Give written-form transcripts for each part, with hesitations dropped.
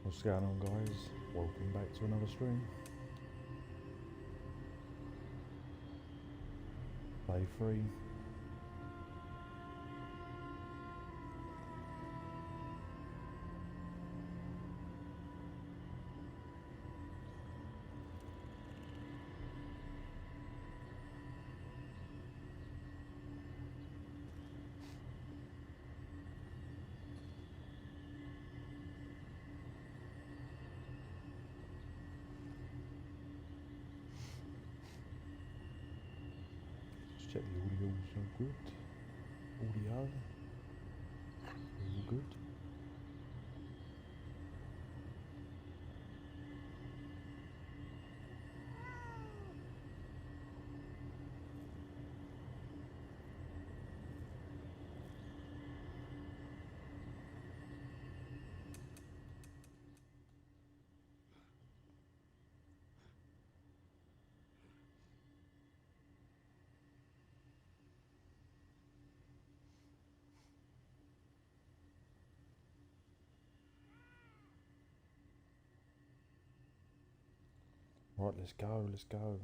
What's going on, guys? Welcome back to another stream. Day 3. Let's check the audio's all good. Audio, all good. Right, let's go.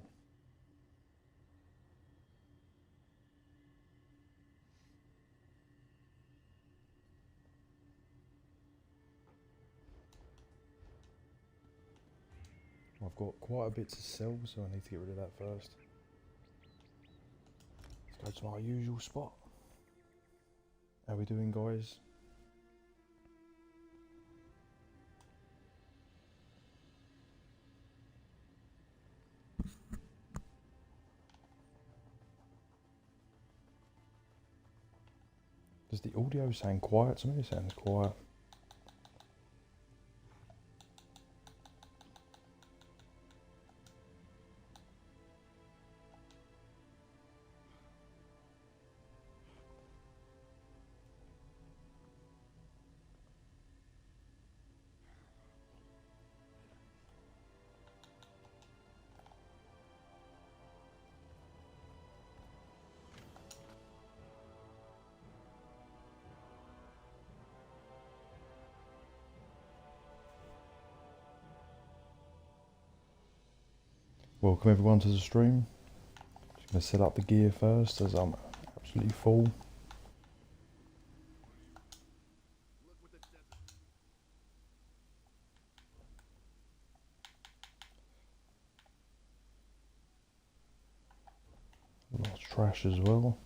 I've got quite a bit to sell, so I need to get rid of that first. Let's go to my usual spot. How we doing, guys? Does the audio sound quiet? To me it sounds quiet. Welcome everyone to the stream. Just going to set up the gear first as I'm absolutely full. Lots of trash as well.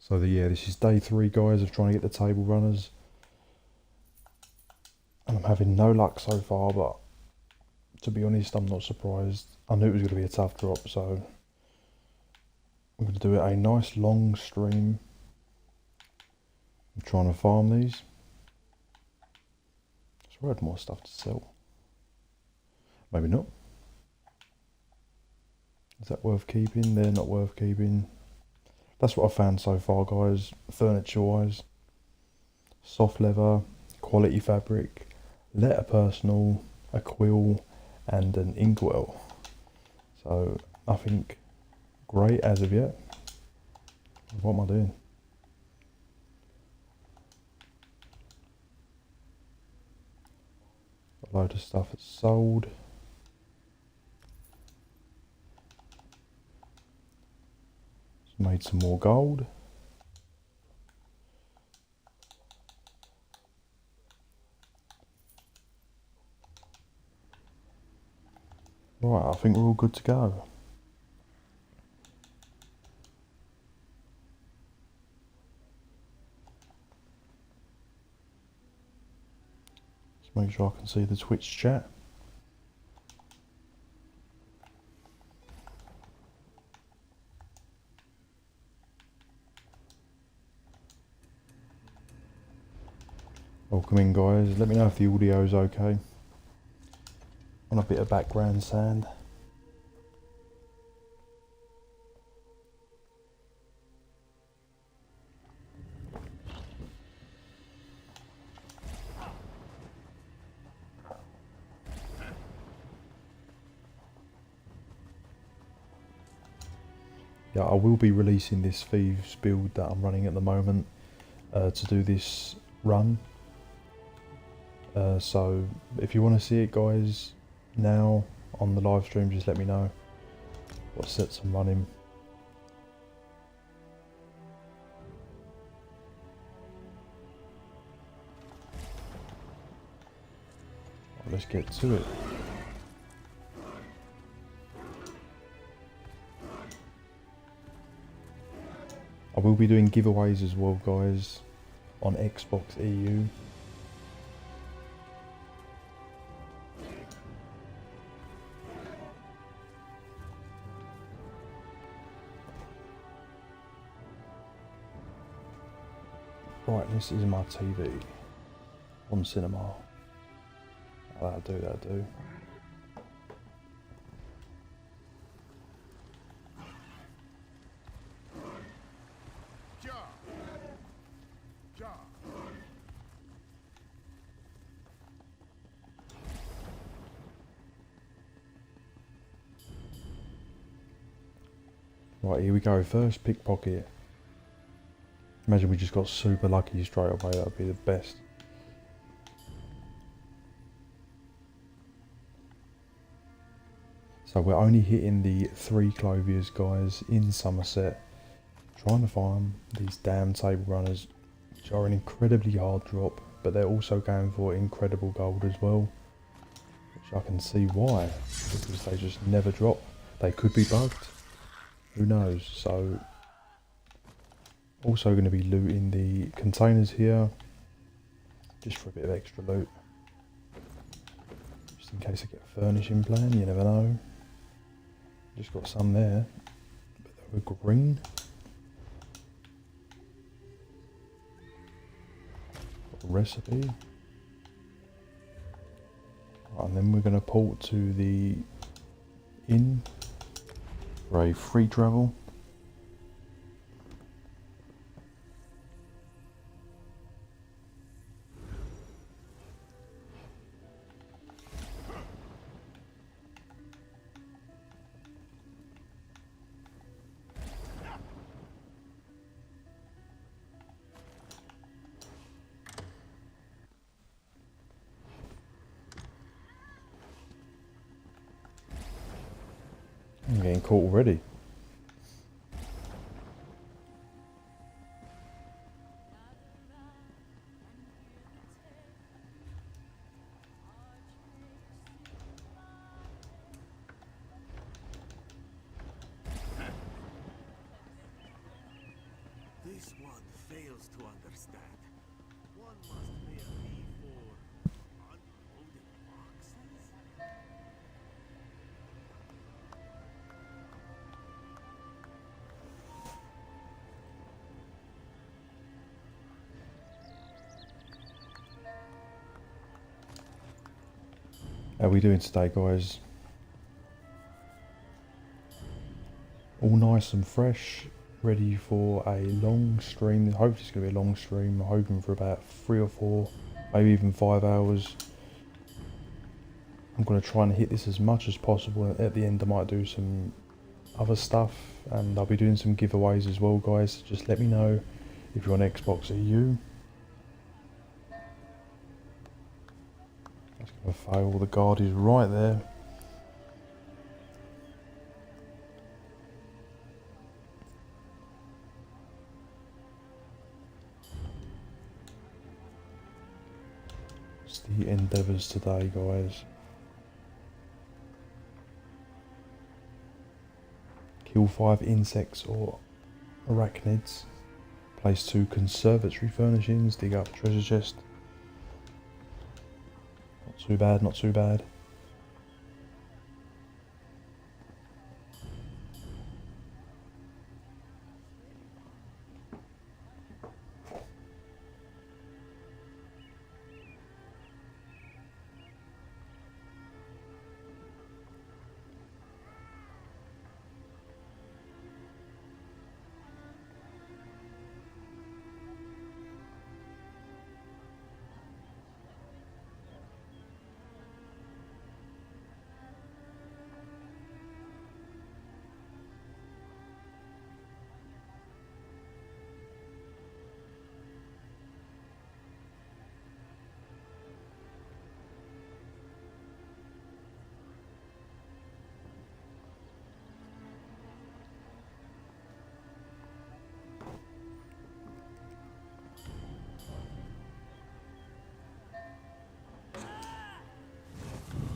So yeah, this is day 3, guys, of trying to get the table runners. And I'm having no luck so far, but to be honest, I'm not surprised. I knew it was going to be a tough drop, so I'm going to do it a nice long stream. I'm trying to farm these. So I had more stuff to sell. Maybe not. Is that worth keeping? They're not worth keeping. That's what I found so far, guys, furniture-wise. Soft leather, quality fabric, letter personal, a quill, and an inkwell. So, nothing great as of yet. What am I doing? A load of stuff that's sold. Made some more gold. Right, I think we're all good to go. Just make sure I can see the Twitch chat. Welcome in, guys. Let me know if the audio is okay. On a bit of background sound. Yeah, I will be releasing this Thieves build that I'm running at the moment to do this run. So if you want to see it, guys, now on the live stream, just let me know what sets I'm running. Right, let's get to it. I will be doing giveaways as well, guys, on Xbox EU. Brightness is my TV on cinema. That'll do, that'll do. Right, here we go. First pickpocket. Imagine we just got super lucky straight away. That would be the best. So we're only hitting the 3 cloviers, guys, in Somerset. Trying to farm these damn table runners, which are an incredibly hard drop, but they're also going for incredible gold as well. Which I can see why, because they just never drop. They could be bugged. Who knows? So, also going to be looting the containers here, just for a bit of extra loot. Just in case I get a furnishing plan, you never know. Just got some there, but they were green. Got a recipe. Right, and then we're going to port to the inn for a free travel. I'm getting caught already. This one fails to understand. One must pay a fee for unloading boxes. How are we doing today, guys? All nice and fresh, ready for a long stream. Hopefully it's going to be a long stream. I'm hoping for about 3 or 4, maybe even 5 hours. I'm going to try and hit this as much as possible. At the end I might do some other stuff, and I'll be doing some giveaways as well, guys. Just let me know if you're on Xbox EU. That's going to fail. The guard is right there. It's the endeavours today, guys. Kill 5 insects or arachnids. Place 2 conservatory furnishings. Dig up treasure chest. too bad, not too bad.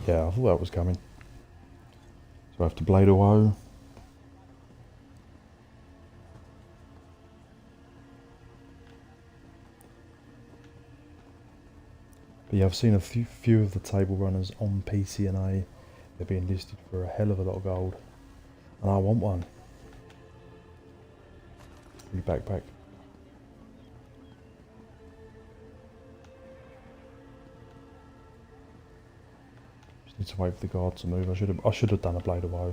Yeah, I thought that was coming. So I have to blade a woe. But yeah, I've seen a few of the table runners on PCNA. They're being listed for a hell of a lot of gold. And I want one. Free backpack. Just need to wait for the guard to move. I should have done a blade of woe.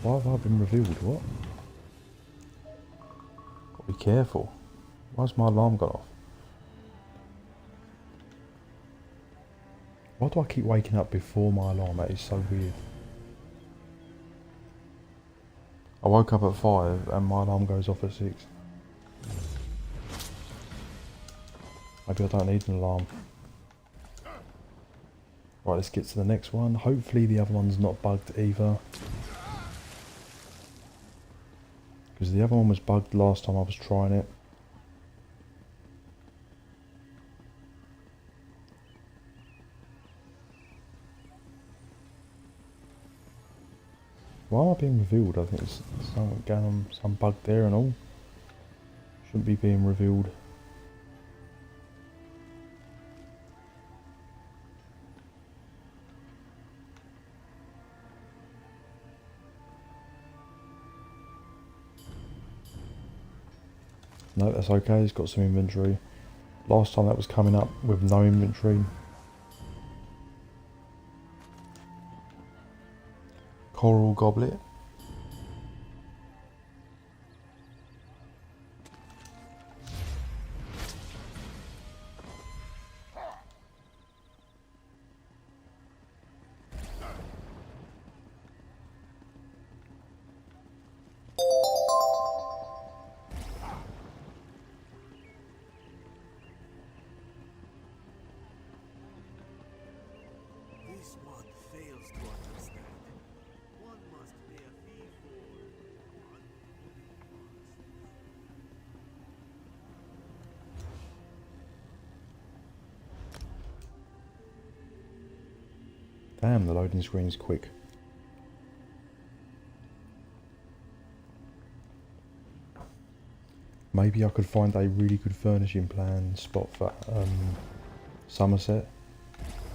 Why have I been revealed? What? Gotta be careful. Why's my alarm gone off? Why do I keep waking up before my alarm? That is so weird. I woke up at 5 and my alarm goes off at 6. Maybe I don't need an alarm. Right, let's get to the next one. Hopefully the other one's not bugged either. Because the other one was bugged last time I was trying it. Why am I being revealed? I think there's something going on, some bug there and all. Shouldn't be being revealed. No, that's okay, he's got some inventory. Last time that was coming up with no inventory. Coral goblet. This one fails to understand. One must pay a fee for unloading monsters. Damn, the loading screen is quick. Maybe I could find a really good furnishing plan spot for Somerset,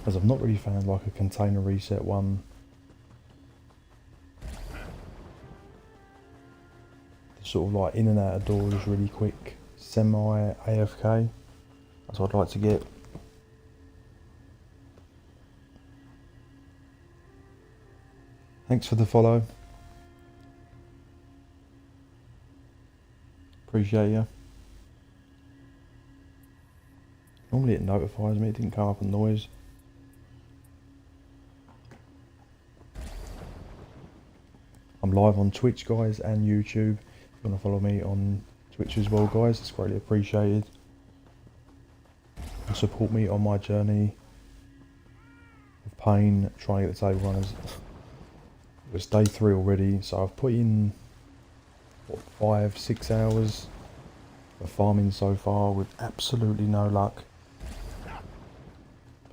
as I've not really found like a container reset one. The sort of like in and out of doors really quick, semi AFK. That's what I'd like to get. Thanks for the follow. Appreciate you. Normally it notifies me, it didn't come up a noise. I'm live on Twitch, guys, and YouTube. If you want to follow me on Twitch as well, guys, it's greatly appreciated. And support me on my journey of pain trying to get the table runners. It was day 3 already, so I've put in what, 5-6 hours of farming so far with absolutely no luck.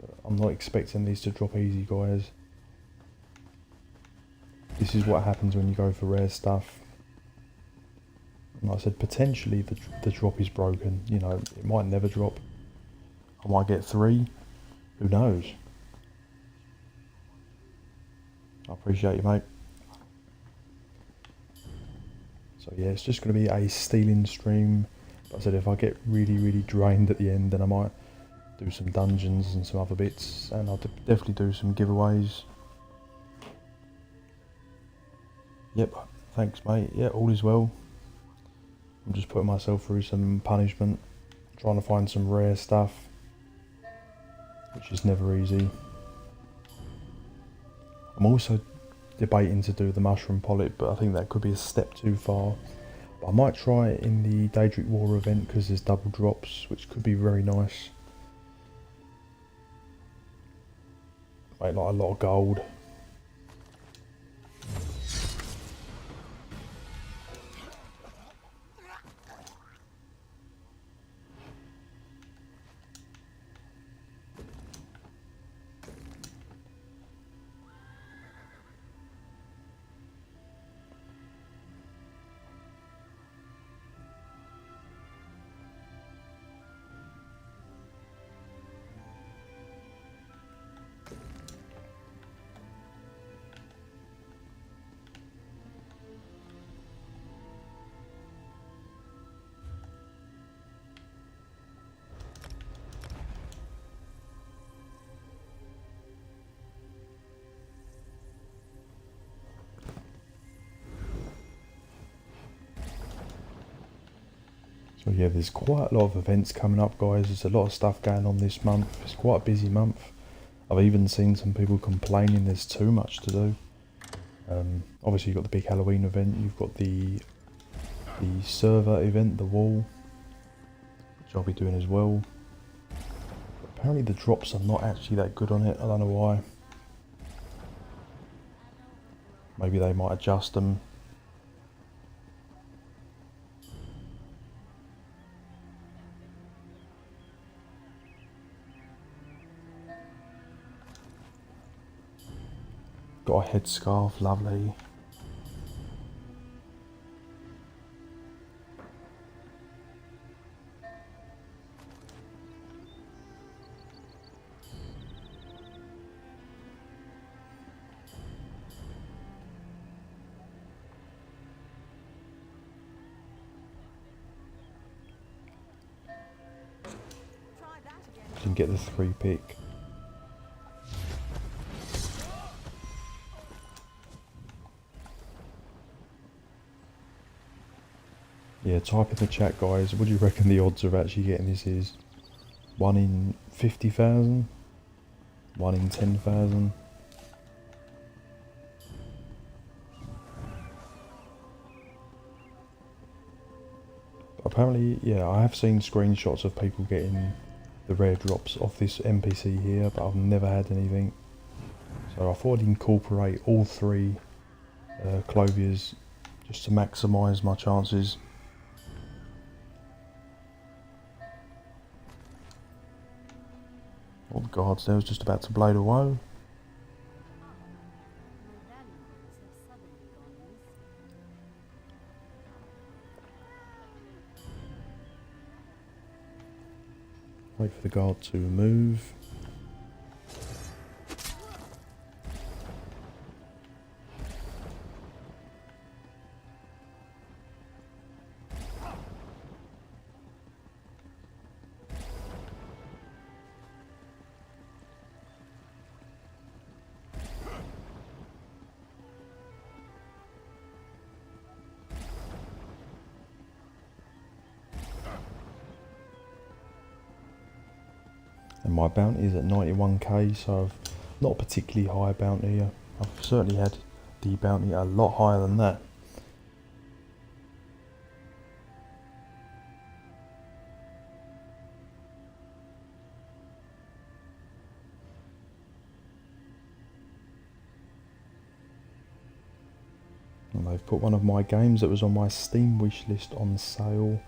But I'm not expecting these to drop easy, guys. This is what happens when you go for rare stuff. Like I said, potentially the drop is broken. You know, it might never drop. I might get 3. Who knows? I appreciate you, mate. So yeah, it's just going to be a stealing stream. Like I said, if I get really drained at the end, then I might do some dungeons and some other bits, and I'll definitely do some giveaways. Yep, thanks mate. Yeah, all is well. I'm just putting myself through some punishment, trying to find some rare stuff, which is never easy. I'm also debating to do the mushroom polyp, but I think that could be a step too far. But I might try it in the Daedric War event because there's double drops, which could be very nice. Make like a lot of gold. So yeah, there's quite a lot of events coming up, guys. There's a lot of stuff going on this month. It's quite a busy month. I've even seen some people complaining there's too much to do. Obviously you've got the big Halloween event, you've got the server event, the wall, which I'll be doing as well. But apparently the drops are not actually that good on it, I don't know why. Maybe they might adjust them. Got a headscarf, lovely. You can get the 3-pick. Yeah, type in the chat, guys. What do you reckon the odds of actually getting this is? 1 in 50,000? 1 in 10,000? Apparently, yeah, I have seen screenshots of people getting the rare drops off this NPC here, but I've never had anything. So I thought I'd incorporate all 3 clothiers just to maximise my chances. All the guards there was just about to blade away. Wait for the guard to move. And my bounty is at 91k, so I've not a particularly high bounty. I've certainly had the bounty a lot higher than that. And they've put one of my games that was on my Steam wishlist on sale.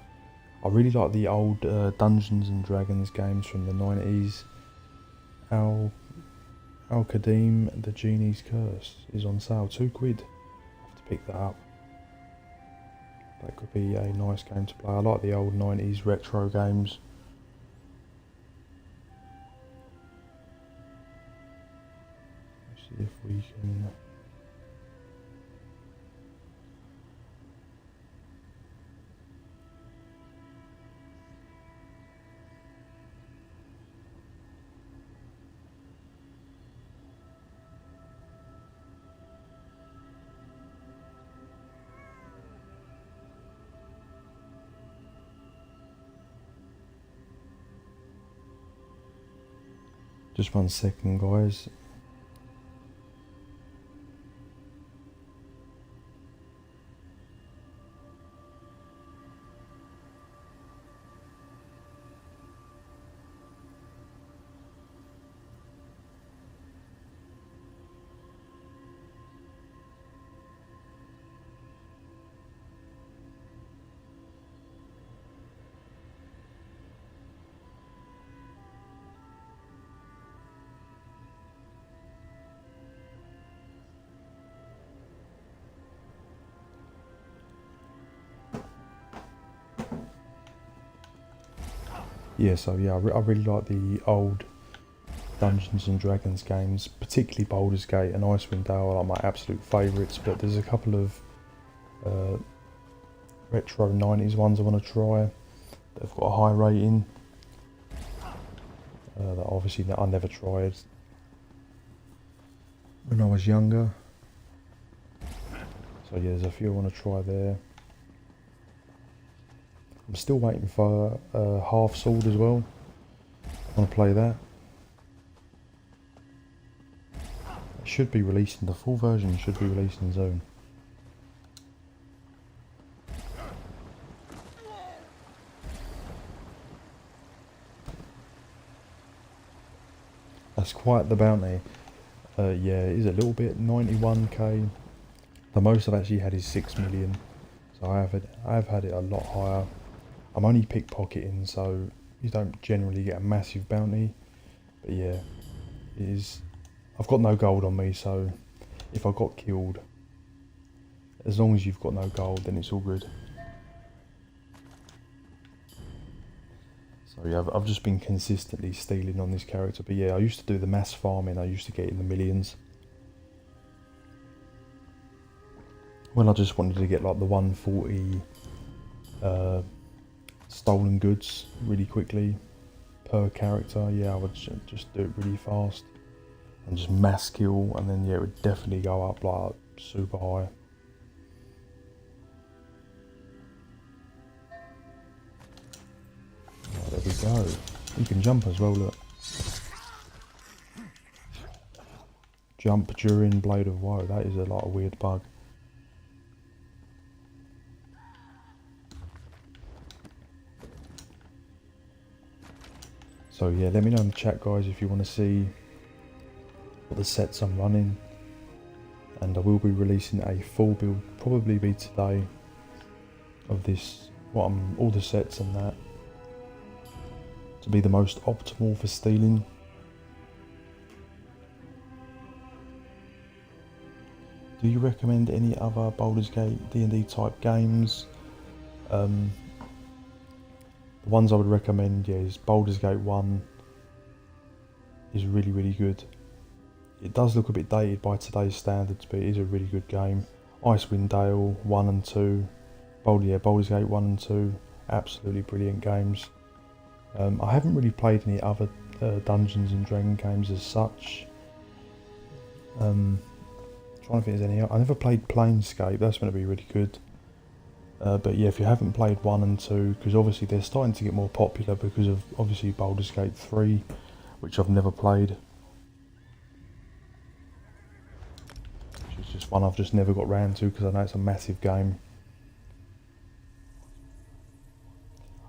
I really like the old Dungeons and Dragons games from the 90s. Al-Qadim, the Genie's Curse is on sale, £2. I have to pick that up. that could be a nice game to play. I like the old 90s retro games. Let's see if we can... Just 1 second, guys. Yeah, so yeah, I really like the old Dungeons and Dragons games, particularly Baldur's Gate and Icewind Dale are my absolute favourites, but there's a couple of retro 90s ones I want to try that have got a high rating that obviously I never tried when I was younger. So yeah, there's a few I want to try there. I'm still waiting for Half Sword as well. I want to play that. It should be releasing, the full version should be releasing soon. That's quite the bounty. Yeah, it is a little bit, 91k. The most I've actually had is 6 million. So I've had it a lot higher. I'm only pickpocketing, so you don't generally get a massive bounty. But yeah, it is. I've got no gold on me, so if I got killed, as long as you've got no gold, then it's all good. So yeah, I've just been consistently stealing on this character. But yeah, I used to do the mass farming. I used to get in the millions. When I just wanted to get like the 140 stolen goods really quickly per character, yeah, I would just do it really fast and just mass kill, and then yeah, it would definitely go up like super high. Oh, there we go. You can jump as well, look. Jump during Blade of Woe, that is a lot of weird bug. So yeah, let me know in the chat, guys, if you want to see what the sets I'm running, and I will be releasing a full build, probably be today, of this, all the sets and that, to be the most optimal for stealing. Do you recommend any other Baldur's Gate D&D type games? The ones I would recommend, yeah, is Baldur's Gate 1 is really, really good. It does look a bit dated by today's standards, but it is a really good game. Icewind Dale 1 and 2, Baldur's Gate 1 and 2, absolutely brilliant games. I haven't really played any other Dungeons and Dragons games as such. Trying to think if there's any. I never played Planescape, that's going to be really good. But yeah, if you haven't played 1 and 2, because obviously they're starting to get more popular because of obviously Baldur's Gate 3, which I've never played. Which is just one I've just never got round to because I know it's a massive game.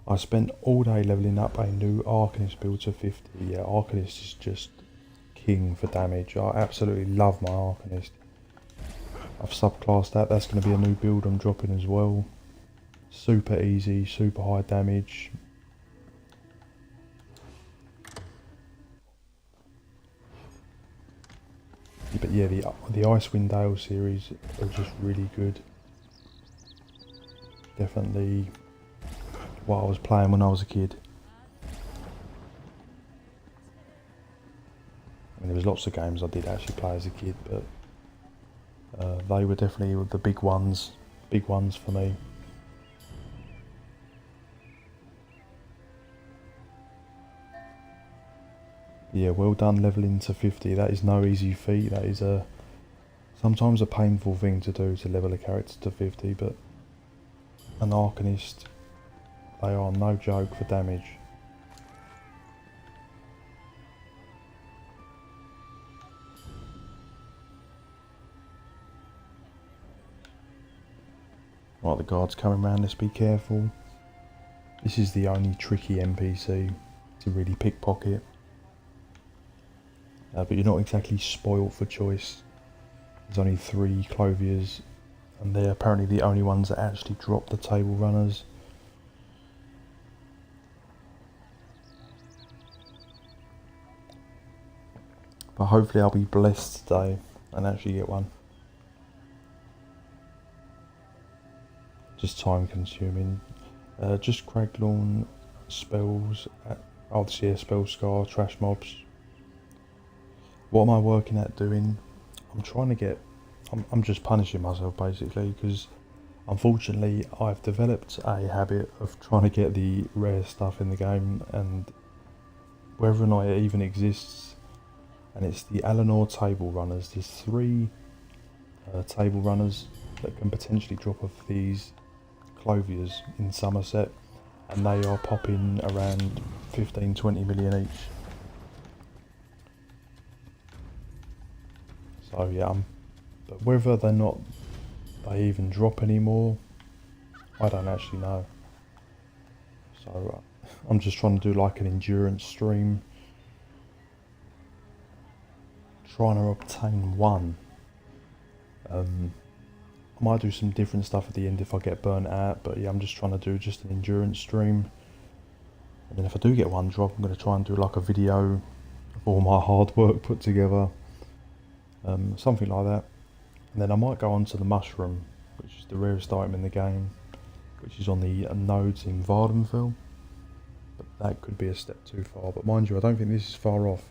I spent all day levelling up a new Arcanist build to 50. Yeah, Arcanist is just king for damage. I absolutely love my Arcanist. I've subclassed that. That's going to be a new build I'm dropping as well. Super easy, super high damage. But yeah, the Icewind Dale series are just really good. Definitely what I was playing when I was a kid. I mean, there was lots of games I did actually play as a kid, but they were definitely the big ones for me. Yeah, well done leveling to 50. That is no easy feat. That is sometimes a painful thing to do, to level a character to 50, but an Arcanist, they are no joke for damage. Right, the guard's coming round, let's be careful. This is the only tricky NPC to really pickpocket. But you're not exactly spoilt for choice. There's only 3 clothiers, and they're apparently the only ones that actually drop the table runners. But hopefully I'll be blessed today and actually get one. Just time consuming. Just Craglawn spells. Obviously a spell scar, trash mobs. What am I working at doing? I'm trying to get... I'm just punishing myself basically, because unfortunately I've developed a habit of trying to get the rare stuff in the game, and whether or not it even exists, and it's the Eleanor table runners. There's 3 table runners that can potentially drop off these clothiers in Somerset, and they are popping around 15-20 million each. So yeah, but whether they're not, they even drop anymore, I don't actually know. So I'm just trying to do like an endurance stream, trying to obtain one. I might do some different stuff at the end if I get burnt out, but yeah, I'm just trying to do just an endurance stream. And then if I do get one drop, I'm going to try and do like a video of all my hard work put together. Something like that. And then I might go on to the mushroom, which is the rarest item in the game, which is on the nodes in Vardenville. But that could be a step too far. But mind you, I don't think this is far off.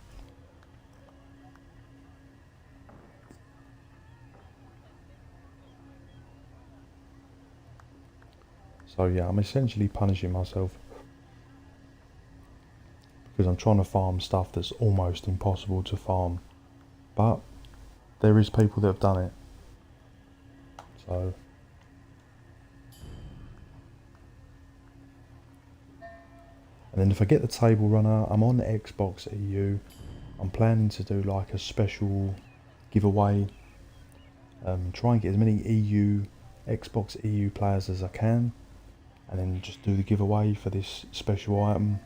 So yeah, I'm essentially punishing myself, because I'm trying to farm stuff that's almost impossible to farm. But there is people that have done it. So and then if I get the table runner, I'm on Xbox EU. I'm planning to do like a special giveaway. Try and get as many Xbox EU players as I can, and then just do the giveaway for this special item.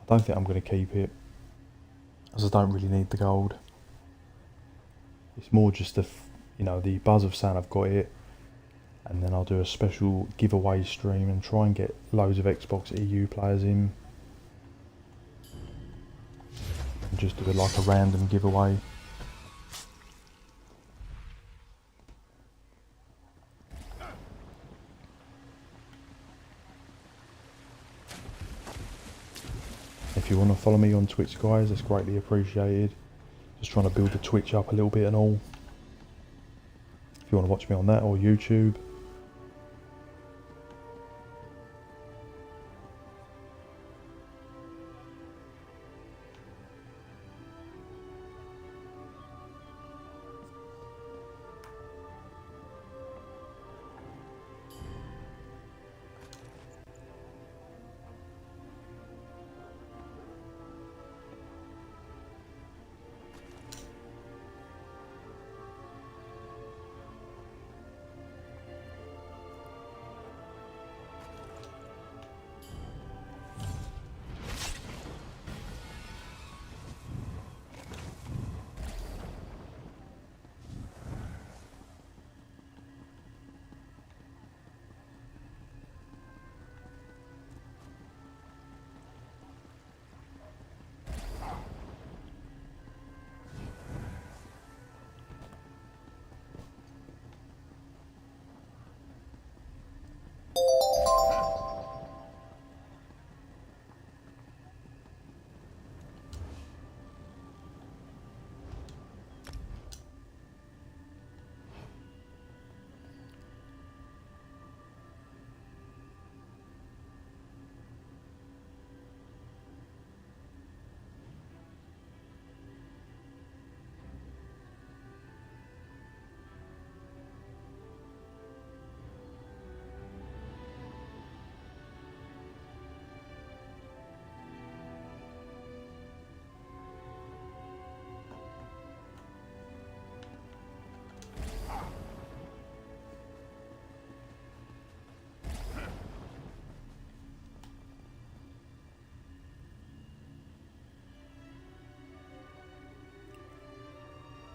I don't think I'm going to keep it, as I don't really need the gold. It's more just the buzz of saying I've got it, and then I'll do a special giveaway stream and try and get loads of Xbox EU players in, and just do like a random giveaway. If you want to follow me on Twitch, guys, that's greatly appreciated. Just trying to build the Twitch up a little bit and all. If you want to watch me on that, or YouTube.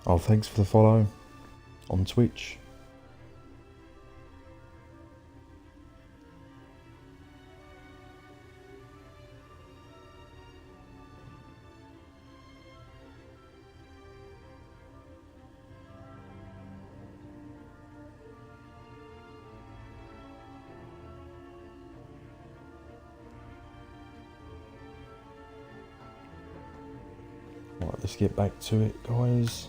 Oh, thanks for the follow on Twitch. Right, let's get back to it, guys.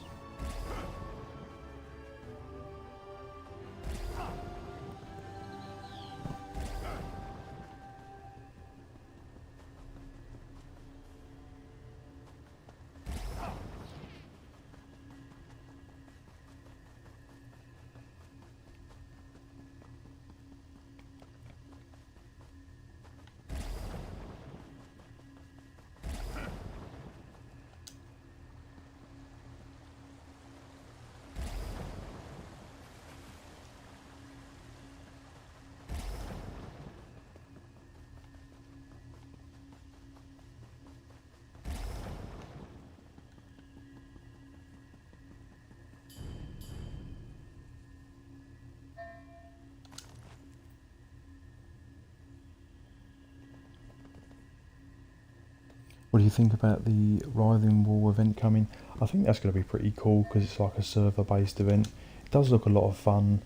What do you think about the Writhing Wall event coming? I think that's going to be pretty cool because it's like a server-based event. It does look a lot of fun,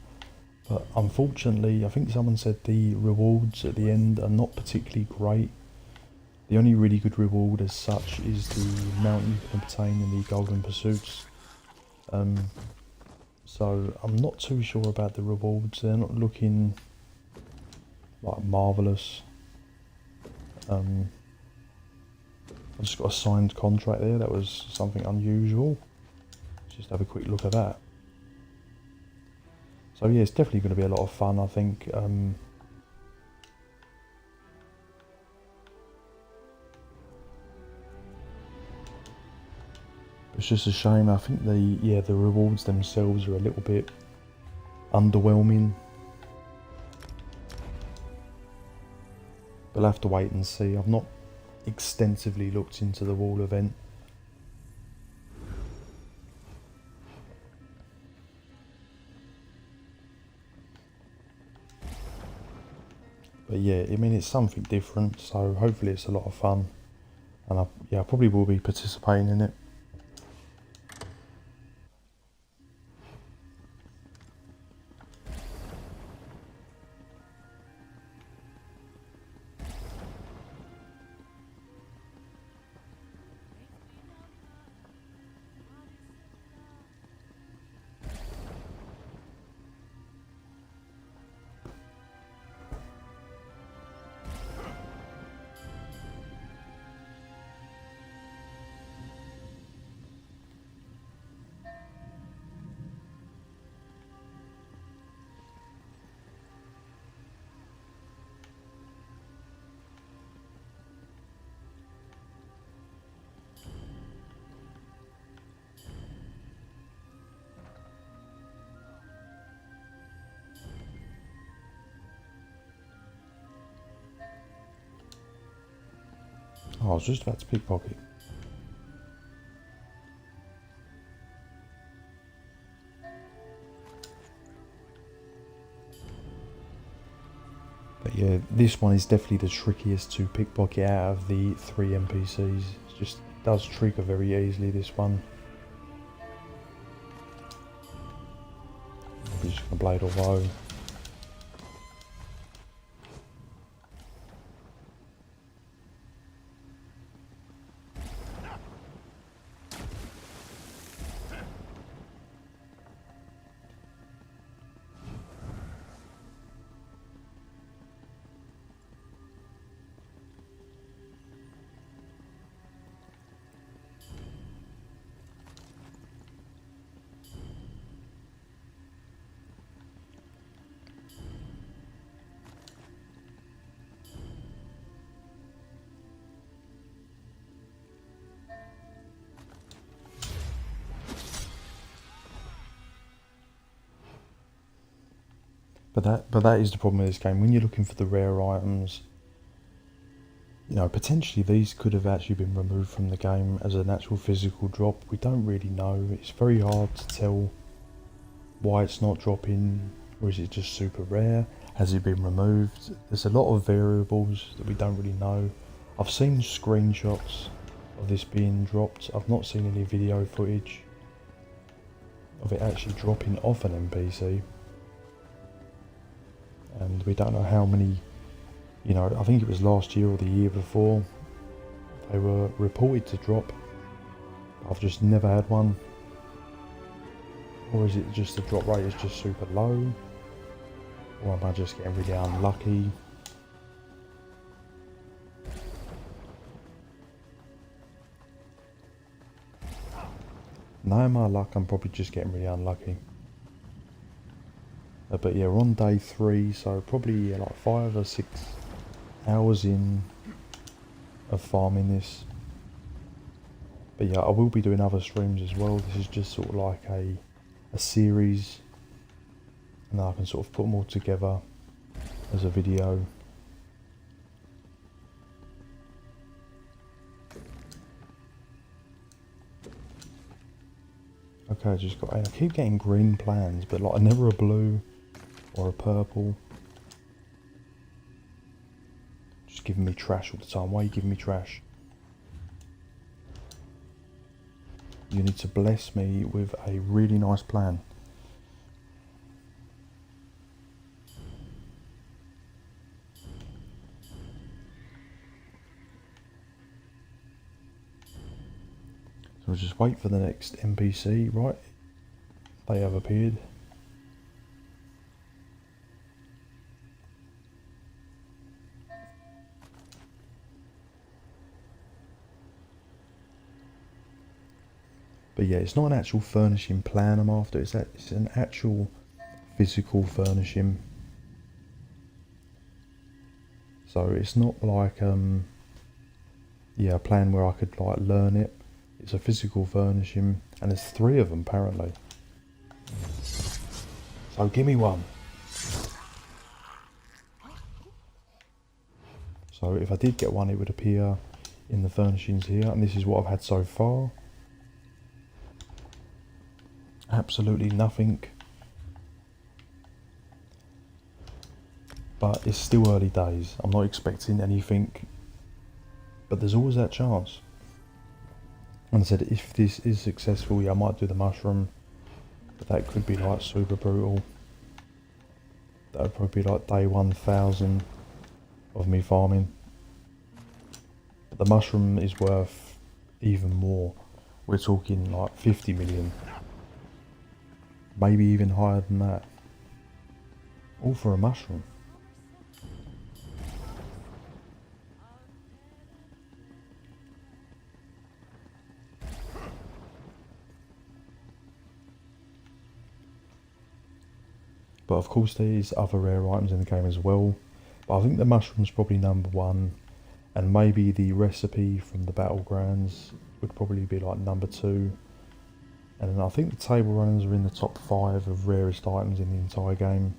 but unfortunately, I think someone said the rewards at the end are not particularly great. The only really good reward as such is the mount you can obtain in the Golden Pursuits. So I'm not too sure about the rewards. They're not looking like marvellous. I just got a signed contract there. That was something unusual. Let's just have a quick look at that. So yeah, it's definitely going to be a lot of fun, I think. It's just a shame. I think the rewards themselves are a little bit underwhelming. But I'll have to wait and see. I've not extensively looked into the wall event. But yeah, I mean, it's something different, so hopefully it's a lot of fun. And I probably will be participating in it. Oh, I was just about to pickpocket. But yeah, this one is definitely the trickiest to pickpocket out of the 3 NPCs. It just does trigger very easily, this one. I'm just gonna blade or bow. But that is the problem with this game. When you're looking for the rare items, You know, potentially these could have actually been removed from the game as an actual physical drop. We don't really know. It's very hard to tell why it's not dropping, or is it just super rare? Has it been removed? There's a lot of variables that we don't really know. I've seen screenshots of this being dropped. I've not seen any video footage of it actually dropping off an NPC. And we don't know how many, you know, I think it was last year or the year before, they were reported to drop. I've just never had one. Or is it just the drop rate is just super low? Or am I just getting really unlucky? Knowing my luck, I'm probably just getting really unlucky. But yeah, we're on day 3, so probably like 5 or 6 hours in of farming this. But yeah, I will be doing other streams as well. This is just sort of like a series, and then I can sort of put them all together as a video. Okay, I keep getting green plans, but like never a blue or a purple. Just giving me trash all the time. Why are you giving me trash? You need to bless me with a really nice plan. So we'll just wait for the next NPC, right? They have appeared. But yeah, it's not an actual furnishing plan I'm after, it's an actual physical furnishing. So it's not like yeah, a plan where I could like learn it. It's a physical furnishing, and there's 3 of them apparently. So give me one. So if I did get one, it would appear in the furnishings here, and this is what I've had so far. Absolutely nothing. But it's still early days. I'm not expecting anything, but there's always that chance. And I said, if this is successful, yeah, I might do the mushroom, but that could be like super brutal. That would probably be like day 1000 of me farming. But the mushroom is worth even more. We're talking like 50 million. Maybe even higher than that. All for a mushroom. But of course there's other rare items in the game as well. But I think the mushroom's probably number 1. And maybe the recipe from the battlegrounds would probably be like number 2. And then I think the table runners are in the top 5 of rarest items in the entire game.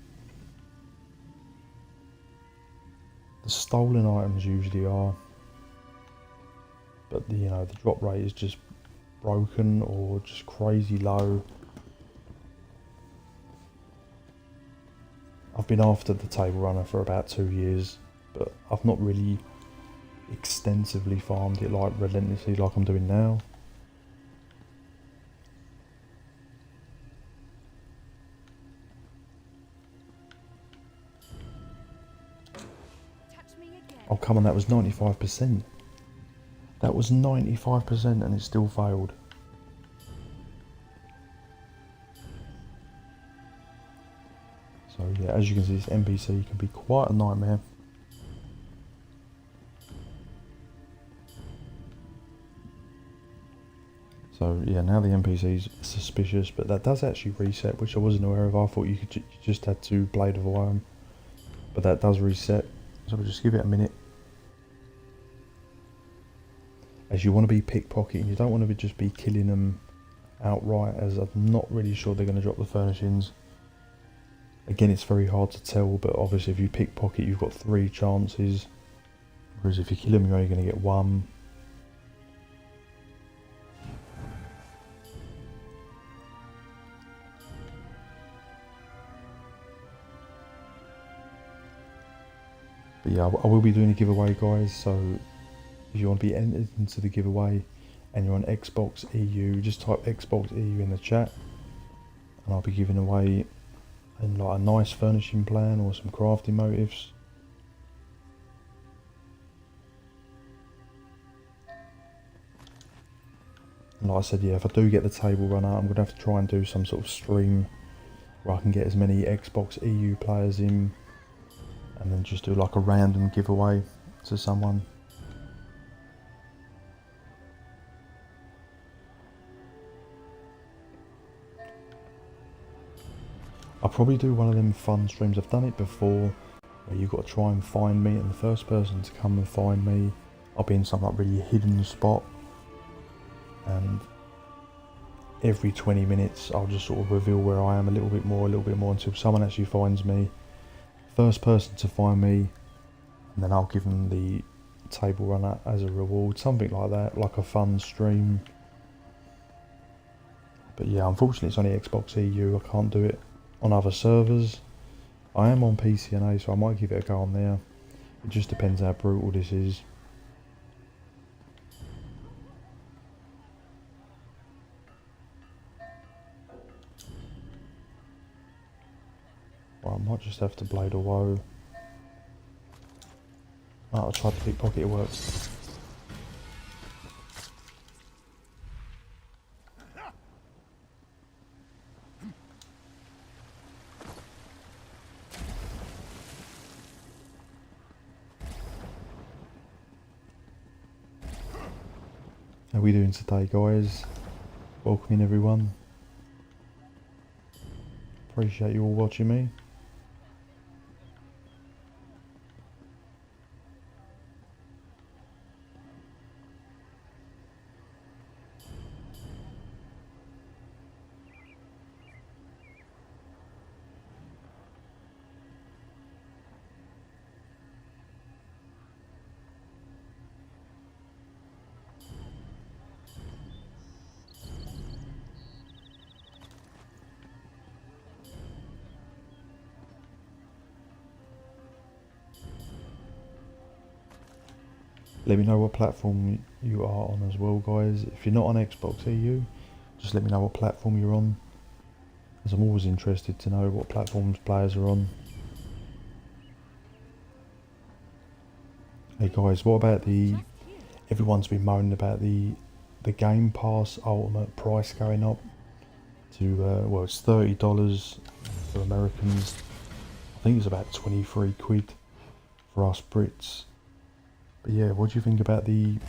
The stolen items usually are. But you know, the drop rate is just broken or just crazy low. I've been after the table runner for about 2 years, but I've not really extensively farmed it like relentlessly like I'm doing now. Oh come on, that was 95%. That was 95% and it still failed. So yeah, as you can see, this NPC can be quite a nightmare. So yeah, now the NPC's suspicious, but that does actually reset, which I wasn't aware of. I thought you just had to Blade of Iron, but that does reset. So we'll just give it a minute. As you want to be pickpocketing, you don't want to just be killing them outright, as I'm not really sure they're going to drop the furnishings. Again, it's very hard to tell, but obviously if you pickpocket, you've got 3 chances. Whereas if you kill them, you're only going to get one. But yeah, I will be doing a giveaway, guys, so if you want to be entered into the giveaway and you're on Xbox EU, just type Xbox EU in the chat and I'll be giving away like a nice furnishing plan or some crafting motifs. And like I said, yeah, if I do get the table run out, I'm going to have to try and do some sort of stream where I can get as many Xbox EU players in and then just do like a random giveaway to someone. I'll probably do one of them fun streams. I've done it before where you've got to try and find me, and the first person to come and find me, I'll be in some like really hidden spot, and every 20 minutes I'll just sort of reveal where I am a little bit more until someone actually finds me. First person to find me, and then I'll give them the table runner as a reward, something like that, like a fun stream. But yeah, unfortunately it's only Xbox EU, I can't do it on other servers. I am on PCNA, so I might give it a go on there. It just depends how brutal this is. Well, I might just have to Blade of Woe. I'll try to pickpocket, it works. How are we doing today, guys? Welcoming everyone. Appreciate you all watching me. Let me know what platform you are on as well, guys. If you're not on Xbox EU, just let me know what platform you're on, as I'm always interested to know what platforms players are on. Hey guys, what about everyone's been moaning about the Game Pass Ultimate price going up to, well, it's $30 for Americans. I think it's about 23 quid for us Brits. But yeah, what do you think about the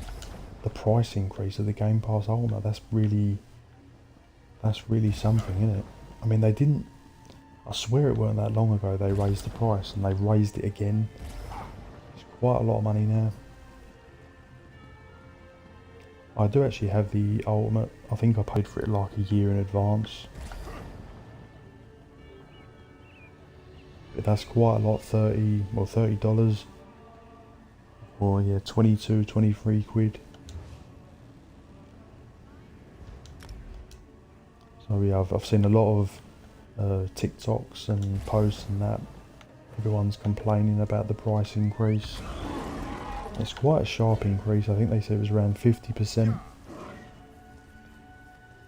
price increase of the Game Pass Ultimate? That's really something, isn't it? I mean, they didn't, I swear it weren't that long ago they raised the price, and they've raised it again. It's quite a lot of money now. I do actually have the Ultimate. I think I paid for it like a year in advance. But that's quite a lot, $30. Or yeah, 22, 23 quid. So yeah, I've seen a lot of TikToks and posts and that. Everyone's complaining about the price increase. It's quite a sharp increase. I think they said it was around 50%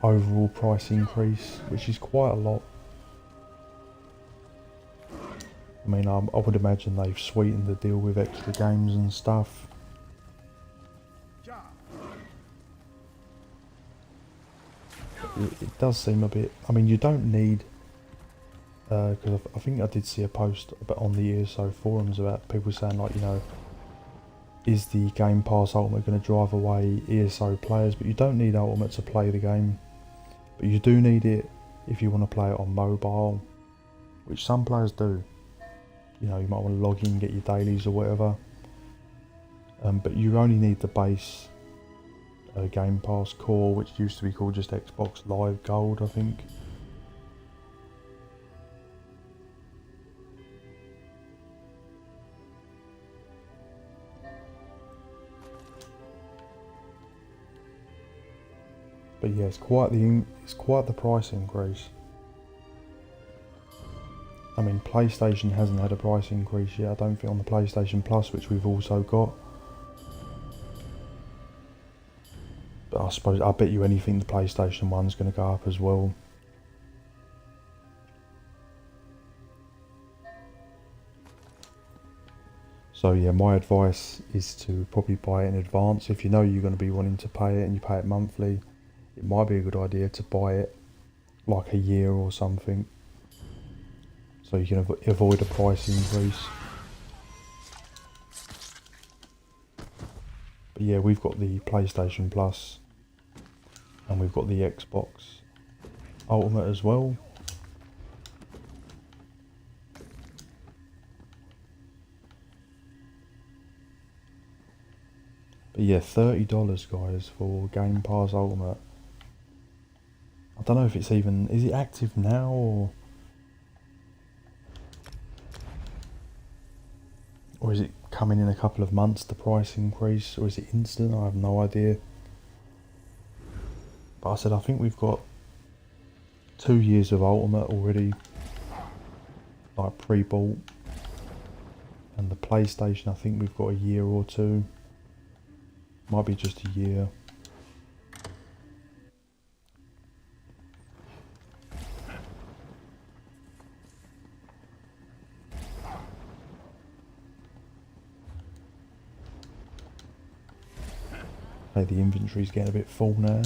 overall price increase, which is quite a lot. I mean, I would imagine they've sweetened the deal with extra games and stuff. It does seem a bit, I mean, you don't need, because I think I did see a post on the ESO forums about people saying, like, you know, is the Game Pass Ultimate going to drive away ESO players? But you don't need Ultimate to play the game. But you do need it if you want to play it on mobile, which some players do. You know, you might want to log in, get your dailies or whatever. But you only need the base Game Pass Core, which used to be called just Xbox Live Gold, I think. But yeah, it's quite the price increase. I mean, PlayStation hasn't had a price increase yet. I don't think on the PlayStation Plus, which we've also got. But I bet you anything the PlayStation 1's going to go up as well. So yeah, my advice is to probably buy it in advance. If you know you're going to be wanting to pay it and you pay it monthly, it might be a good idea to buy it like a year or something, so you can avoid a price increase. But yeah, we've got the PlayStation Plus and we've got the Xbox Ultimate as well. But yeah, $30 guys for Game Pass Ultimate. I don't know if it's even, is it active now or is it coming in a couple of months, the price increase, or is it instant? I have no idea. But I said I think we've got 2 years of Ultimate already, like pre-bought, and the PlayStation I think we've got a year or two, might be just a year. Hey, the inventory's getting a bit full now.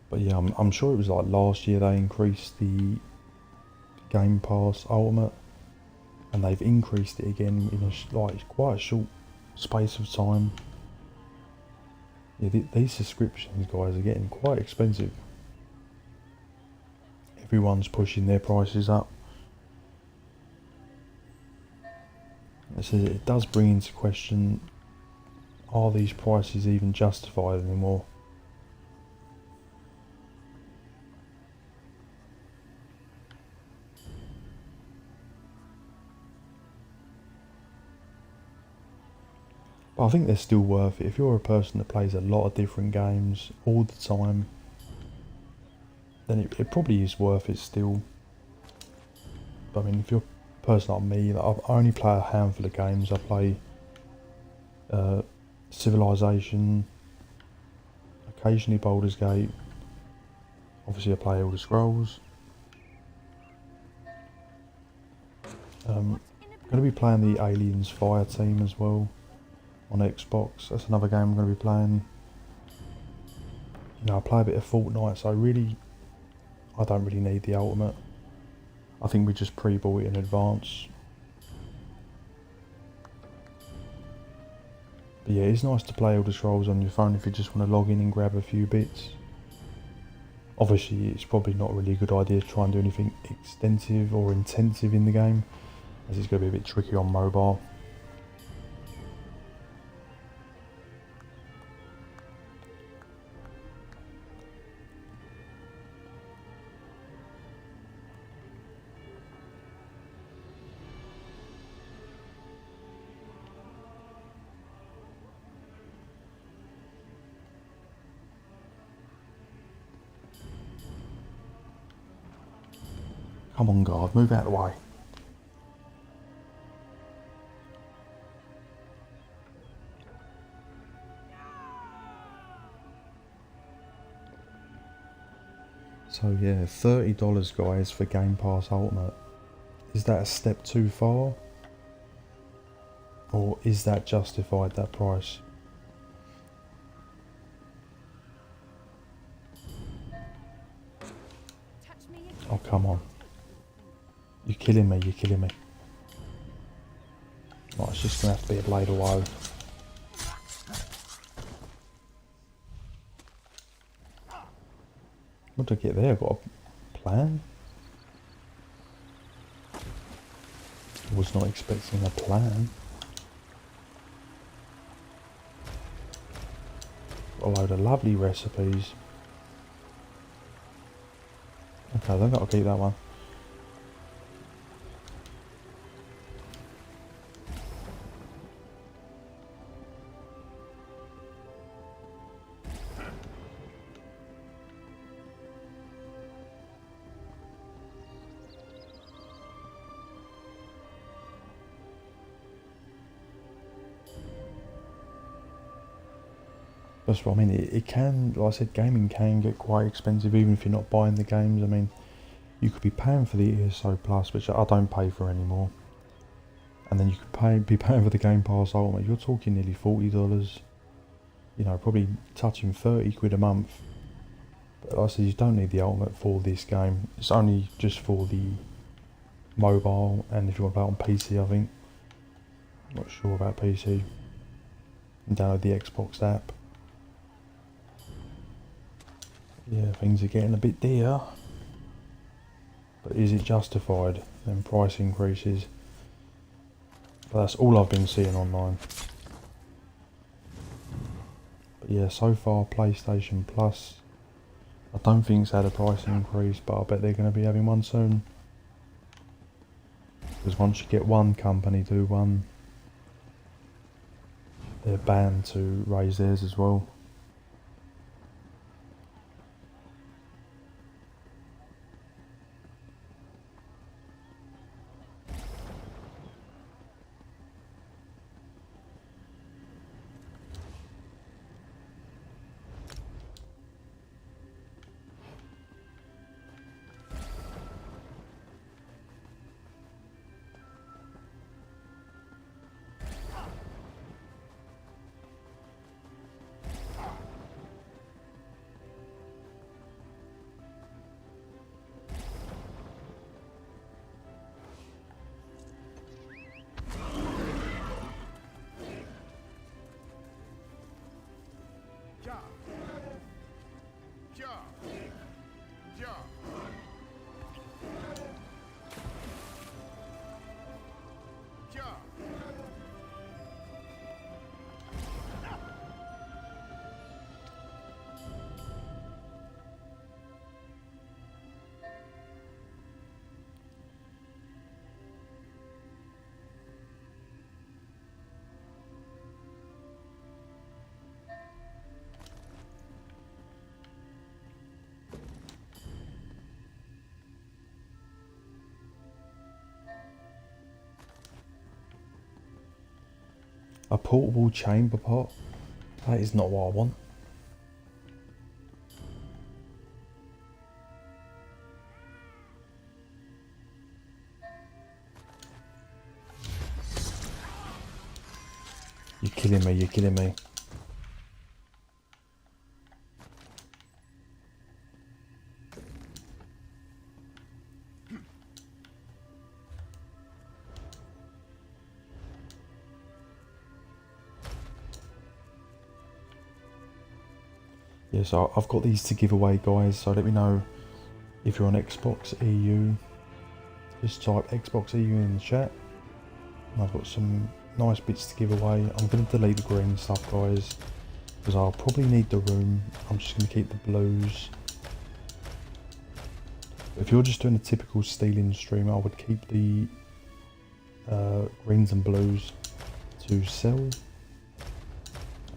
But yeah, I'm sure it was like last year they increased the Game Pass Ultimate, and they've increased it again in like quite a short space of time. Yeah, these subscriptions, guys, are getting quite expensive. Everyone's pushing their prices up. So it does bring into question, are these prices even justified anymore? But I think they're still worth it. If you're a person that plays a lot of different games all the time, then it probably is worth it still. But I mean, if you're a person like me, I only play a handful of games. I play Civilization, occasionally Baldur's Gate, obviously I play Elder Scrolls. I'm going to be playing the Aliens Fire Team as well on Xbox. That's another game I'm going to be playing. You know, I play a bit of Fortnite, so I don't really need the Ultimate. I think we just pre-bought it in advance. But yeah, it's nice to play Elder Scrolls on your phone if you just want to log in and grab a few bits. Obviously, it's probably not really a good idea to try and do anything extensive or intensive in the game, as it's going to be a bit tricky on mobile. Come on, guard, move out of the way. So yeah, $30 guys for Game Pass Ultimate. Is that a step too far? Or is that justified, that price? Oh, come on. You're killing me, you're killing me. Right, it's just going to have to be a blade of woe. What did I get there? Got a plan? Was not expecting a plan. Got a load of lovely recipes. Okay, I think I'll keep that one. That's what I mean. It can, like I said, gaming can get quite expensive even if you're not buying the games. I mean, you could be paying for the ESO Plus, which I don't pay for anymore. And then you could be paying for the Game Pass Ultimate. You're talking nearly $40. You know, probably touching 30 quid a month. But like I said, you don't need the Ultimate for this game. It's only just for the mobile, and if you want to play on PC, I think. Not sure about PC. And download the Xbox app. Yeah, things are getting a bit dear. But is it justified? Then price increases. But that's all I've been seeing online. But yeah, so far PlayStation Plus, I don't think it's had a price increase, but I bet they're going to be having one soon. Because once you get one company do one, they're bound to raise theirs as well. A portable chamber pot? That is not what I want. You're killing me, you're killing me. Yeah, so I've got these to give away, guys, so let me know if you're on Xbox EU. Just type Xbox EU in the chat. And I've got some nice bits to give away. I'm going to delete the green stuff, guys, because I'll probably need the room. I'm just going to keep the blues. If you're just doing a typical stealing stream, I would keep the greens and blues to sell.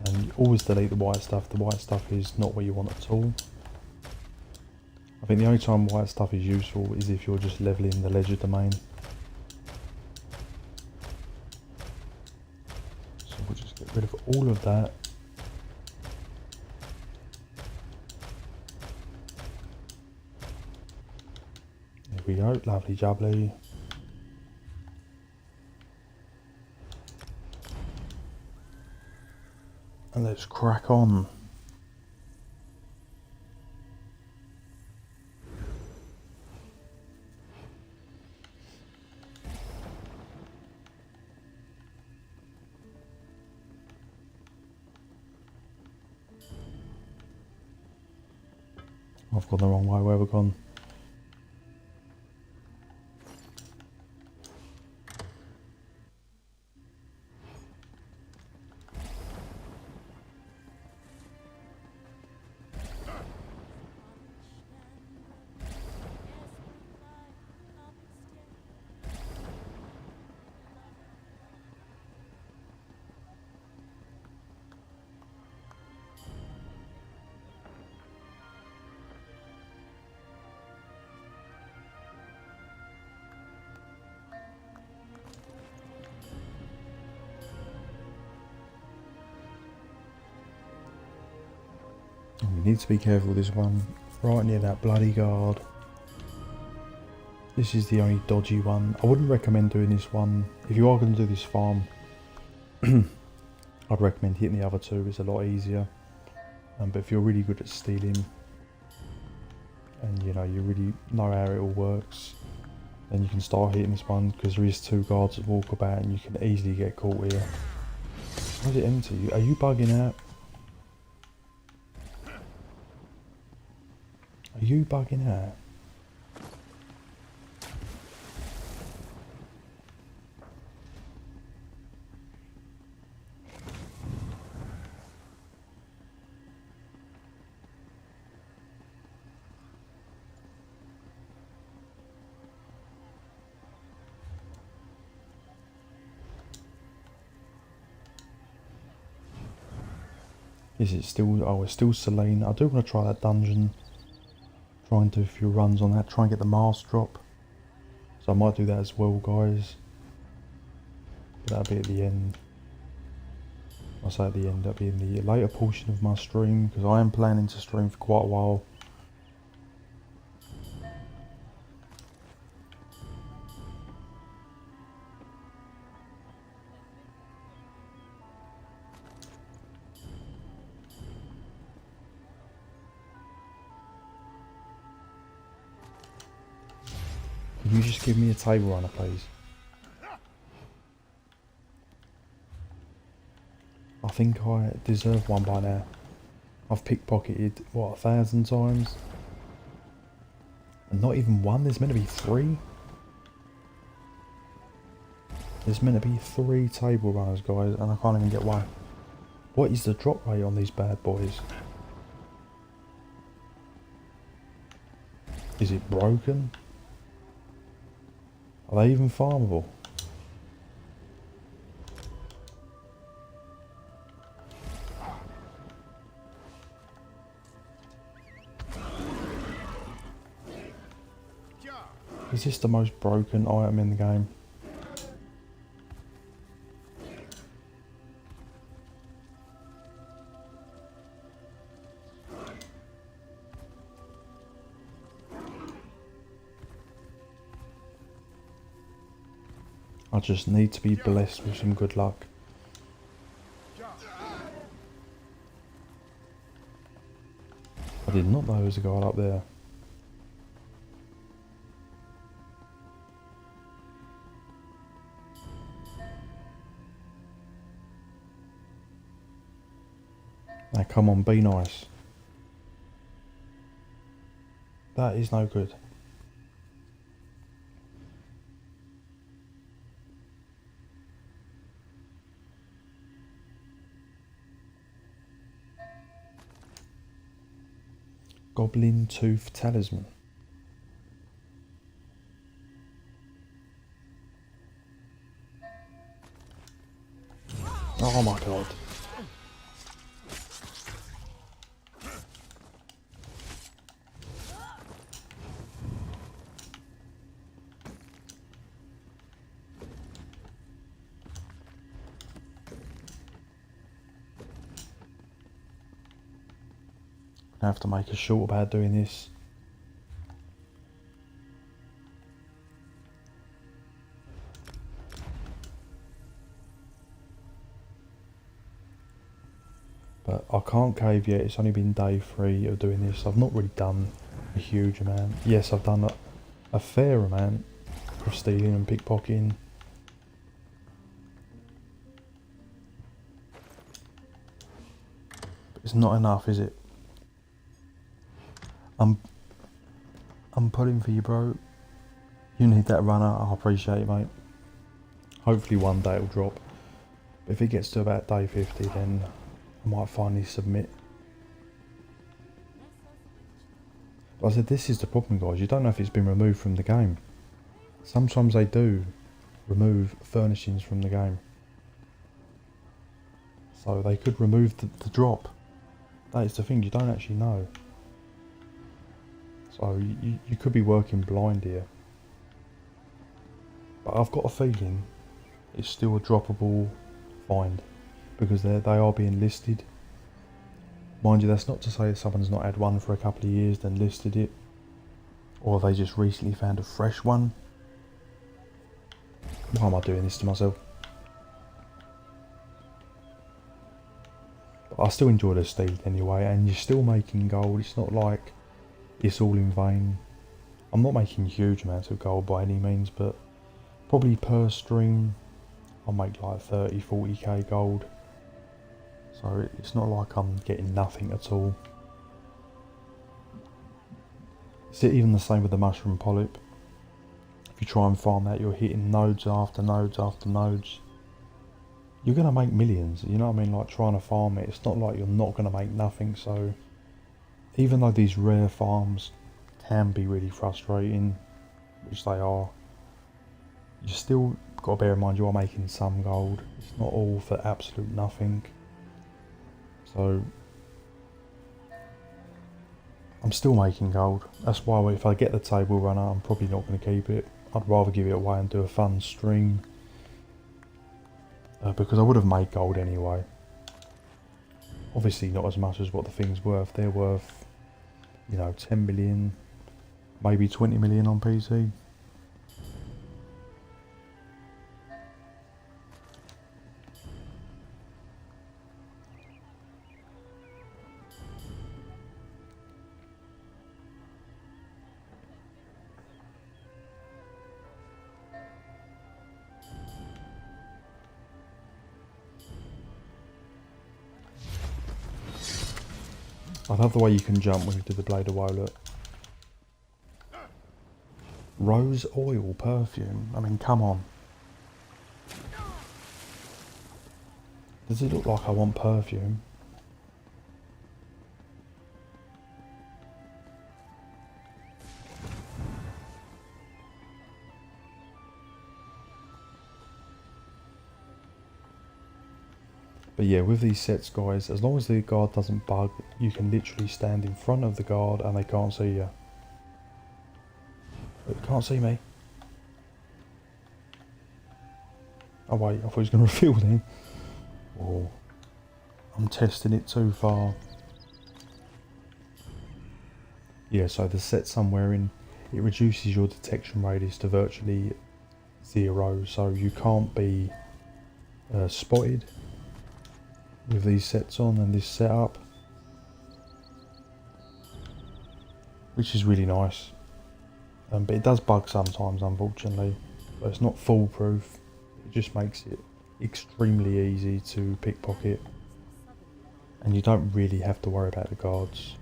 And always delete the white stuff. The white stuff is not what you want at all. I think the only time white stuff is useful is if you're just leveling the ledger domain. So we'll just get rid of all of that. There we go, lovely jubbly. And let's crack on. I've gone the wrong way, where have I gone? We need to be careful with this one. Right near that bloody guard. This is the only dodgy one. I wouldn't recommend doing this one. If you are going to do this farm, I'd recommend hitting the other two. It's a lot easier. But if you're really good at stealing, and you know you really know how it all works, then you can start hitting this one, because there is two guards that walk about and you can easily get caught here. Why is it empty? Are you bugging out? Are you bugging out? Is it still... oh, it's still Selene. I do want to try that dungeon. Try and do a few runs on that. Try and get the mask drop. So I might do that as well, guys. But that'll be at the end. I say at the end, that'll be in the later portion of my stream, because I am planning to stream for quite a while. Can you just give me a table runner, please? I think I deserve one by now. I've pickpocketed, what, 1,000 times? And not even one? There's meant to be 3? There's meant to be 3 table runners, guys, and I can't even get one. What is the drop rate on these bad boys? Is it broken? Are they even farmable? Is this the most broken item in the game? I just need to be blessed with some good luck. I did not know there was a guard up there. Now come on, be nice. That is no good. Goblin Tooth Talisman. Oh my god. I have to make a short about doing this. But I can't cave yet. It's only been day 3 of doing this. I've not really done a huge amount. Yes, I've done a fair amount of stealing and pickpocketing. But it's not enough, is it? I'm pulling for you, bro. You need that runner. I appreciate it, mate. Hopefully one day it'll drop. But if it gets to about day 50, then I might finally submit. But I said, this is the problem, guys. You don't know if it's been removed from the game. Sometimes they do remove furnishings from the game. So they could remove the drop. That is the thing, you don't actually know. So you could be working blind here. But I've got a feeling it's still a droppable find, because they are being listed. Mind you, that's not to say that someone's not had one for a couple of years then listed it, or they just recently found a fresh one. Why am I doing this to myself? But I still enjoy the steed anyway, and you're still making gold. It's not like it's all in vain. I'm not making huge amounts of gold by any means, but probably per stream I'll make like 30-40k gold. So it's not like I'm getting nothing at all. It's even the same with the mushroom polyp. If you try and farm that, you're hitting nodes after nodes after nodes. You're going to make millions, you know what I mean? Like trying to farm it, it's not like you're not going to make nothing. So even though these rare farms can be really frustrating, which they are, you still got to bear in mind you are making some gold. It's not all for absolute nothing. So I'm still making gold. That's why if I get the table runner, I'm probably not going to keep it. I'd rather give it away and do a fun stream. Because I would have made gold anyway. Obviously not as much as what the thing's worth. They're worth, you know, 10 million, maybe 20 million on PC. I love the way you can jump when you do the Blade of Woe, look. Rose oil perfume. I mean, come on. Does it look like I want perfume? But yeah, with these sets, guys, as long as the guard doesn't bug, you can literally stand in front of the guard and they can't see you. They can't see me. Oh wait, I thought he was going to reveal then. Oh, I'm testing it too far. Yeah, so the set somewhere in, it reduces your detection radius to virtually 0, so you can't be spotted with these sets on and this setup, which is really nice. But it does bug sometimes, unfortunately, but it's not foolproof. It just makes it extremely easy to pickpocket, and you don't really have to worry about the guards.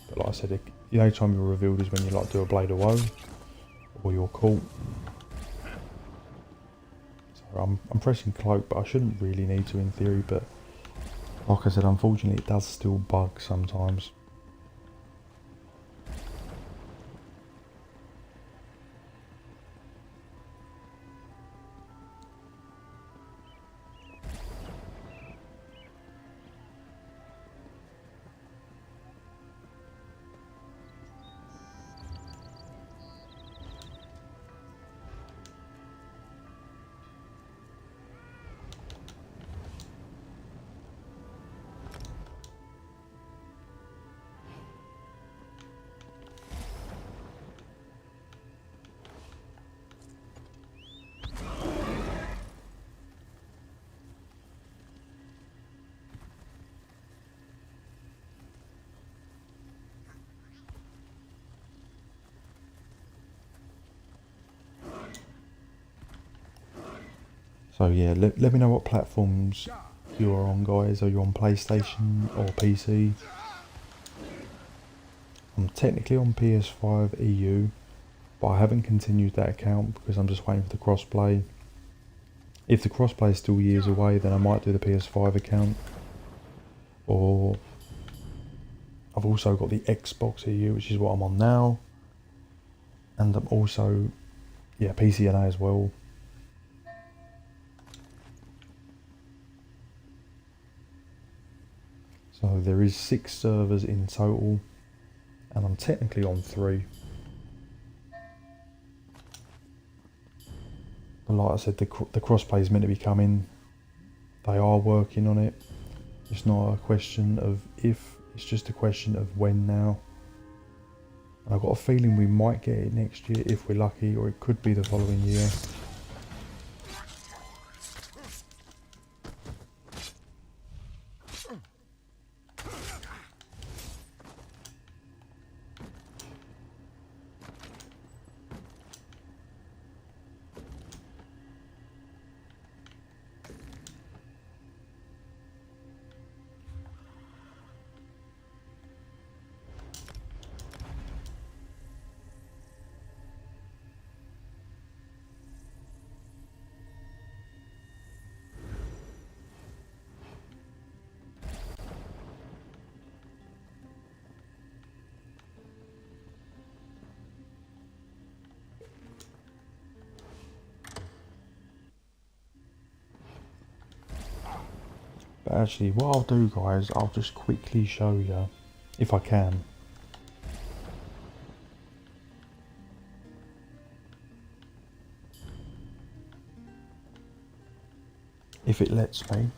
But like I said, the only time you're revealed is when you like do a Blade of Woe or you're caught. So I'm pressing cloak, but I shouldn't really need to in theory, but like I said, unfortunately it does still bug sometimes. So yeah, let me know what platforms you are on, guys. Are you on PlayStation or PC? I'm technically on PS5 EU, but I haven't continued that account because I'm just waiting for the crossplay. If the crossplay is still years away, then I might do the PS5 account. Or I've also got the Xbox EU, which is what I'm on now. And I'm also, yeah, PCNA as well. So there is 6 servers in total, and I'm technically on 3. But like I said, the crossplay is meant to be coming. They are working on it. It's not a question of if, It's just a question of when now. And I've got a feeling we might get it next year if we're lucky, or it could be the following year. But actually, what I'll do, guys, I'll just quickly show you, if I can. If it lets me.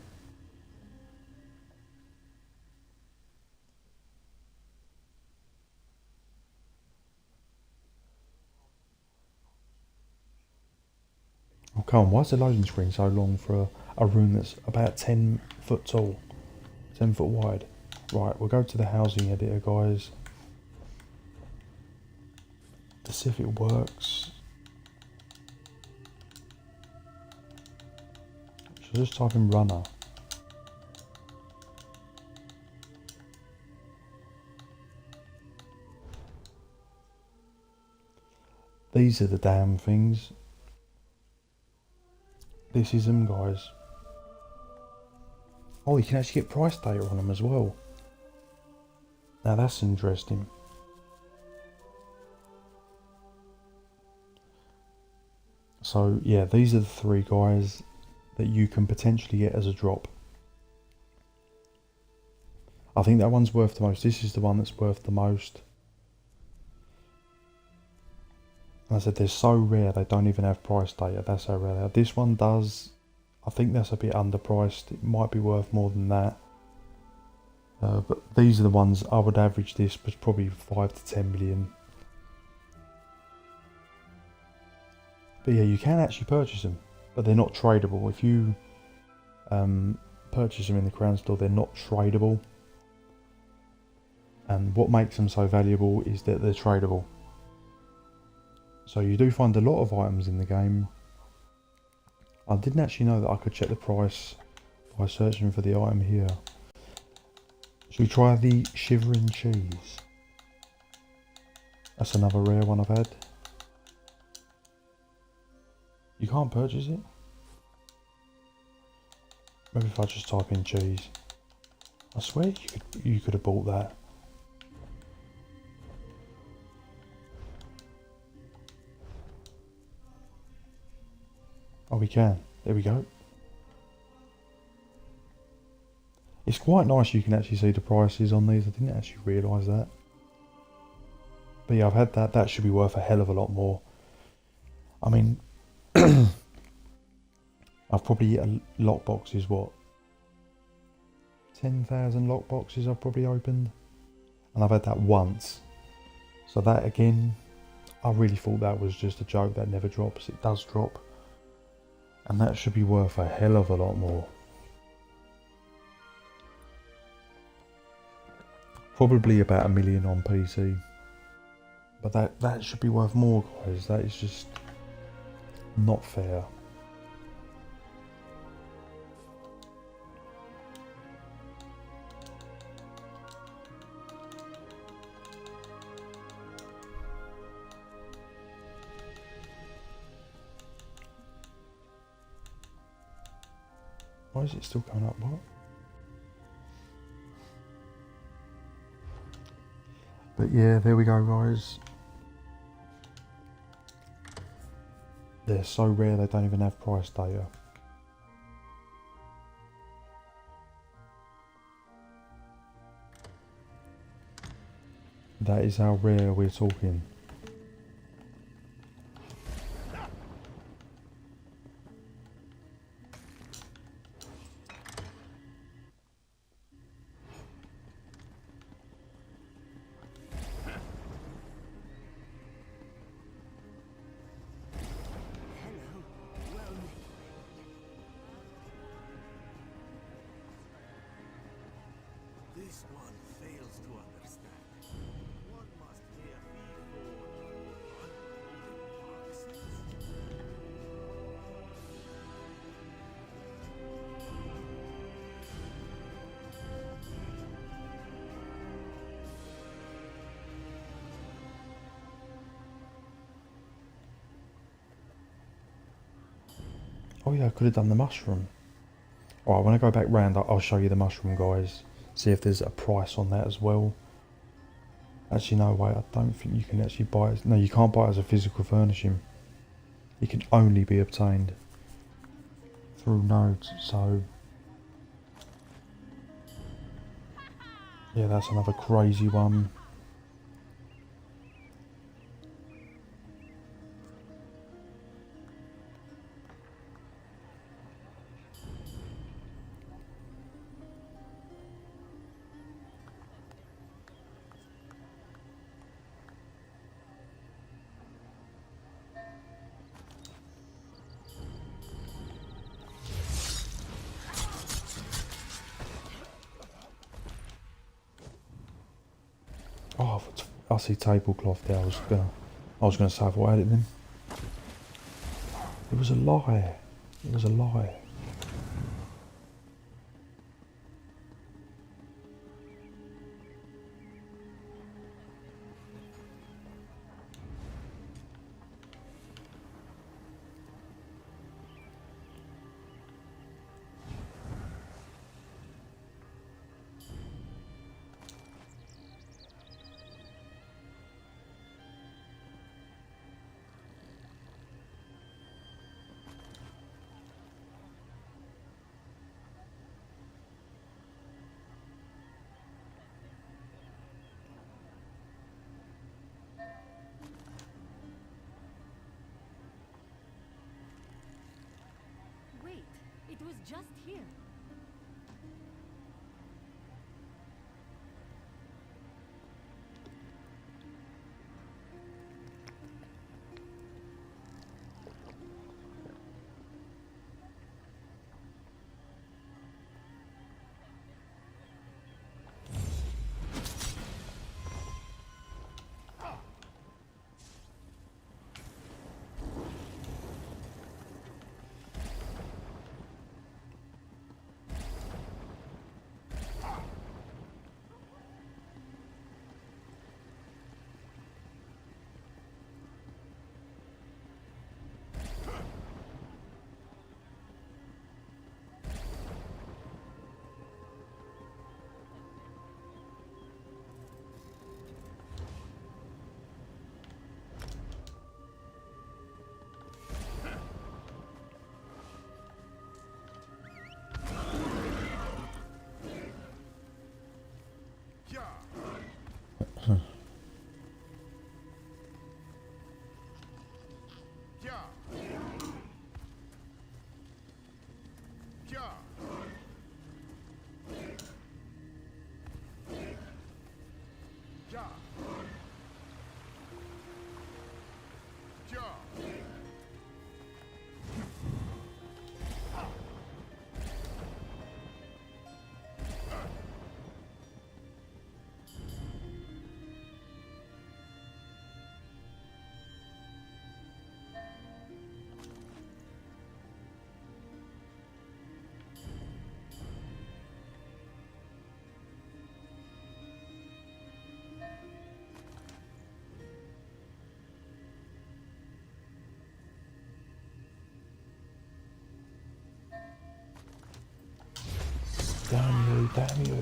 Oh, come on, why is the loading screen so long for a room that's about 10 foot tall? 10 foot wide. Right, we'll go to the housing editor, guys. To see if it works. So just type in runner. These are the damn things. This is them, guys. Oh, you can actually get price data on them as well. Now that's interesting. So yeah, these are the three, guys, that you can potentially get as a drop. I think that one's worth the most. This is the one that's worth the most. And I said they're so rare they don't even have price data. That's how rare they are. This one does. I think that's a bit underpriced. It might be worth more than that. But these are the ones I would average. This was probably 5 to 10 million. But yeah, you can actually purchase them, but they're not tradable. If you purchase them in the Crown Store, they're not tradable. And what makes them so valuable is that they're tradable. So you do find a lot of items in the game. I didn't actually know that I could check the price by searching for the item here. Should we try the shivering cheese? That's another rare one I've had. You can't purchase it? Maybe if I just type in cheese. I swear you could have bought that. Oh, we can. There we go. It's quite nice you can actually see the prices on these. I didn't actually realise that. But yeah, I've had that. That should be worth a hell of a lot more. I mean, I've probably lockboxes, what? 10,000 lockboxes I've probably opened. And I've had that once. So that again, I really thought that was just a joke that never drops. It does drop. And that should be worth a hell of a lot more. Probably about 1 million on PC. But that should be worth more, guys. That is just not fair. Why is it still coming up? What? But yeah, there we go, guys. They're so rare they don't even have price data. That is how rare we're talking. This one fails to understand. One must pay a fee for unloaded boxes. Oh yeah, I could have done the mushroom. Alright, when I go back round, I'll show you the mushroom, guys. See if there's a price on that as well. Actually, no, wait, I don't think you can actually buy it. No, you can't buy it as a physical furnishing. It can only be obtained through nodes, so... yeah, that's another crazy one. Oh, I see tablecloth there. I was gonna say if I had it then. It was a lie. It was a lie. Wait, it was just here. Damn you, damn you.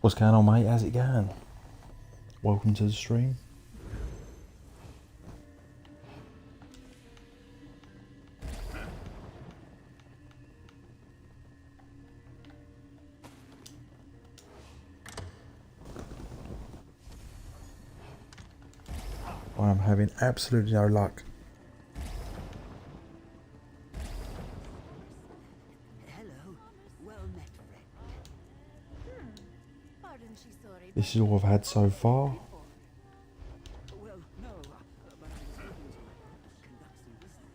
What's going on, mate? How's it going? Welcome to the stream. I'm having absolutely no luck. Hello. Isn't she sorry? This is all I've had so far. Well, no, but I was hoping to conduct some business.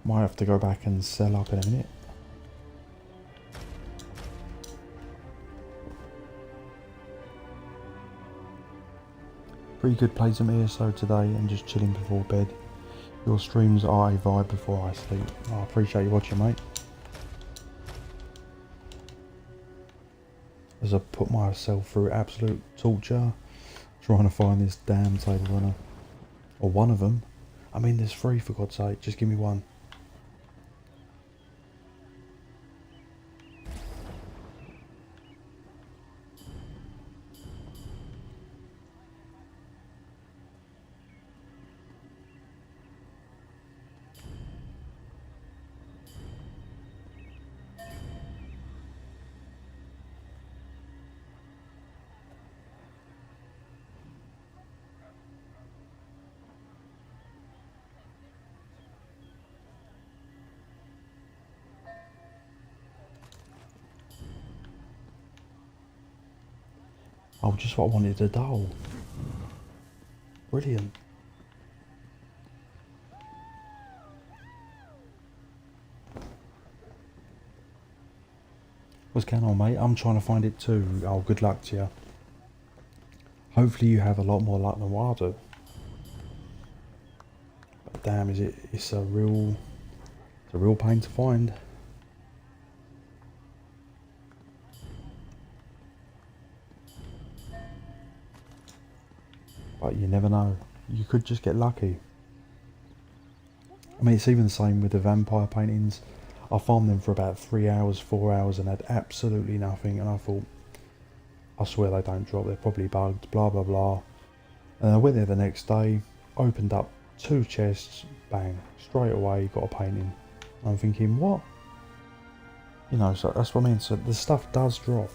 Might have to go back and sell up in a minute. Pretty good playing some ESO today and just chilling before bed. Your streams are a vibe before I sleep. I appreciate you watching, mate. As I put myself through absolute torture trying to find this damn table runner. Or one of them. I mean, there's three, for God's sake. Just give me one. Oh, just what I wanted to do. Brilliant. What's going on, mate? I'm trying to find it too. Oh, good luck to you. Hopefully you have a lot more luck than what I do. But damn, it's a real pain to find. But you never know. You could just get lucky. I mean, it's even the same with the vampire paintings. I farmed them for about 3 hours, 4 hours and had absolutely nothing. And I thought, I swear they don't drop. They're probably bugged, blah, blah, blah. And I went there the next day, opened up 2 chests, bang, straight away got a painting. I'm thinking, what? You know, so that's what I mean. So the stuff does drop.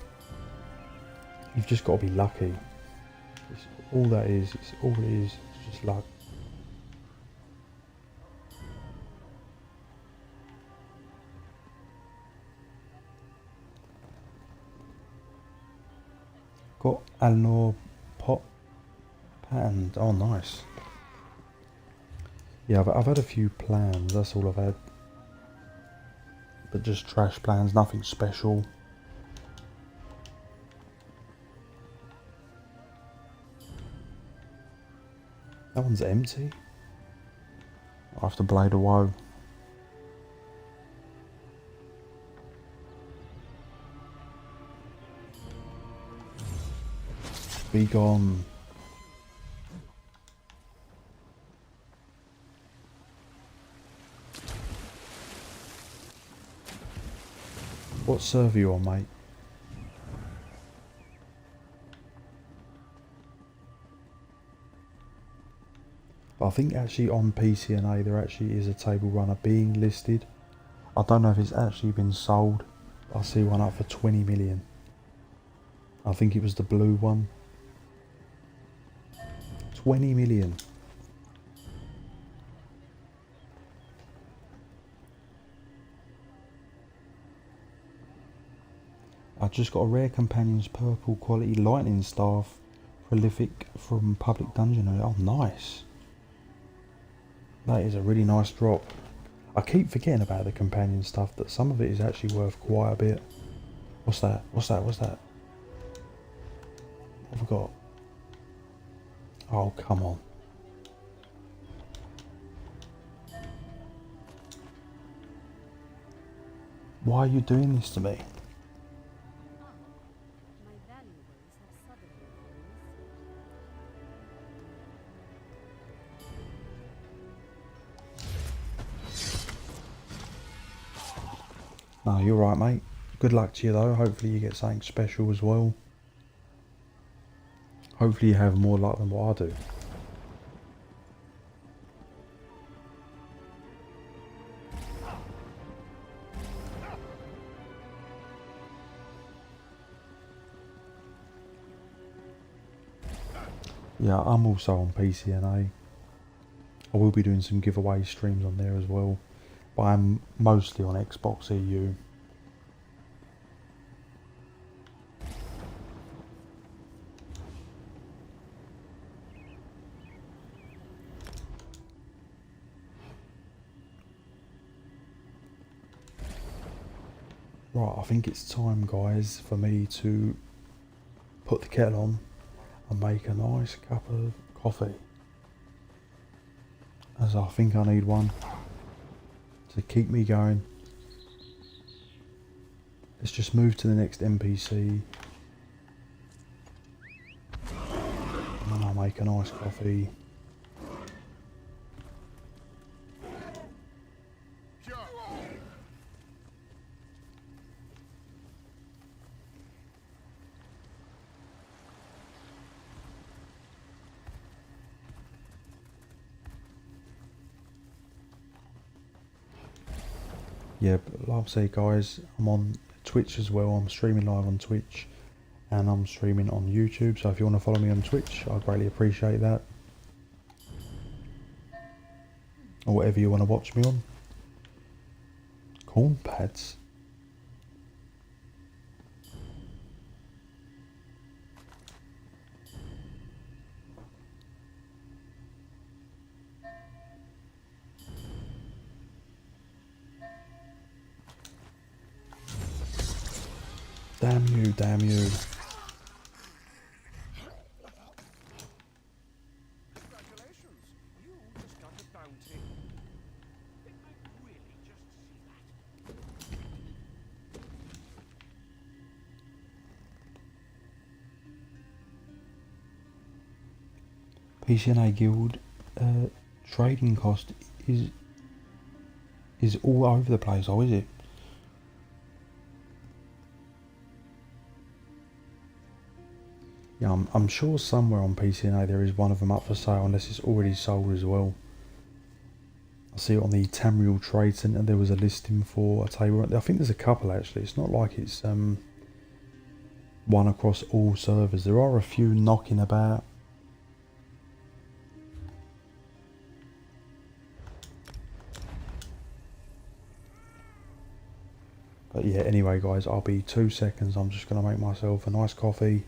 You've just got to be lucky. It's all that is. It's all it is. It's just luck. Got Alnor pot patterned. Oh, nice. Yeah, I've had a few plans. That's all I've had. But just trash plans. Nothing special. That one's empty. I have to Blade of Woe. Be gone. What server you on, mate? But I think actually on PCNA there actually is a table runner being listed. I don't know if it's actually been sold. I see one up for 20 million. I think it was the blue one. 20 million. I just got a rare companion's purple quality lightning staff, prolific from public dungeon. Oh, nice. That is a really nice drop. I keep forgetting about the companion stuff, that some of it is actually worth quite a bit. What's that? What's that? What's that? What have I got? Oh, come on. Why are you doing this to me? My valuables have suddenly fallen. No, you're right, mate. Good luck to you, though. Hopefully you get something special as well. Hopefully you have more luck than what I do. Yeah, I'm also on PCNA. I will be doing some giveaway streams on there as well, but I'm mostly on Xbox EU. Right, I think it's time, guys, for me to put the kettle on and make a nice cup of coffee, as I think I need one to keep me going. Let's just move to the next NPC, and then I'll make a nice coffee. Yeah, but like I say, guys, I'm on Twitch as well. I'm streaming live on Twitch, and I'm streaming on YouTube. So if you want to follow me on Twitch, I'd greatly appreciate that. Or whatever you want to watch me on. Corn pads. Damn you, damn you. Congratulations! You just got a bounty. Did I really just see that? PCNA Guild trading cost is all over the place, oh is it? Yeah, I'm sure somewhere on PCNA there is one of them up for sale, unless it's already sold as well. I see it on the Tamriel Trade Centre, there was a listing for a table. I think there's a couple actually, it's not like it's one across all servers. There are a few knocking about. But yeah, anyway guys, I'll be 2 seconds. I'm just going to make myself a nice coffee,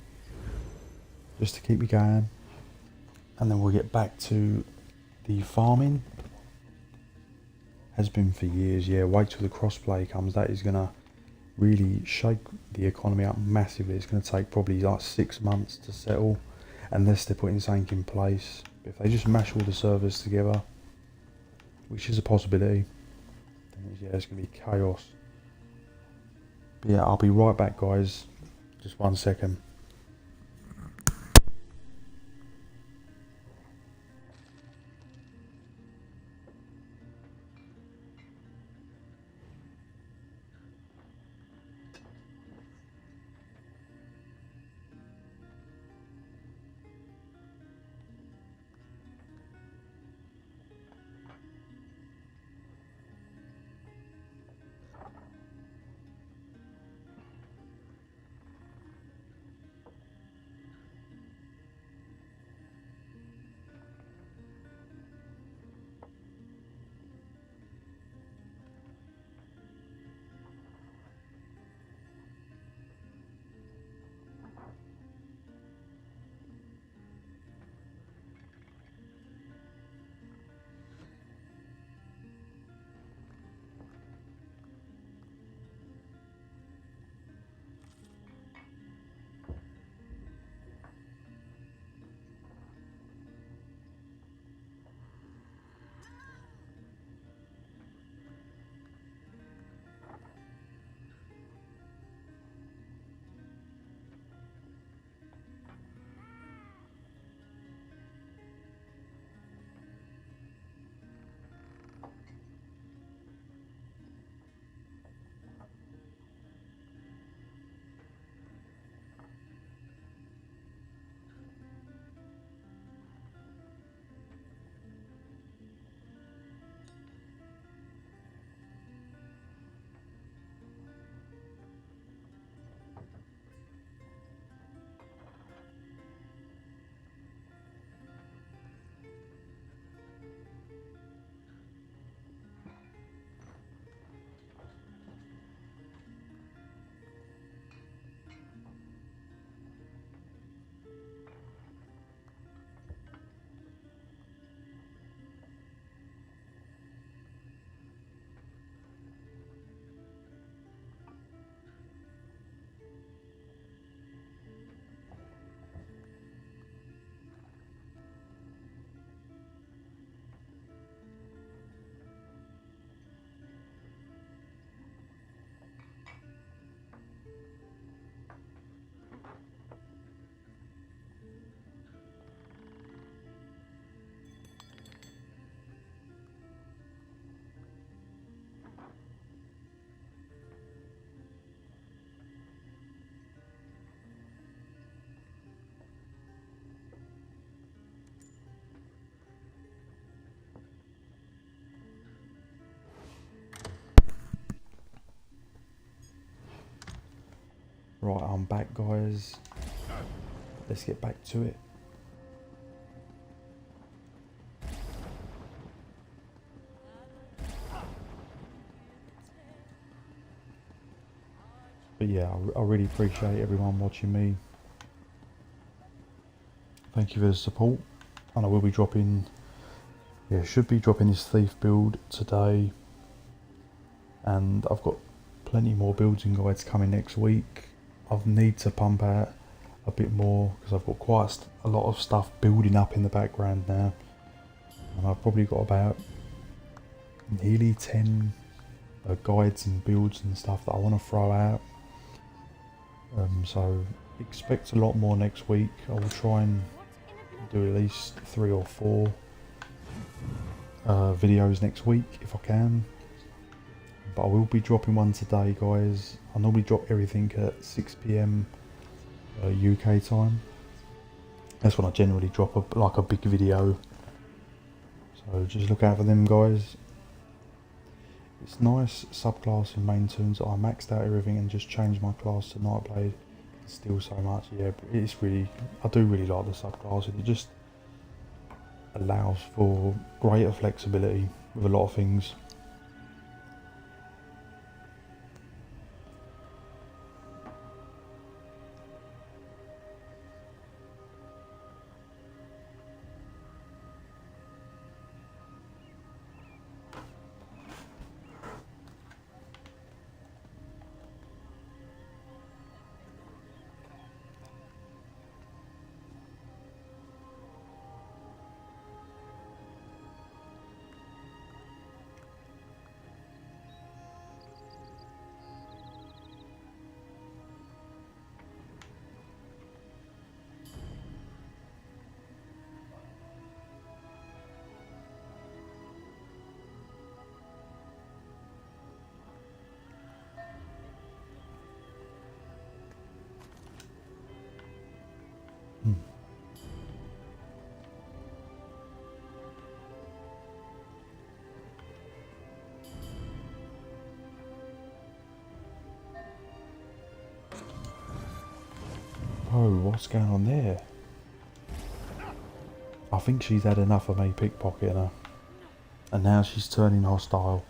just to keep me going. And then we'll get back to the farming. Has been for years, yeah. Wait till the crossplay comes. That is going to really shake the economy up massively. It's going to take probably like 6 months to settle, unless they're putting something in place. But if they just mash all the servers together, which is a possibility, then yeah, it's going to be chaos. But yeah, I'll be right back, guys. Just 1 second. Right, I'm back, guys. Let's get back to it. But yeah, I really appreciate everyone watching me. Thank you for the support. And I will be dropping, should be dropping this thief build today. And I've got plenty more builds and guides coming next week. I need to pump out a bit more because I've got quite a lot of stuff building up in the background now. And I've probably got about nearly 10 guides and builds and stuff that I want to throw out. So expect a lot more next week. I will try and do at least 3 or 4 videos next week if I can. But I will be dropping one today, guys. I normally drop everything at 6 PM UK time. That's when I generally drop a big video. So just look out for them, guys. It's nice subclass in main tunes. I maxed out everything and just changed my class to Nightblade. Still so much, yeah. It's really, I do really like the subclass. It just allows for greater flexibility with a lot of things. Oh, what's going on there? I think she's had enough of me pickpocketing her. And now she's turning hostile.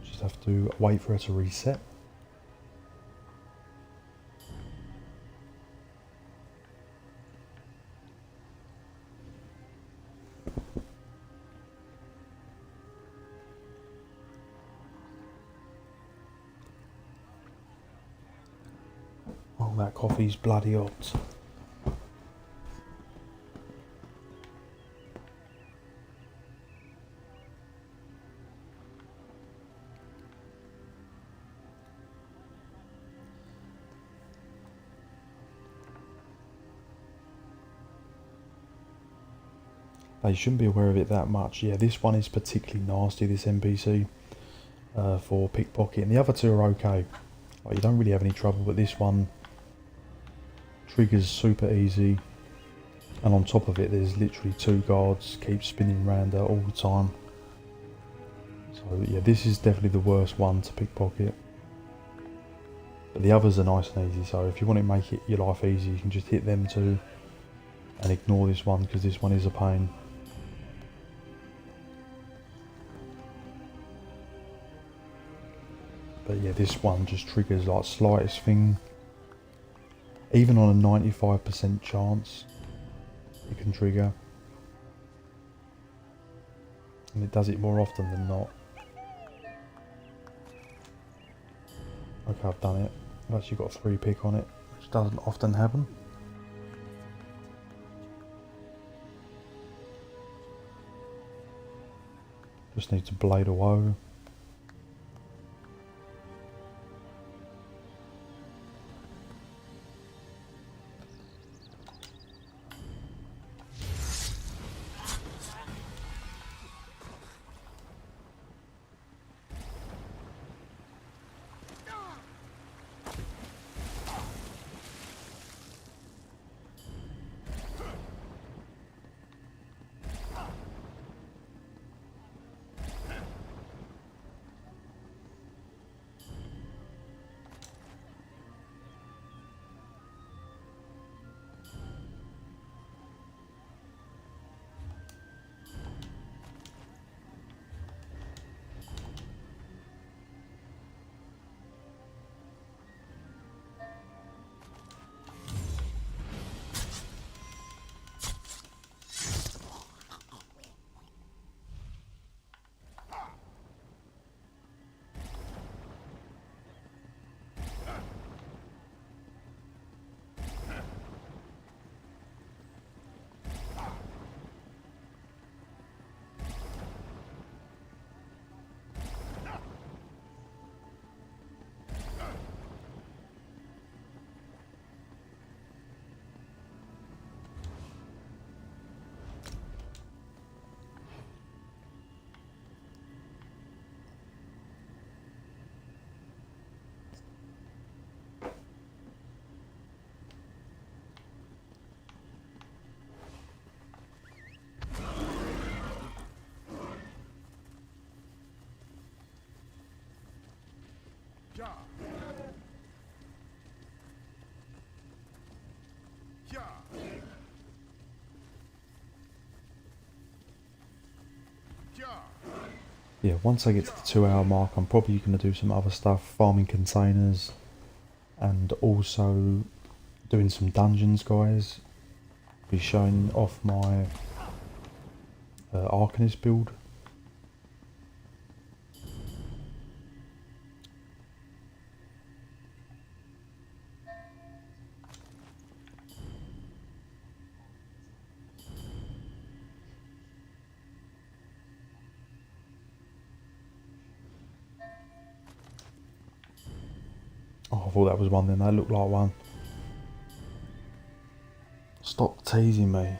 Just have to wait for her to reset. Oh, that coffee's bloody hot. They shouldn't be aware of it that much. Yeah, this one is particularly nasty, this NPC, for pickpocket. And the other two are okay. Like, you don't really have any trouble, but this one triggers super easy. And on top of it, there's literally 2 guards, keep spinning around her all the time. So yeah, this is definitely the worst one to pickpocket. But the others are nice and easy, so if you want to make your life easy, you can just hit them 2 and ignore this one, because this one is a pain. But yeah, this one just triggers like slightest thing. Even on a 95% chance, it can trigger. And it does it more often than not. Okay, I've done it. I've actually got 3 pick on it, which doesn't often happen. Just need to Blade of Woe. Yeah, once I get to the 2 hour mark, I'm probably going to do some other stuff, farming containers, and also doing some dungeons, guys. Be showing off my Arcanist build. Oh, I thought that was one then, that looked like one. Stop teasing me.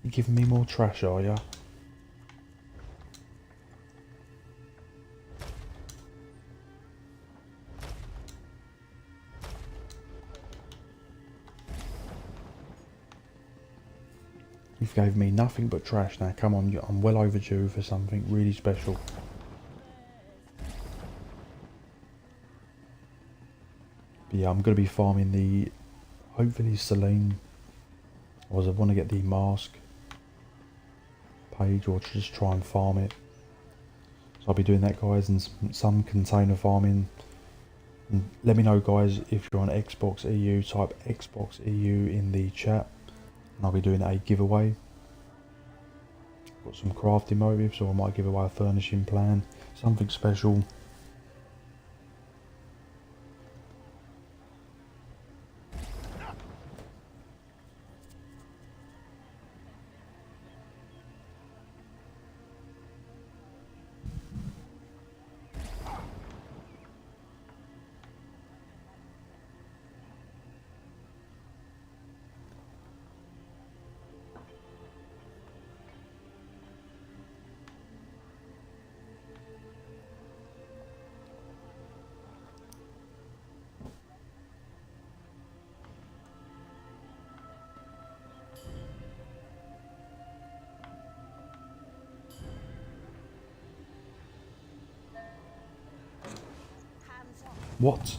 You giving me more trash, are ya? You've gave me nothing but trash now. Come on, I'm well overdue for something really special. But yeah, I'm going to be farming the, hopefully Celine. I want to get the mask page, or just try and farm it. So I'll be doing that, guys, and some container farming. And let me know, guys, if you're on Xbox EU, type Xbox EU in the chat, and I'll be doing a giveaway. Got some crafting motives, or I might give away a furnishing plan, something special. What?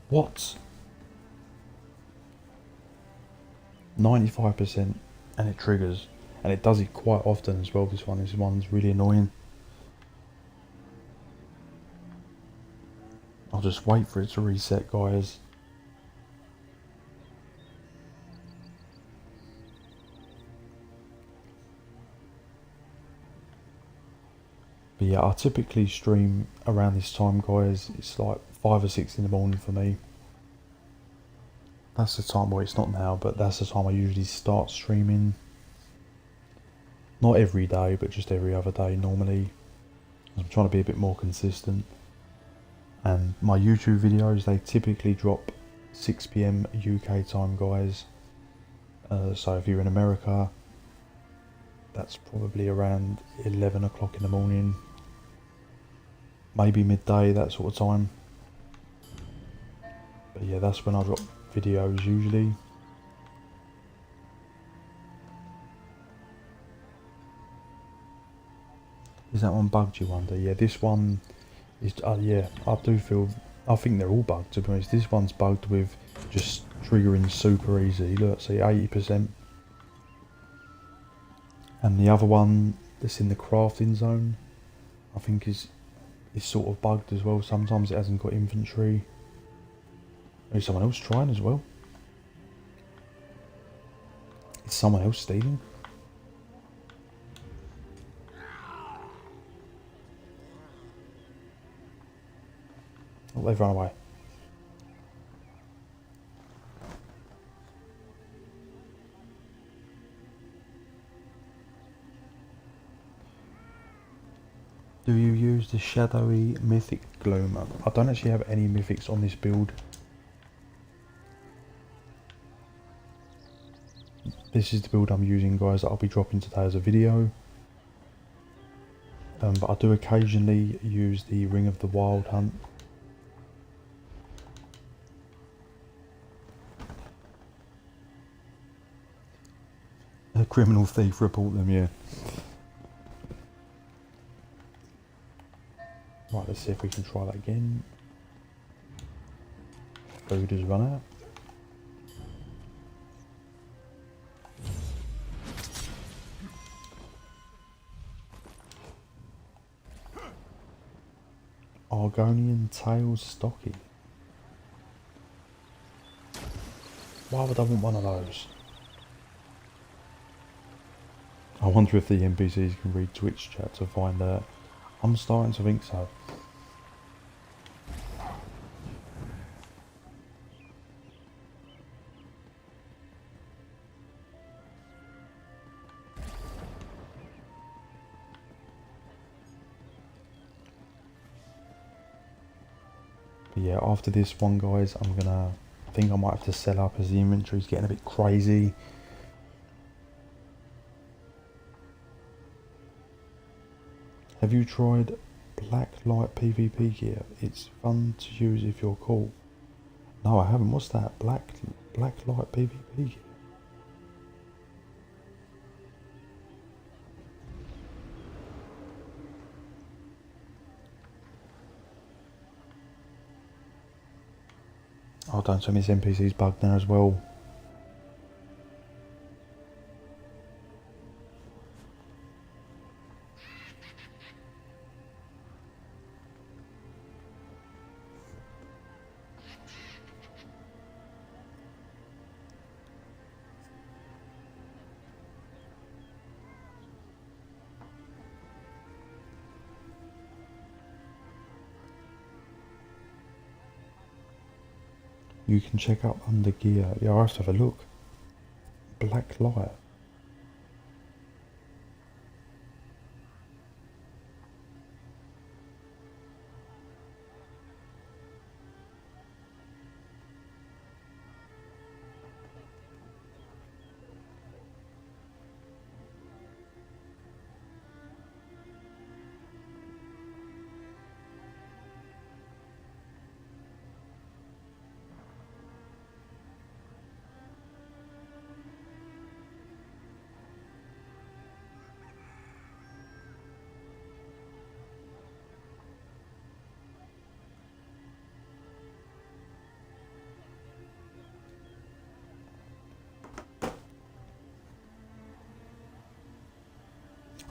What? 95%, and it triggers, and it does it quite often as well. This one's really annoying. I'll just wait for it to reset, guys. But yeah, I typically stream around this time, guys. It's like 5 or 6 in the morning for me. That's the time, well, it's not now, but that's the time I usually start streaming. Not every day, but just every other day normally. I'm trying to be a bit more consistent. And my YouTube videos, they typically drop 6 PM UK time, guys. So if you're in America, that's probably around 11 o'clock in the morning. Maybe midday, that sort of time. But yeah, that's when I drop videos usually. Is that one bugged, you wonder? Yeah, this one is, yeah, I think they're all bugged, to be honest. This one's bugged with just triggering super easy. Look, see, 80%. And the other one that's in the crafting zone, I think is sort of bugged as well. Sometimes it hasn't got inventory. There's someone else trying as well. Is someone else stealing? Oh, they've run away. Do you use the shadowy mythic gloom? I don't actually have any mythics on this build. This is the build I'm using, guys, that I'll be dropping today as a video. But I do occasionally use the Ring of the Wild Hunt. A criminal thief, report them, yeah. Right, let's see if we can try that again. Food has run out. Argonian tail stocky. Why would I want one of those? I wonder if the NPCs can read Twitch chat to find out. I'm starting to think so. But yeah, after this one, guys, I think I might have to sell up as the inventory's getting a bit crazy. Have you tried black light PvP gear? It's fun to use if you're cool. No, I haven't. What's that? Black light PvP gear? Oh, don't tell me this NPC's bugged now as well. You can check out under gear. Yeah, I'll have to have a look. Black light.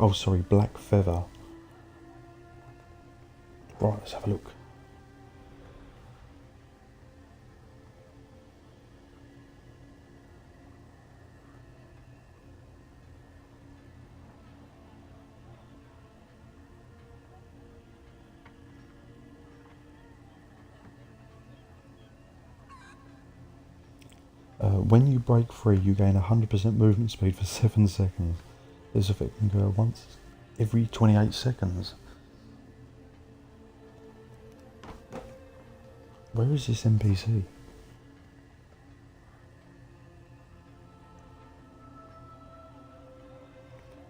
Oh, sorry, black feather. Right, let's have a look. When you break free, you gain 100% movement speed for 7 seconds. This effect can go once every 28 seconds. Where is this NPC?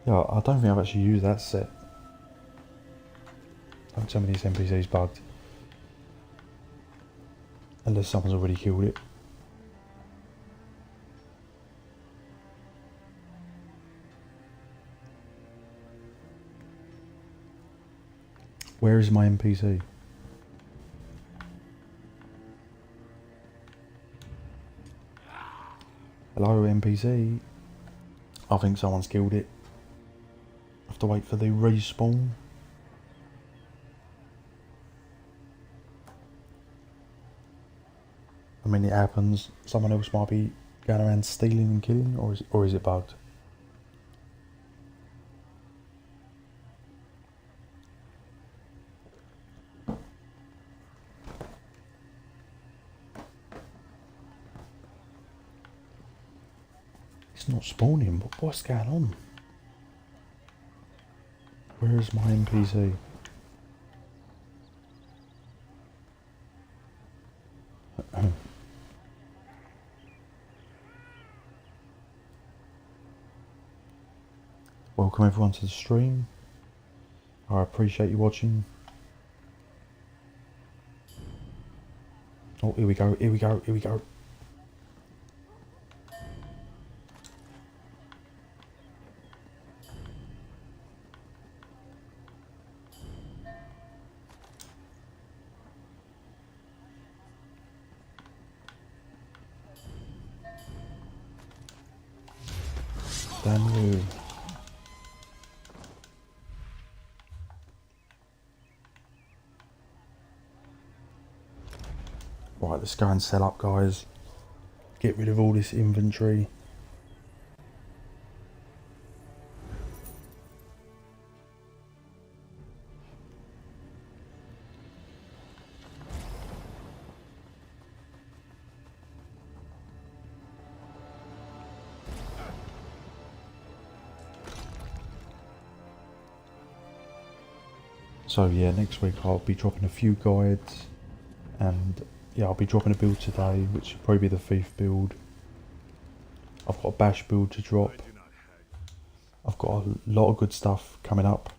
Yeah, I don't think I've actually used that set. Don't tell me this NPC's bugged. Unless someone's already killed it. Where is my NPC? Hello, NPC. I think someone's killed it. Have to wait for the respawn. I mean, it happens. Someone else might be going around stealing and killing, or is it bugged? It's not spawning, but what's going on? Where is my NPC? Welcome everyone to the stream. I appreciate you watching. Oh, here we go, here we go, here we go. Damn you. Right, let's go and set up, guys. Get rid of all this inventory. So yeah, next week I'll be dropping a few guides, and yeah, I'll be dropping a build today, which will probably be the thief build. I've got a bash build to drop. I've got a lot of good stuff coming up.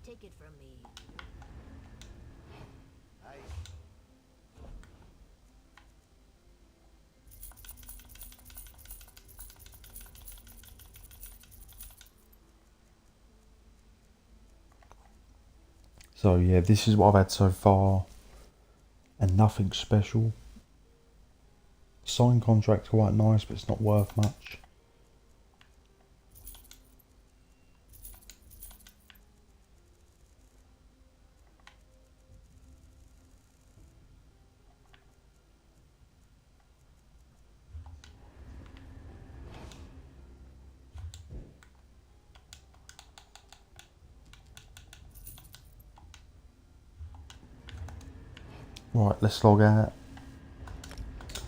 Take it from me. So yeah, this is what I've had so far, and nothing special. Signed contract's quite nice, but it's not worth much. Right, let's log out.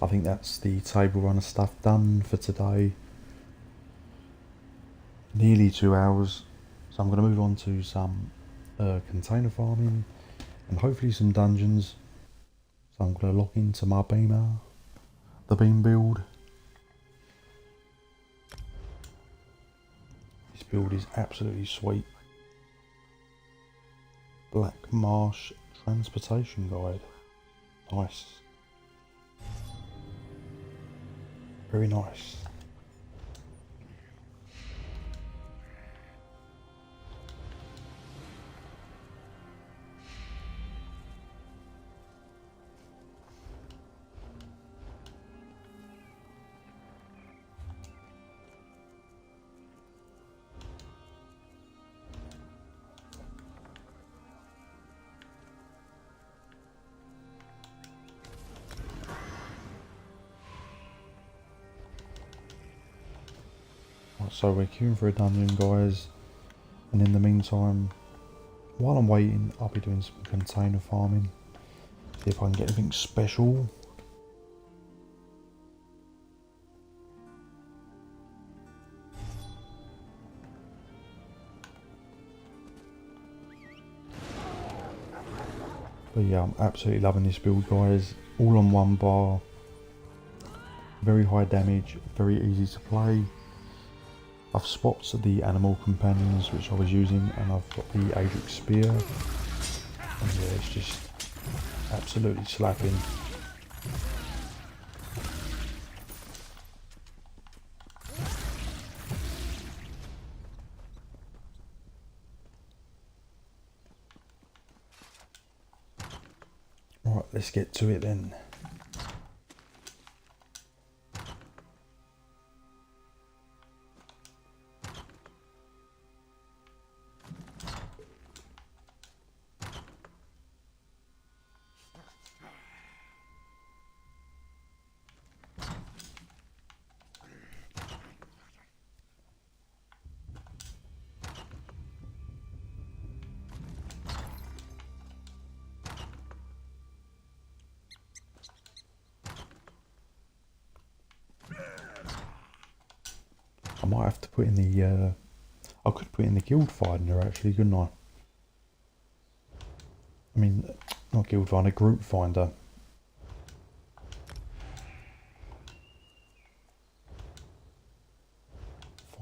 I think that's the table runner stuff done for today. Nearly 2 hours. So I'm going to move on to some container farming and hopefully some dungeons. So I'm going to log into my beamer, the beam build. This build is absolutely sweet. Black Marsh Transportation Guide. Nice. Very nice. So we're queuing for a dungeon, guys, and in the meantime, while I'm waiting, I'll be doing some container farming. See if I can get anything special. But yeah, I'm absolutely loving this build, guys. All on one bar. Very high damage, very easy to play. I've swapped the animal companions which I was using, and I've got the Adric Spear. And yeah, it's just absolutely slapping. Alright, let's get to it then. I might have to put in the, I could put in the guild finder actually, couldn't I? I mean, not guild finder, group finder.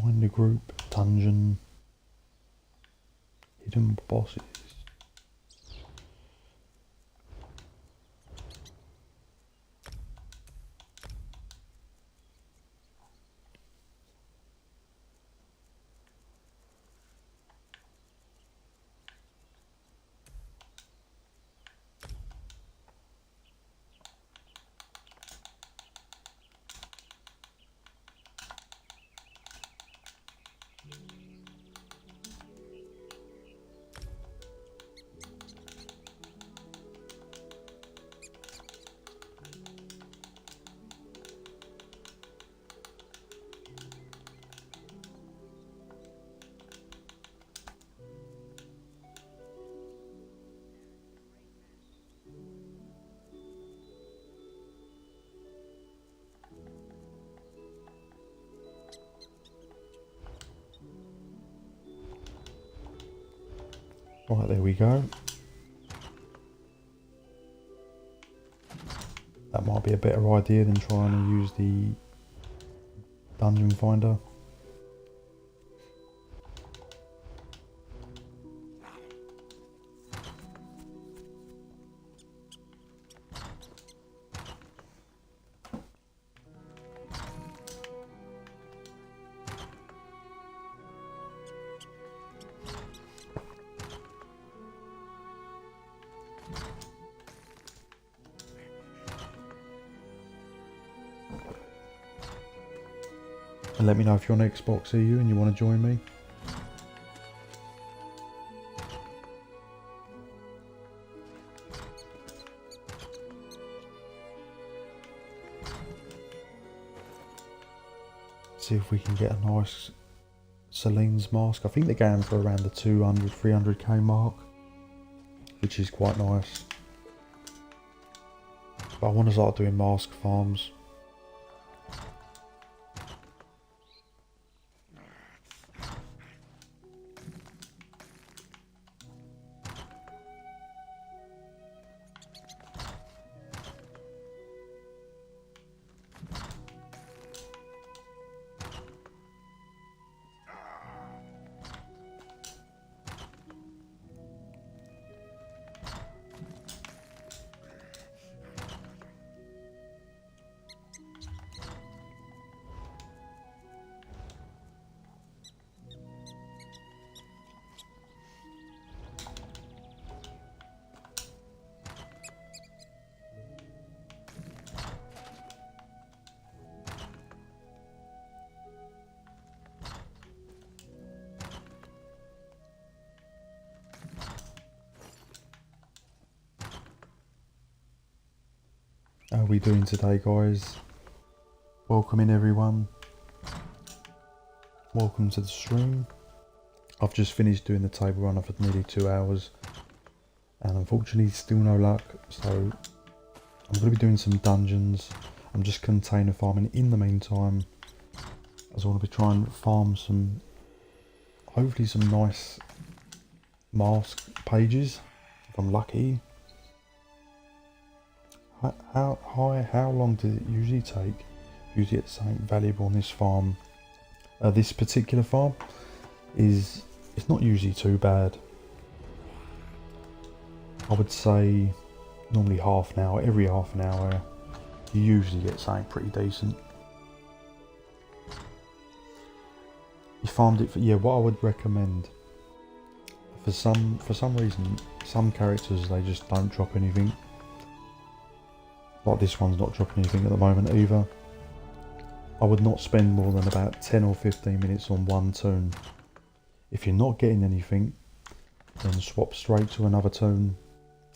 Find a group, dungeon, hidden bosses. Right, there we go. That might be a better idea than trying to use the dungeon finder. And let me know if you're on Xbox EU and you want to join me. See if we can get a nice Celine's mask. I think they're going for around the 200, 300k mark, which is quite nice. But I want to start doing mask farms. How are we doing today, guys? Welcome in, everyone. Welcome to the stream. I've just finished doing the table run for nearly 2 hours, and unfortunately still no luck, so I'm going to be doing some dungeons. I'm just container farming in the meantime, as I want to be trying to farm some, hopefully some nice mask pages, if I'm lucky. How long does it usually take? Usually it's something valuable on this farm. This particular farm it's not usually too bad. I would say normally half an hour, every half an hour you usually get something pretty decent. You farmed it for, yeah, what I would recommend, for some reason, some characters, they just don't drop anything. Like this one's not dropping anything at the moment either. I would not spend more than about 10 or 15 minutes on one toon. If you're not getting anything, then swap straight to another toon,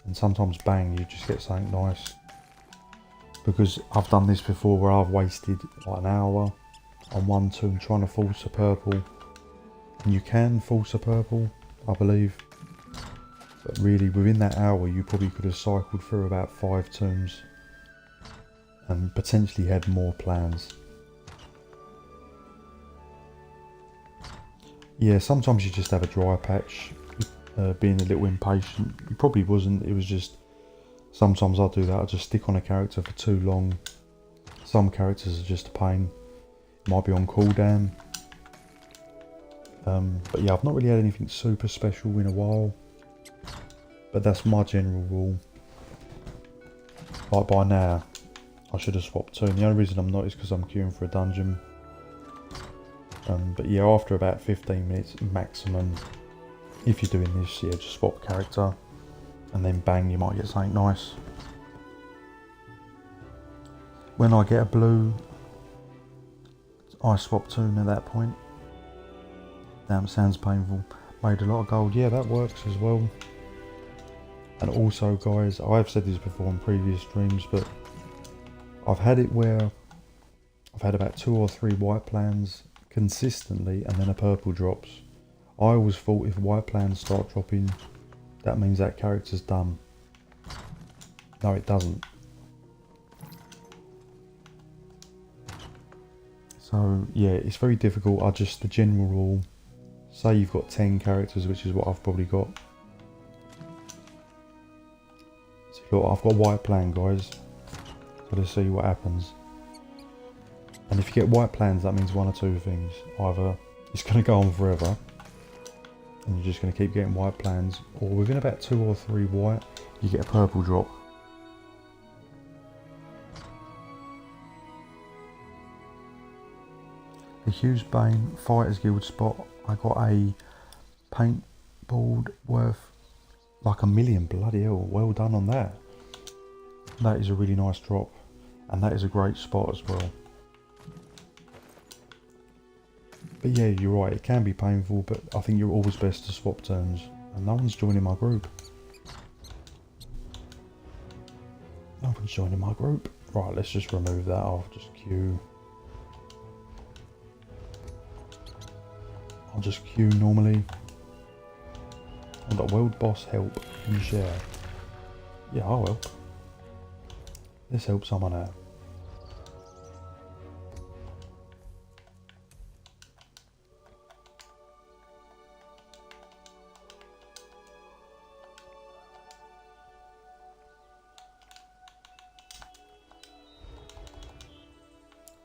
and sometimes bang, you just get something nice. Because I've done this before where I've wasted like an hour on one toon trying to force a purple. And you can force a purple, I believe. But really, within that hour, you probably could have cycled through about 5 toons and potentially had more plans. Yeah, sometimes you just have a dry patch, being a little impatient. You probably wasn't, it was just, sometimes I'll do that, I'll just stick on a character for too long. Some characters are just a pain, it might be on cooldown. But yeah, I've not really had anything super special in a while, but that's my general rule. Like by now, I should have swapped to, and the only reason I'm not is because I'm queuing for a dungeon. But yeah, after about 15 minutes maximum, if you're doing this, yeah, just swap character, and then bang, you might get something nice. When I get a blue, I swap toon at that point. Damn, sounds painful. Made a lot of gold, yeah, that works as well. And also guys, I've said this before in previous streams, but I've had it where I've had about 2 or 3 white plans consistently, and then a purple drops. I always thought if white plans start dropping, that means that character's done. No, it doesn't. So yeah, it's very difficult. The general rule, say you've got 10 characters, which is what I've probably got. So look, I've got white plan, guys. So let's see what happens. And if you get white plans, that means one or two things. Either it's going to go on forever, and you're just going to keep getting white plans, or within about 2 or 3 white, you get a purple drop. The Hughes Bane Fighters Guild spot, I got a paintboard worth like $1 million, bloody hell, well done on that. That is a really nice drop, and that is a great spot as well. But yeah, you're right, it can be painful, but I think you're always best to swap turns. And no one's joining my group. No one's joining my group. Right, let's just remove that. I'll just queue. I'll just queue normally. I've got world boss help. Can you share? Yeah, I'll help. Let's help someone out.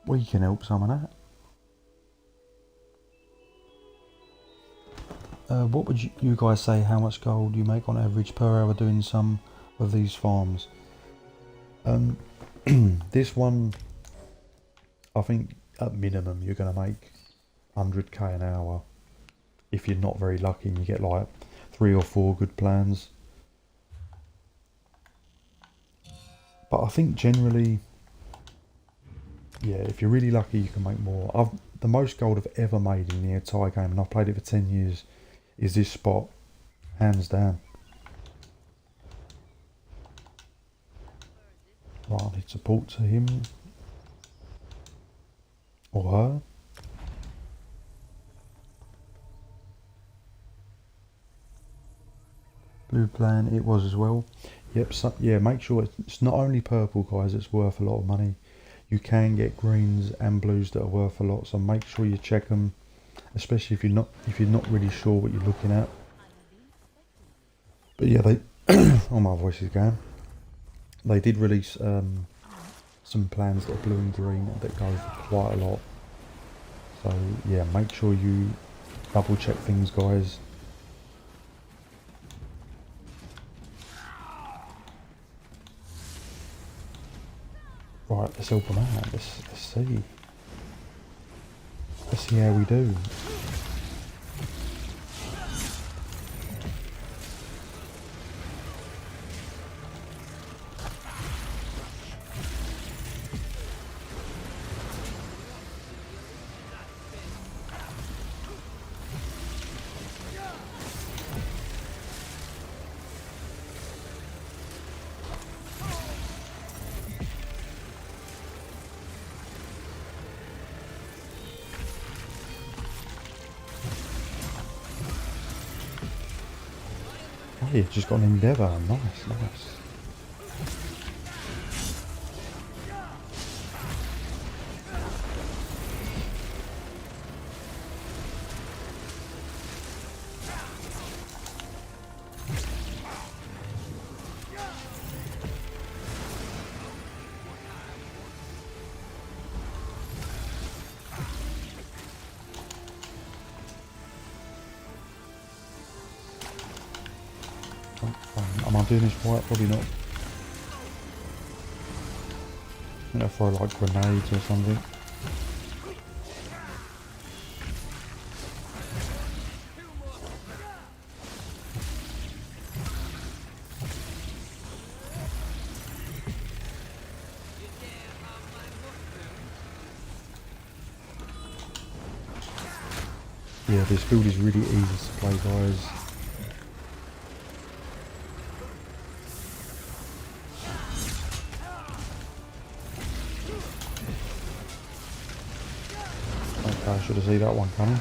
We can help someone out. What would you guys say how much gold you make on average per hour doing some of these farms? This one, I think at minimum you're going to make 100k an hour. If you're not very lucky and you get like 3 or 4 good plans. But I think generally, yeah, if you're really lucky you can make more. The most gold I've ever made in the entire game, and I've played it for 10 years, is this spot, hands down. Right, I need support to him. Or her. Blue plan, it was as well. Yep, so, yeah, make sure it's not only purple, guys, it's worth a lot of money. You can get greens and blues that are worth a lot, so make sure you check them, especially if you're not really sure what you're looking at. But yeah, they oh, my voice is going. They did release some plans that are blue and green that go for quite a lot. So yeah, make sure you double check things, guys. Right, let's help them out. Let's see. Let's see how we do. Oh, yeah, just got an endeavour. Nice, nice. Am I doing this right? Probably not. I'm gonna throw like grenades or something. Yeah, this build is really easy to play, guys. Okay, I should have seen that one coming.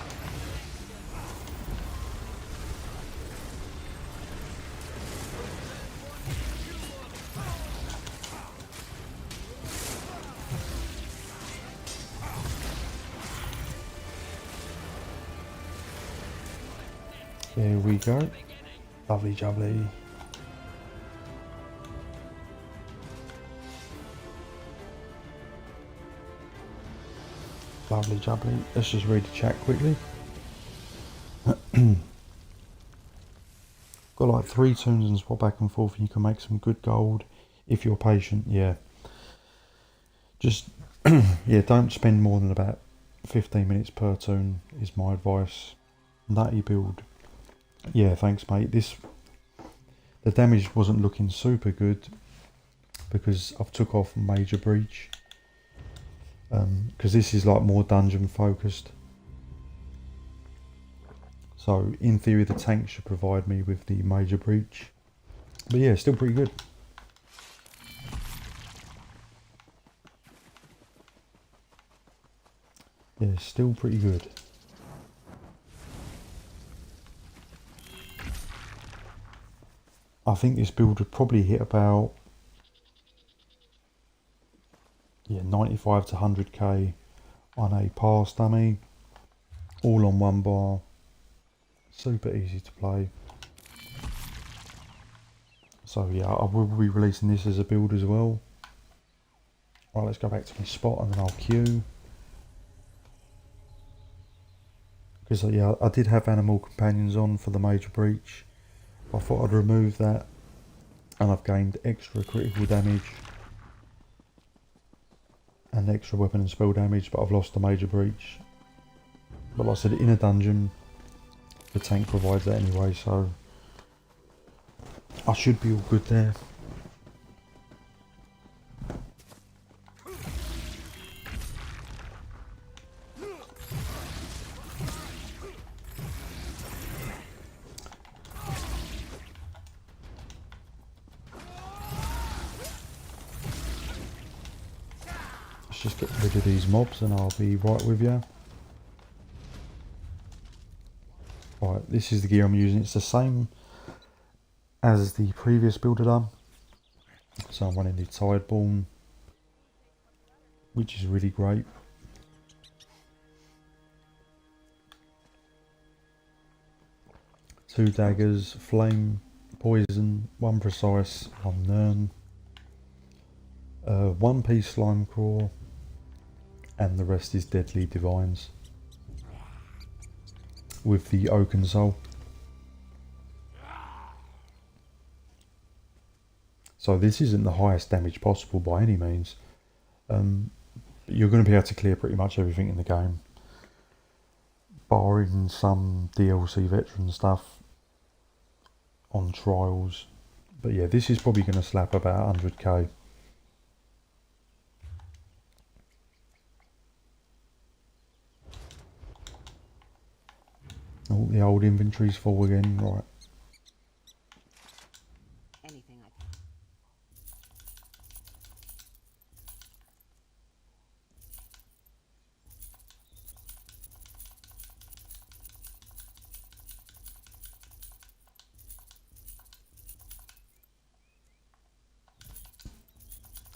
There we go. Lovely jubbly. Lovely jubbly. Let's just read the chat quickly. Got like 3 tunes and swap back and forth, and you can make some good gold if you're patient. Yeah. Just yeah, don't spend more than about 15 minutes per tune is my advice. Nutty build. Yeah, thanks, mate. The damage wasn't looking super good because I've took off Major Breach. Because this is like more dungeon focused. So in theory the tank should provide me with the Major Breach. But yeah, still pretty good. Yeah, still pretty good. I think this build would probably hit about 95 to 100k on a pass dummy, all on one bar. Super easy to play. So yeah, I will be releasing this as a build as well. Right, let's go back to my spot and then I'll queue. Because yeah, I did have animal companions on for the Major Breach. I thought I'd remove that, and I've gained extra critical damage and extra weapon and spell damage, but I've lost the Major Breach. But like I said, in a dungeon the tank provides that anyway, so I should be all good there. Let's just get rid of these mobs and I'll be right with you. Right, this is the gear I'm using. It's the same as the previous build I've done. So I'm running the Tideborn, which is really great. Two daggers, flame, poison, one precise, one nern, one piece slime craw, and the rest is deadly divines. With the oaken soul. So this isn't the highest damage possible by any means. But you're going to be able to clear pretty much everything in the game. Barring some DLC veteran stuff on trials. But yeah, this is probably going to slap about 100k. Oh, the old inventory's full again, right. Anything I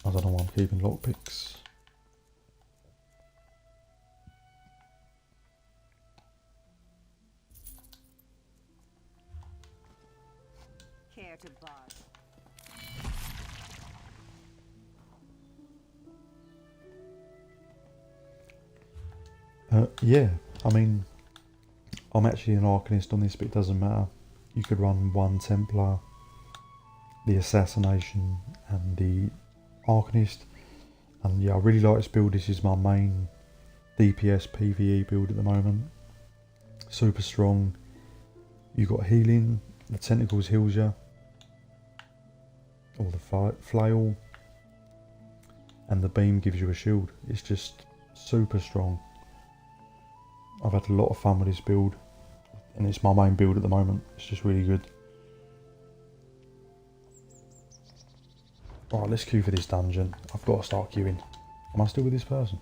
I don't know why I'm keeping lockpicks. care to bar. Yeah, I mean, I'm actually an Arcanist on this, but it doesn't matter. You could run one Templar, the Assassination, and the Arcanist. And yeah, I really like this build. This is my main DPS PvE build at the moment. Super strong. You got healing, the tentacles heals you, or the flail, and the beam gives you a shield. It's just super strong. I've had a lot of fun with this build, and it's my main build at the moment. It's just really good. Right, let's queue for this dungeon. I've got to start queuing. Am I still with this person?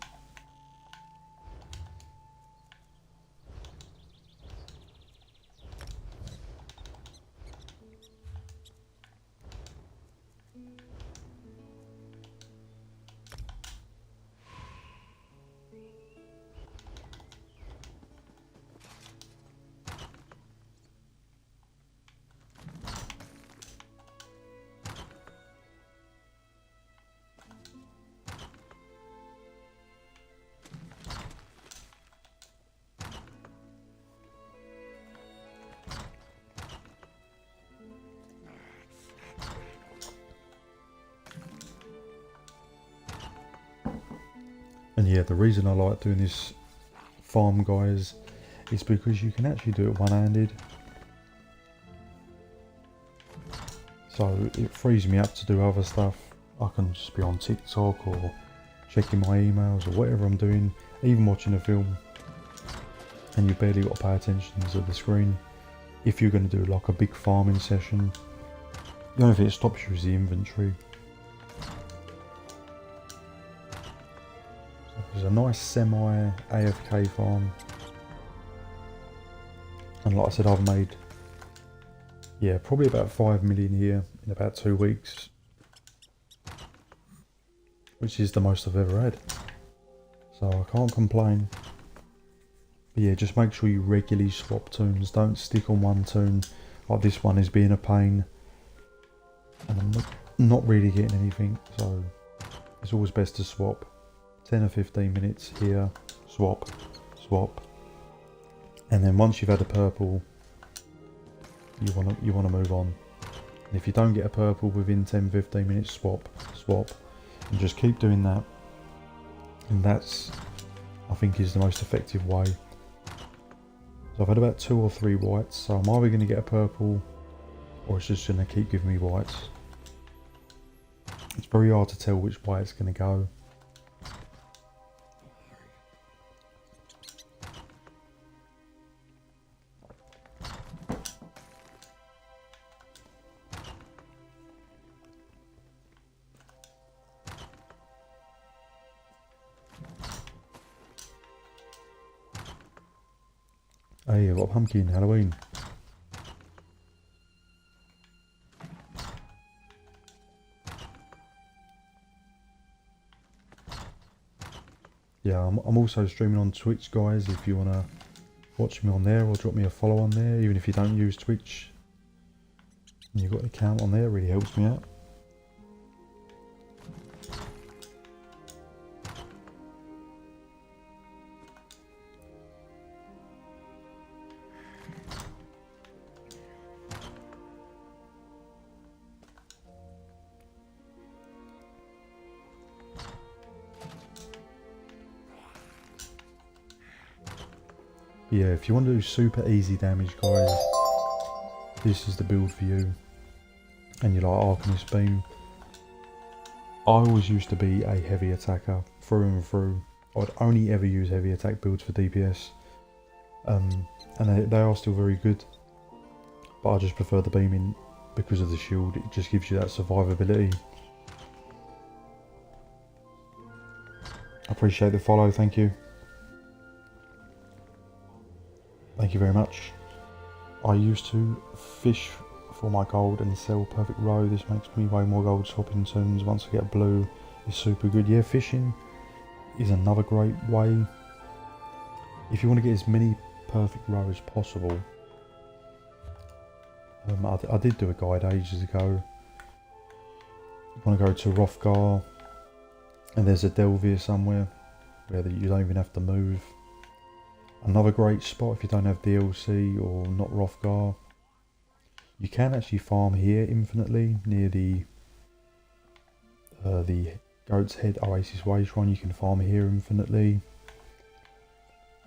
And yeah, the reason I like doing this farm, guys, is because you can actually do it one-handed. So it frees me up to do other stuff. I can just be on TikTok or checking my emails or whatever I'm doing, even watching a film. And you barely got to pay attention to the screen. If you're going to do like a big farming session, the only thing that stops you is the inventory. There's a nice semi-AFK farm. And like I said, I've made, yeah, probably about 5 million here in about 2 weeks. Which is the most I've ever had. So I can't complain. But yeah, just make sure you regularly swap tunes. Don't stick on one tune. Like this one is being a pain. And I'm not really getting anything. So it's always best to swap. 10 or 15 minutes here, swap, swap, and then once you've had a purple, you want to move on. And if you don't get a purple within 10-15 minutes, swap, swap, and just keep doing that. And that's, I think, is the most effective way. So I've had about 2 or 3 whites, so I'm either going to get a purple, or it's just going to keep giving me whites. It's very hard to tell which way it's going to go. Hey, I've got a pumpkin, Halloween. Yeah, I'm also streaming on Twitch, guys, if you want to watch me on there or drop me a follow on there, even if you don't use Twitch. And you've got an account on there, it really helps me out. Yeah, if you want to do super easy damage, guys, this is the build for you. And you like Arcanist Beam. I always used to be a heavy attacker, through and through. I'd only ever use heavy attack builds for DPS. And they are still very good. But I just prefer the beaming because of the shield. It just gives you that survivability. I appreciate the follow, thank you. Thank you very much. I used to fish for my gold and sell perfect row. This makes me way more gold swapping toons. Once I get blue, it's super good. Yeah, fishing is another great way. If you want to get as many perfect row as possible. I did do a guide ages ago. You want to go to Rothgar and there's a Delvir somewhere where you don't even have to move. Another great spot if you don't have DLC or not Rothgar. You can actually farm here infinitely near the Goat's Head Oasis Way Shrine. You can farm here infinitely.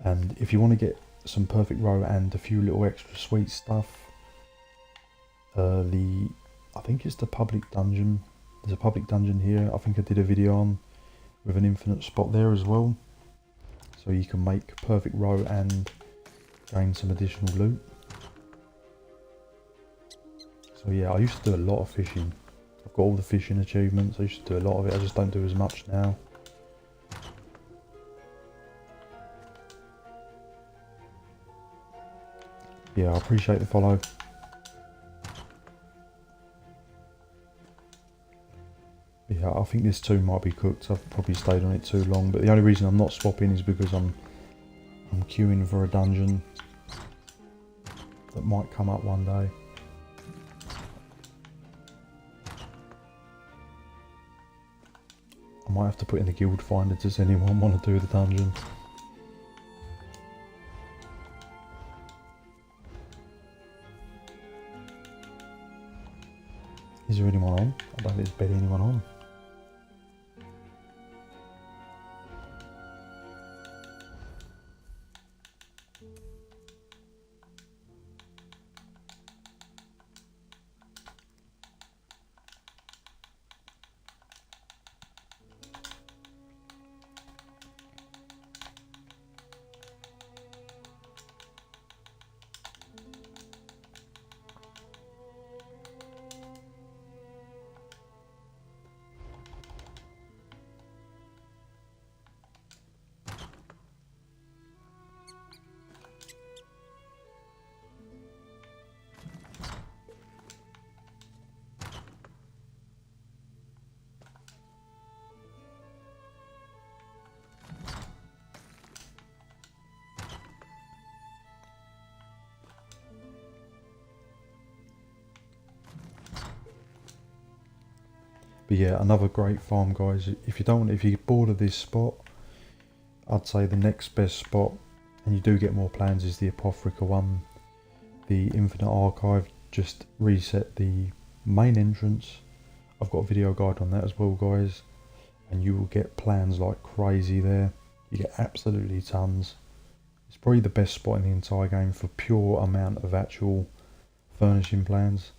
And if you want to get some perfect row and a few little extra sweet stuff, I think it's the public dungeon. There's a public dungeon here. I think I did a video on with an infinite spot there as well. So you can make perfect row and gain some additional loot. So yeah, I used to do a lot of fishing. I've got all the fishing achievements. I used to do a lot of it. I just don't do as much now. Yeah, I appreciate the follow. Yeah, I think this too might be cooked. I've probably stayed on it too long, but the only reason I'm not swapping is because I'm queuing for a dungeon that might come up one day. I might have to put in the guild finder. Does anyone want to do the dungeon? Is there anyone on? I don't think there's barely anyone on. But yeah, another great farm, guys. If you get bored of this spot, I'd say the next best spot, and you do get more plans, is the Apothrica one. The Infinite Archive. Just reset the main entrance. I've got a video guide on that as well, guys. And you will get plans like crazy there. You get absolutely tons. It's probably the best spot in the entire game for pure amount of actual furnishing plans.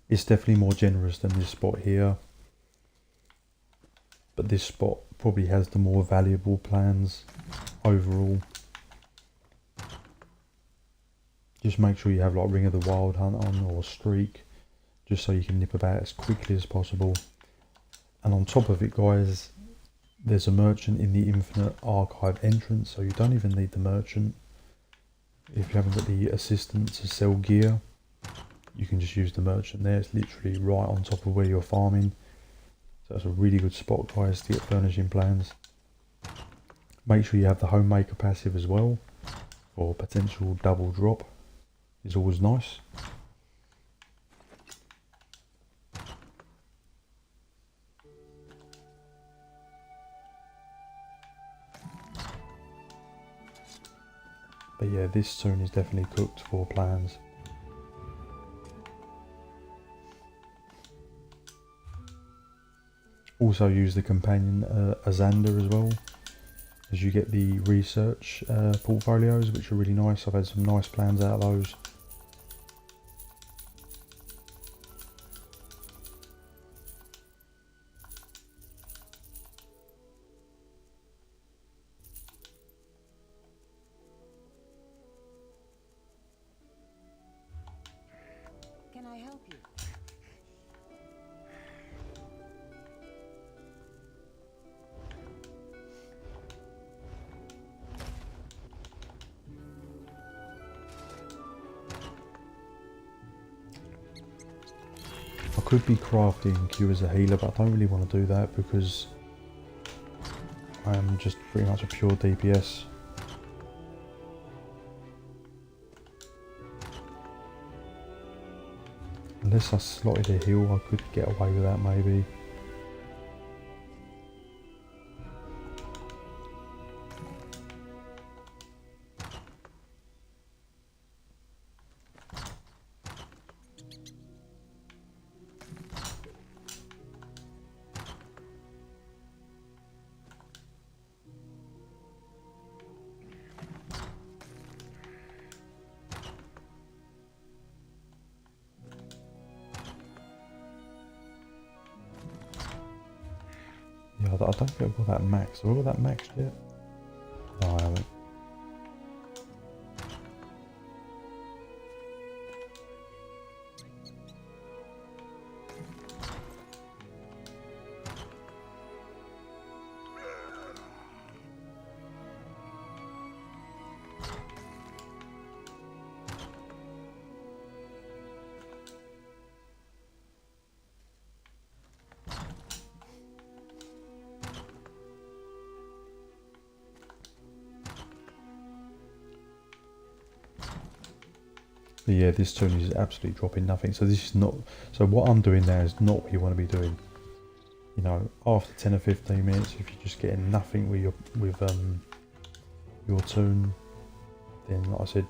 It's definitely more generous than this spot here. But this spot probably has the more valuable plans overall. Just make sure you have like Ring of the Wild Hunt on or Streak, just so you can nip about as quickly as possible. And on top of it, guys, there's a merchant in the Infinite Archive entrance, so you don't even need the merchant. If you haven't got the assistant to sell gear, you can just use the merchant there. It's literally right on top of where you're farming. So that's a really good spot, guys, to get furnishing plans. Make sure you have the homemaker passive as well, for potential double drop. Is always nice. But yeah, this tune is definitely cooked for plans. Also use the companion Azander as well, as you get the research portfolios, which are really nice. I've had some nice plans out of those. Can I help you? I could be crafting Q as a healer, but I don't really want to do that because I am just pretty much a pure DPS. Unless I slotted a heal, I could get away with that maybe. Yeah, I don't think I've got that max. Have I got that max yet? No, I haven't. But yeah, this tune is absolutely dropping nothing. So this is not. So what I'm doing now is not what you want to be doing. You know, after 10 or 15 minutes, if you're just getting nothing with your tune, then like I said,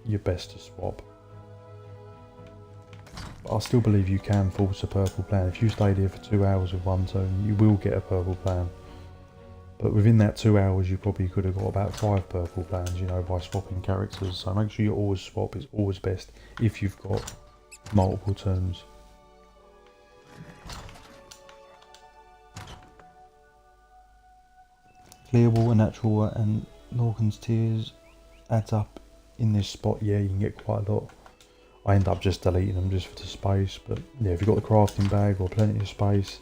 you're best to swap. But I still believe you can force a purple plan. If you stayed here for 2 hours with one tune, you will get a purple plan. But within that 2 hours, you probably could have got about 5 purple plans, you know, by swapping characters. So make sure you always swap. It's always best if you've got multiple tunes. Clear water, natural water, and Norcan's tears adds up in this spot. Yeah, you can get quite a lot. I end up just deleting them just for the space. But yeah, if you've got the crafting bag or plenty of space,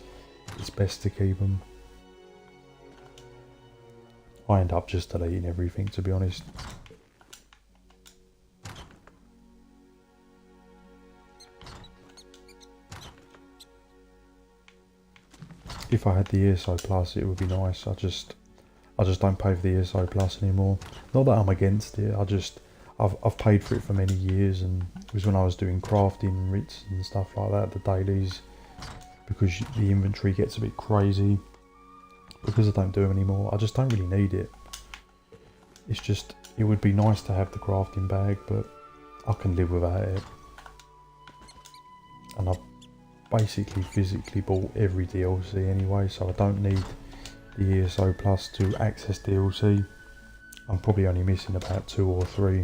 it's best to keep them. I end up just deleting everything, to be honest. If I had the ESO Plus, it would be nice. I just don't pay for the ESO Plus anymore. Not that I'm against it. I've paid for it for many years, and it was when I was doing crafting writs and stuff like that, the dailies, because the inventory gets a bit crazy. Because I don't do them anymore, I just don't really need it. It's just, it would be nice to have the crafting bag, but I can live without it. And I've basically physically bought every DLC anyway, so I don't need the ESO Plus to access DLC. I'm probably only missing about 2 or 3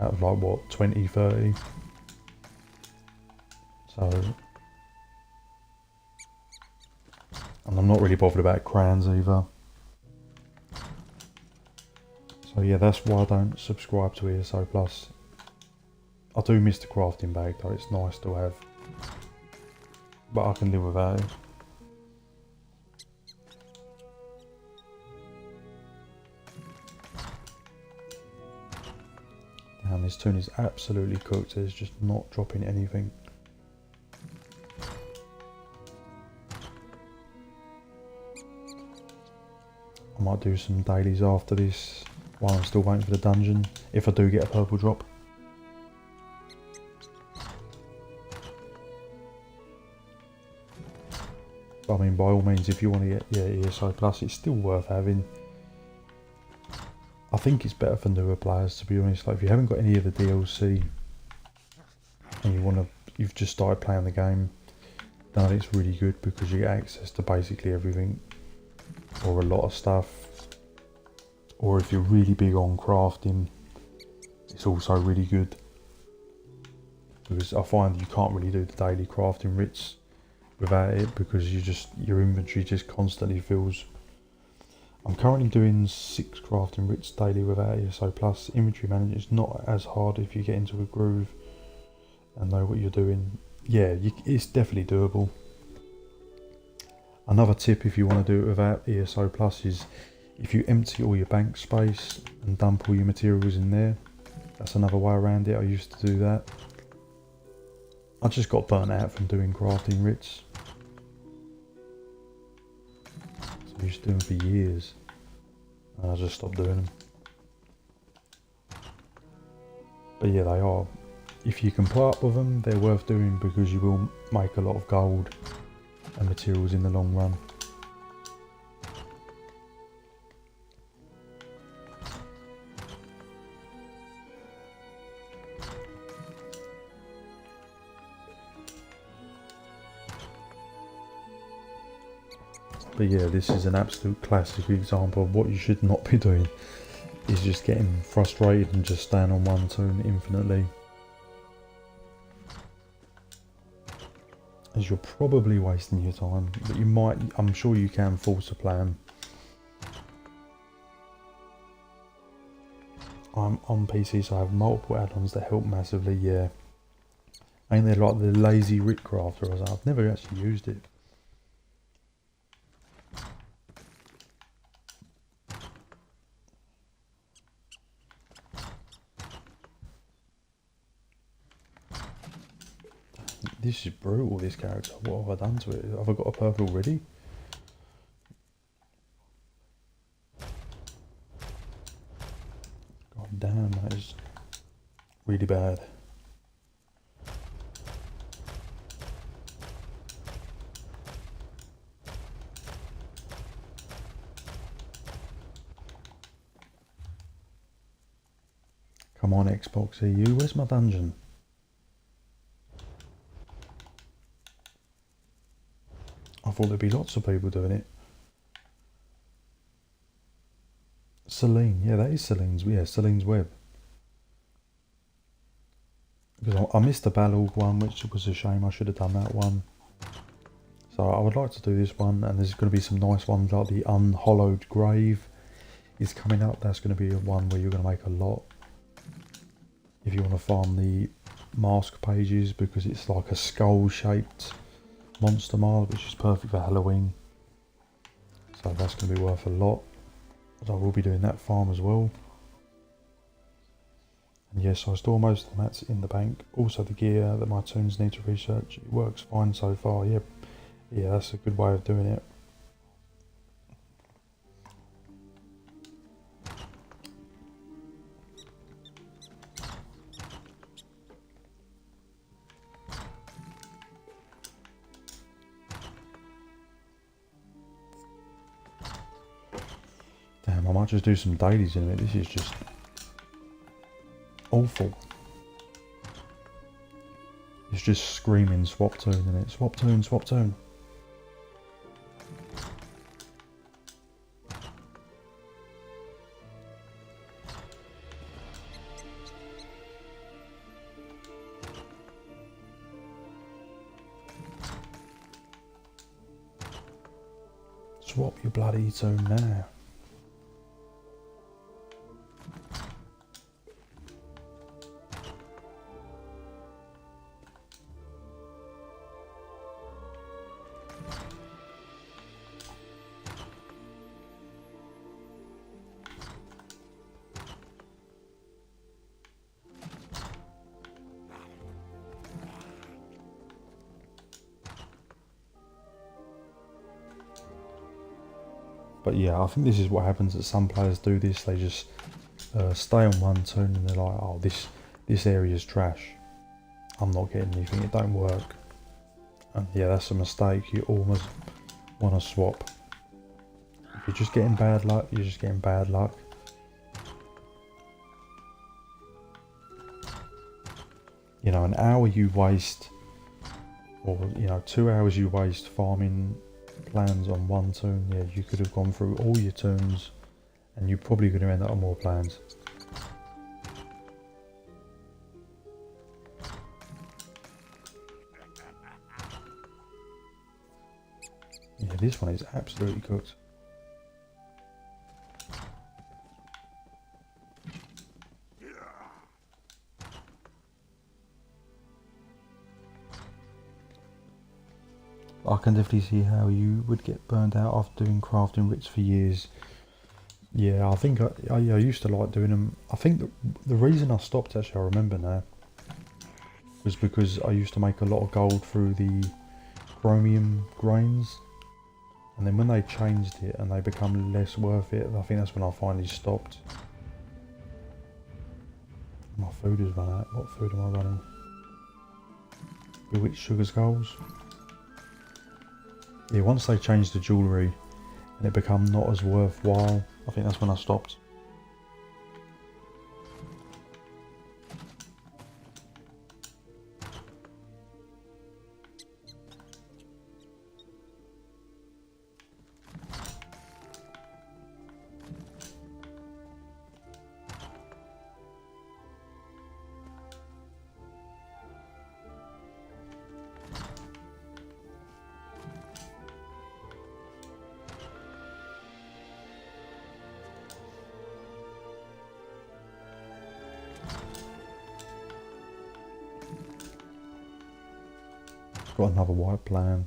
out of like, what, 20, 30. So... and I'm not really bothered about crayons either. So yeah, that's why I don't subscribe to ESO Plus. I do miss the crafting bag though, it's nice to have. But I can live without it. this toon is absolutely cooked. It's just not dropping anything. I might do some dailies after this while I'm still waiting for the dungeon, if I do get a purple drop. But I mean, by all means, if you want to get ESO Plus, it's still worth having. I think it's better for newer players, to be honest. Like, if you haven't got any of the DLC and you've just started playing the game, then it's really good because you get access to basically everything, or a lot of stuff. Or if you're really big on crafting, it's also really good, because I find you can't really do the daily crafting writs without it, because your inventory just constantly fills. I'm currently doing 6 crafting writs daily without ESO Plus. Inventory management is not as hard if you get into a groove and know what you're doing. Yeah, it's definitely doable. Another tip if you want to do it without ESO Plus is if you empty all your bank space and dump all your materials in there. That's another way around it. I used to do that. I just got burnt out from doing crafting writs. So I used to do them for years, and I just stopped doing them. But yeah, they are. If you can put up with them, they're worth doing, because you will make a lot of gold and materials in the long run. But yeah, this is an absolute classic example of what you should not be doing, is just getting frustrated and just staying on one toon infinitely. As you're probably wasting your time, but I'm sure you can force a plan. I'm on PC, so I have multiple add-ons that help massively, yeah. Ain't they like the lazy writ crafter or something? I've never actually used it. This is brutal, this character. What have I done to it? Have I got a purple already? God damn, that is really bad. Come on, Xbox EU, where's my dungeon? I thought there'd be lots of people doing it. Celine, yeah, that is Celine's. Yeah, Celine's Web. Because I missed the Balog one, which was a shame. I should have done that one. So I would like to do this one, and there's going to be some nice ones like the Unhollowed Grave is coming up. That's going to be one where you're going to make a lot. If you want to farm the mask pages, because it's like a skull-shaped monster mask, which is perfect for Halloween. So that's going to be worth a lot. So I will be doing that farm as well. And yes, I store most of the mats in the bank. Also the gear that my toons need to research. It works fine so far. Yeah, that's a good way of doing it. Damn, I might just do some dailies in it. This is just awful. It's just screaming swap toon in it. Swap toon, swap toon. Swap your bloody toon now. But yeah, I think this is what happens that some players do this. They just stay on one toon and they're like, oh, this area is trash. I'm not getting anything. It don't work. And yeah, that's a mistake. You almost want to swap. If you're just getting bad luck, you're just getting bad luck. You know, an hour you waste, or you know, 2 hours you waste farming plans on one toon. Yeah, you could have gone through all your toons, and you're probably going to end up on more plans. Yeah, this one is absolutely cooked. I can definitely see how you would get burned out after doing crafting writs for years. Yeah, I think I used to like doing them. I think the reason I stopped, actually, I remember now, was because I used to make a lot of gold through the chromium grains. And then when they changed it and they become less worth it, I think that's when I finally stopped. My food has run out. What food am I running? Bewitched sugar skulls. Yeah, once they changed the jewellery and it become not as worthwhile, I think that's when I stopped. Got another white plan.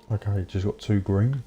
Okay, just got 2 green.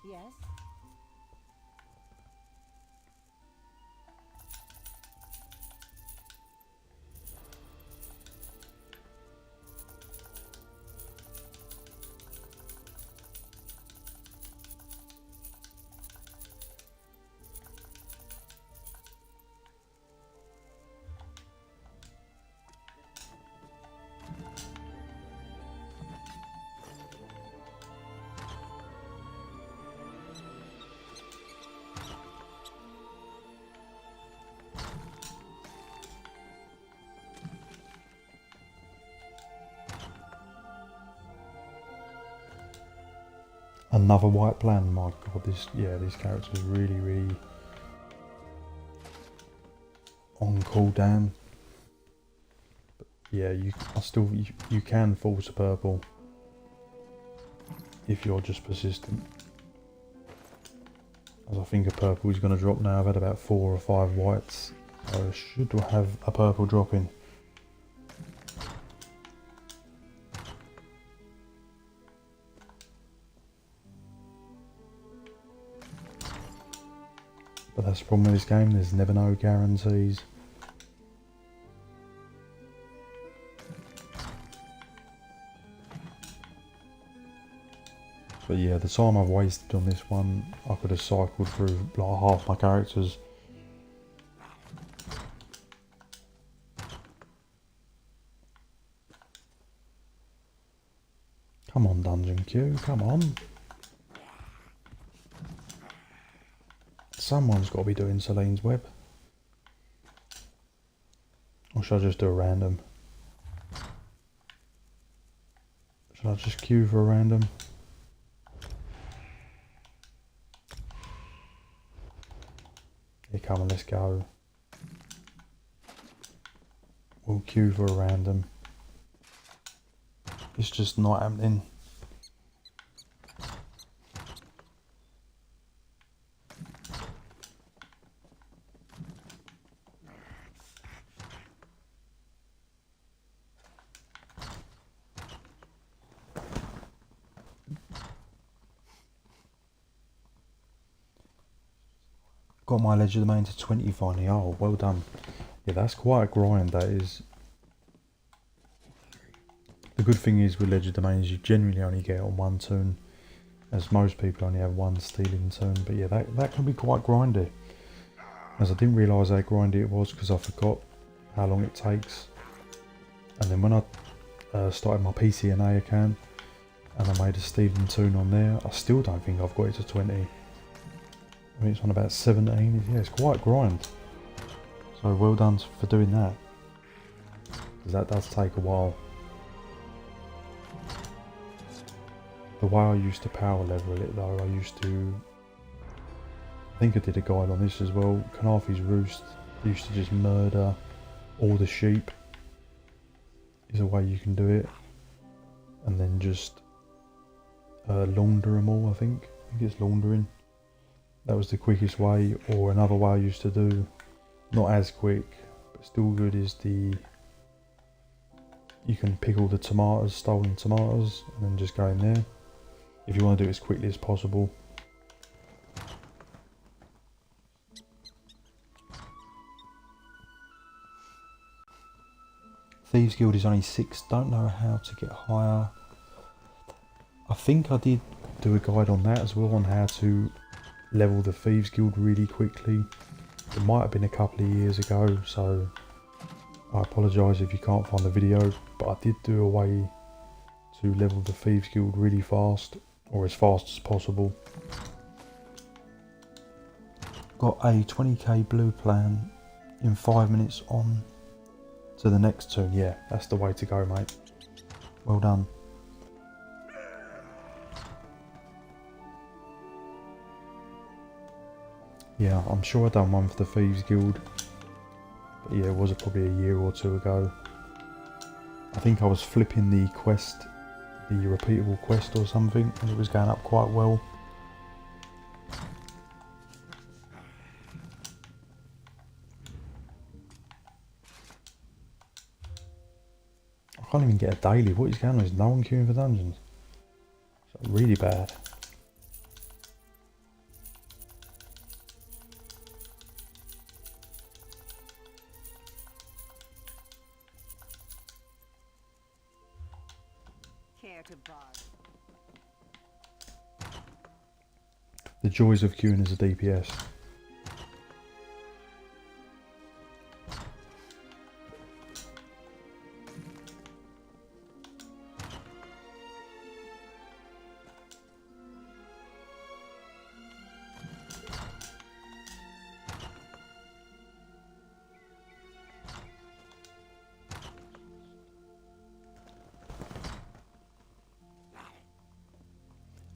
Yes? Another white plan. My god, these characters really on cooldown. But yeah, you can fall to purple if you're just persistent. As I think a purple is going to drop now. I've had about 4 or 5 whites, so I should have a purple dropping. But that's the problem with this game, there's never no guarantees. But yeah, the time I've wasted on this one, I could have cycled through like half my characters. Come on, Dungeon Q, come on. Someone's got to be doing Celine's web. Or should I just do a random? Should I just queue for a random? Yeah, come on, let's go. We'll queue for a random. It's just not happening. Got my ledger domain to 20 finally. Oh, well done. Yeah, that's quite a grind, that is. The good thing is with ledger domains, you generally only get it on one toon, as most people only have one stealing toon. But yeah, that can be quite grindy. As I didn't realise how grindy it was because I forgot how long it takes. And then when I started my PCNA account and I made a stealing toon on there, I still don't think I've got it to 20. I mean, it's on about 17. Yeah, it's quite a grind. So well done for doing that. Because that does take a while. The way I used to power level it though, I think I did a guide on this as well. Kanafi's Roost used to just murder all the sheep. Is a way you can do it. And then just launder them all, I think. I think it's laundering. That was the quickest way. Or another way I used to do, not as quick, but still good, is you can pick all the tomatoes, stolen tomatoes, and then just go in there. If you want to do it as quickly as possible. Thieves Guild is only 6, don't know how to get higher. I think I did do a guide on that as well, on how to level the Thieves Guild really quickly. It might have been a couple of years ago, so I apologise if you can't find the video, but I did do a way to level the Thieves Guild really fast, or as fast as possible. Got a 20k blue plan in 5 minutes on to the next toon. Yeah, that's the way to go, mate. Well done. Yeah, I'm sure I done one for the Thieves Guild. But yeah, it was probably a year or two ago. I think I was flipping the quest, the repeatable quest or something, and it was going up quite well. I can't even get a daily. What is going on? Is no one queuing for dungeons? It's really bad. Care to bug? The joys of queuing as a DPS.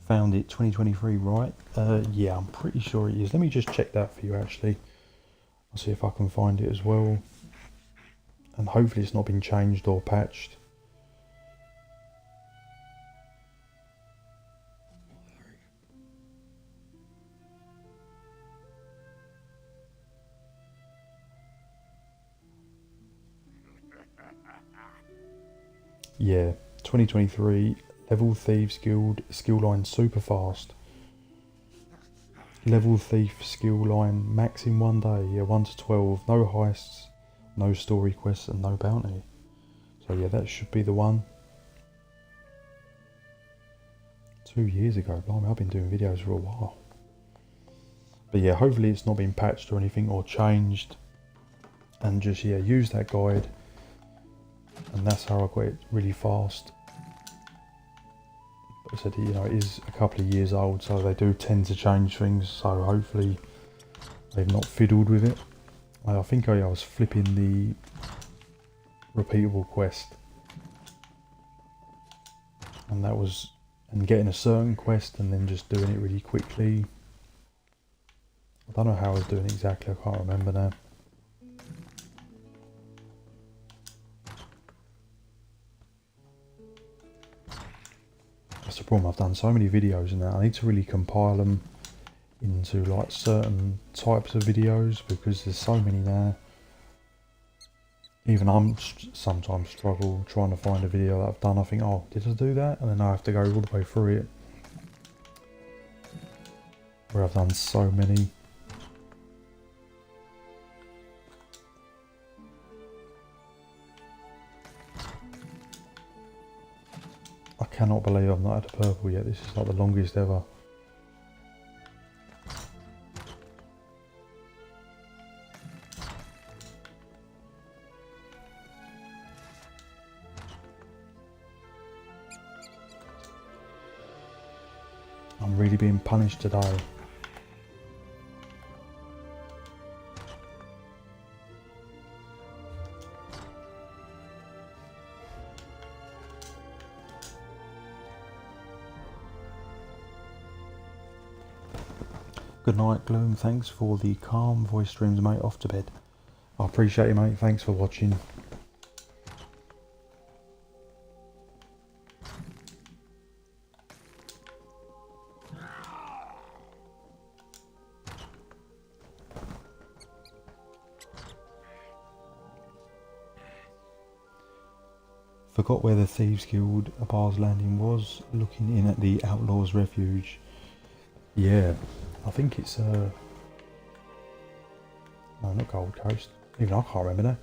Found it, 2023, right? Yeah, I'm pretty sure it is. Let me just check that for you actually. I'll see if I can find it as well. And hopefully it's not been changed or patched. Yeah, 2023. Level Thieves Guild, skill line super fast. Level thief skill line, max in 1 day, yeah, 1 to 12, no heists, no story quests and no bounty. So yeah, that should be the one. 2 years ago, blimey, I've been doing videos for a while. But yeah, hopefully it's not been patched or anything or changed. And just, yeah, use that guide. And that's how I got it really fast. But I said, you know, it is a couple of years old, so they do tend to change things. So hopefully they've not fiddled with it. I think I was flipping the repeatable quest. And that was, and getting a certain quest and then just doing it really quickly. I don't know how I was doing exactly, I can't remember now. That's the problem, I've done so many videos and I need to really compile them into like certain types of videos because there's so many now. Even I'm sometimes struggle trying to find a video that I've done. I think, oh, did I do that? And then I have to go all the way through it. Where I've done so many. I cannot believe I've not had a purple yet. This is like the longest ever. I'm really being punished today. Good night, Gloom. Thanks for the calm voice streams, mate. Off to bed. I appreciate it, mate. Thanks for watching. Forgot where the Thieves Guild Bar's Landing was, looking in at the Outlaws Refuge. Yeah, I think it's no, not Gold Coast. Even I can't remember now.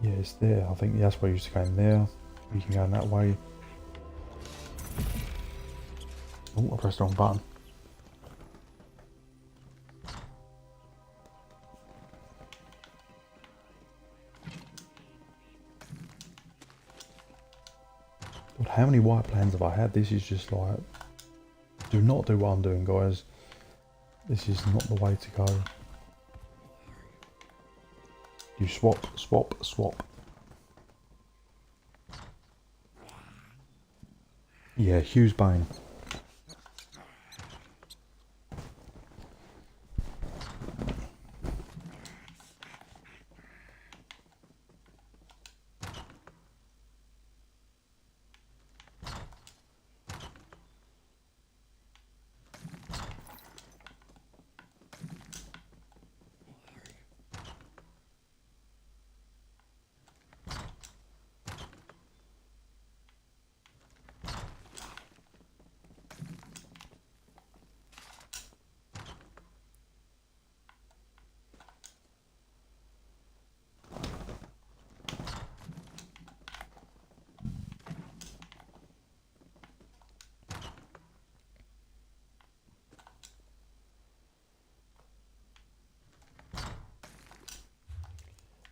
Yeah, it's there. I think that's where you used to go in there. You can go in that way. Oh, I pressed the wrong button. God, how many white plans have I had? This is just like... Do not do what I'm doing, guys. This is not the way to go. You swap, swap, swap. Yeah, Hughes Bane.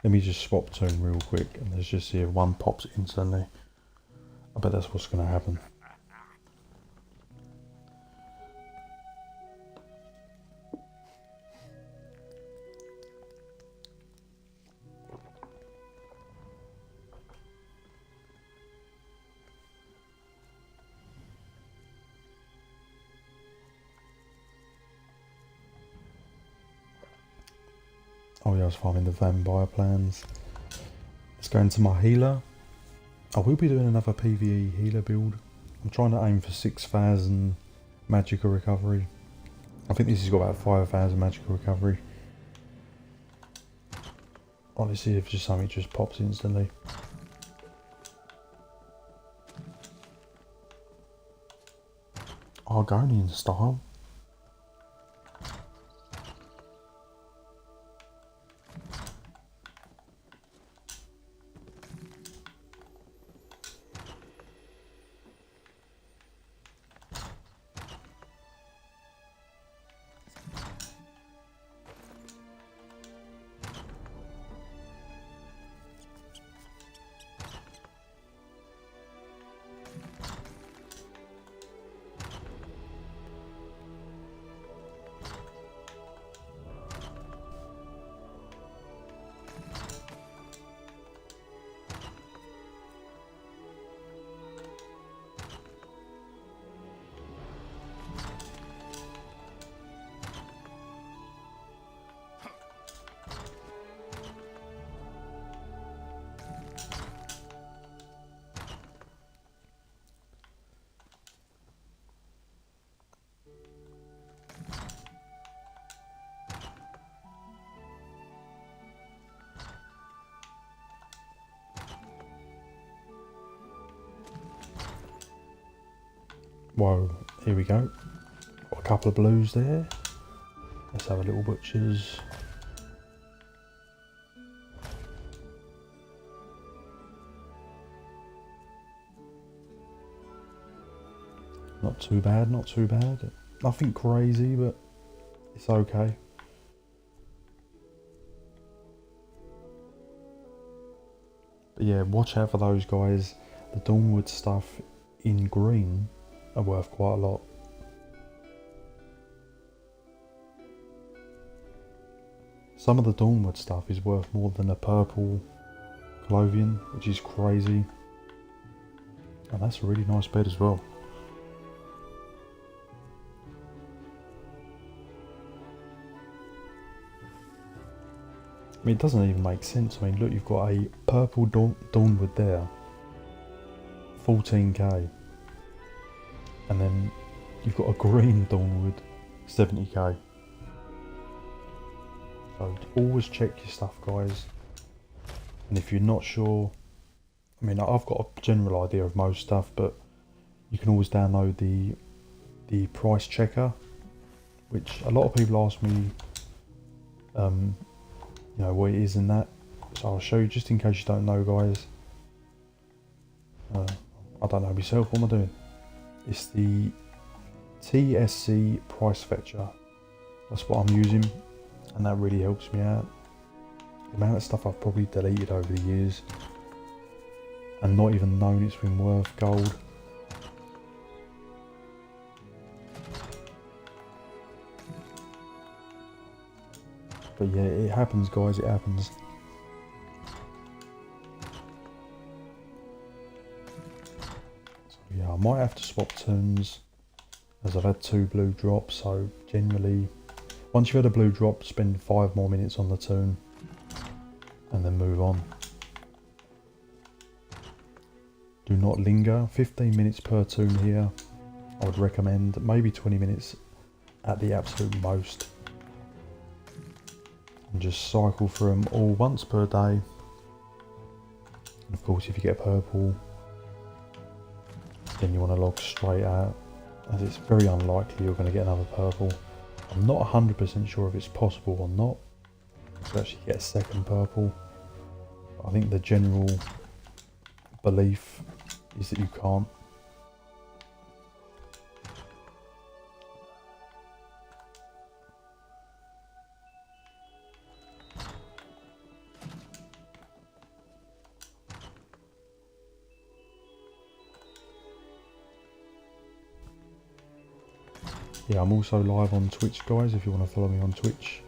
Let me just swap to him real quick and let's just see if one pops instantly. I bet that's what's going to happen. Oh yeah, I was farming the vampire plans. Let's go into my healer. I will be doing another PvE healer build. I'm trying to aim for 6,000 magical recovery. I think this has got about 5,000 magical recovery. Oh, let's see if just something just pops instantly. Argonian style. Whoa, here we go. Got a couple of blues there. Let's have a little butcher's. Not too bad, not too bad. Nothing crazy, but it's okay. But yeah, watch out for those guys. The Dawnwood stuff in green are worth quite a lot. Some of the Dawnwood stuff is worth more than a purple Clovian, which is crazy. And that's a really nice bed as well. I mean, it doesn't even make sense. I mean, look, you've got a purple Dawnwood there, 14k. And then you've got a green Dawnwood, 70k. So always check your stuff, guys. And if you're not sure, I mean, I've got a general idea of most stuff, but you can always download the price checker, which a lot of people ask me, you know, what it is and that. So I'll show you just in case you don't know, guys. I don't know myself, what am I doing? It's the TSC price fetcher. That's what I'm using, and that really helps me out. The amount of stuff I've probably deleted over the years and not even known it's been worth gold. But yeah, it happens, guys, it happens. So yeah, I might have to swap tunes, as I've had 2 blue drops. So generally, once you've had a blue drop, spend 5 more minutes on the tune and then move on. Do not linger. 15 minutes per tune here. I would recommend maybe 20 minutes at the absolute most. And just cycle through them all once per day. And of course, if you get purple, then you want to log straight out, as it's very unlikely you're going to get another purple. I'm not 100% sure if it's possible or not to actually get a second purple. I think the general belief is that you can't. Yeah, I'm also live on Twitch, guys, if you want to follow me on Twitch.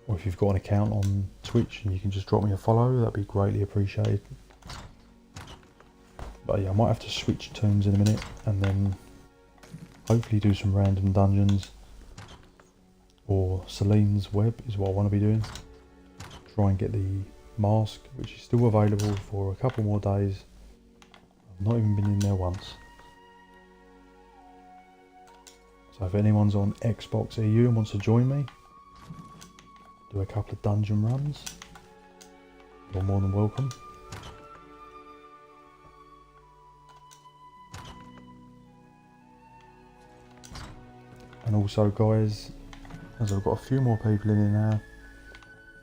Or if you've got an account on Twitch and you can just drop me a follow, that'd be greatly appreciated. But yeah, I might have to switch tunes in a minute and then hopefully do some random dungeons. Or Celine's Web is what I want to be doing. Try and get the mask, which is still available for a couple more days. I've not even been in there once. So if anyone's on Xbox EU and wants to join me, do a couple of dungeon runs, you're more than welcome. And also guys, as I've got a few more people in here now,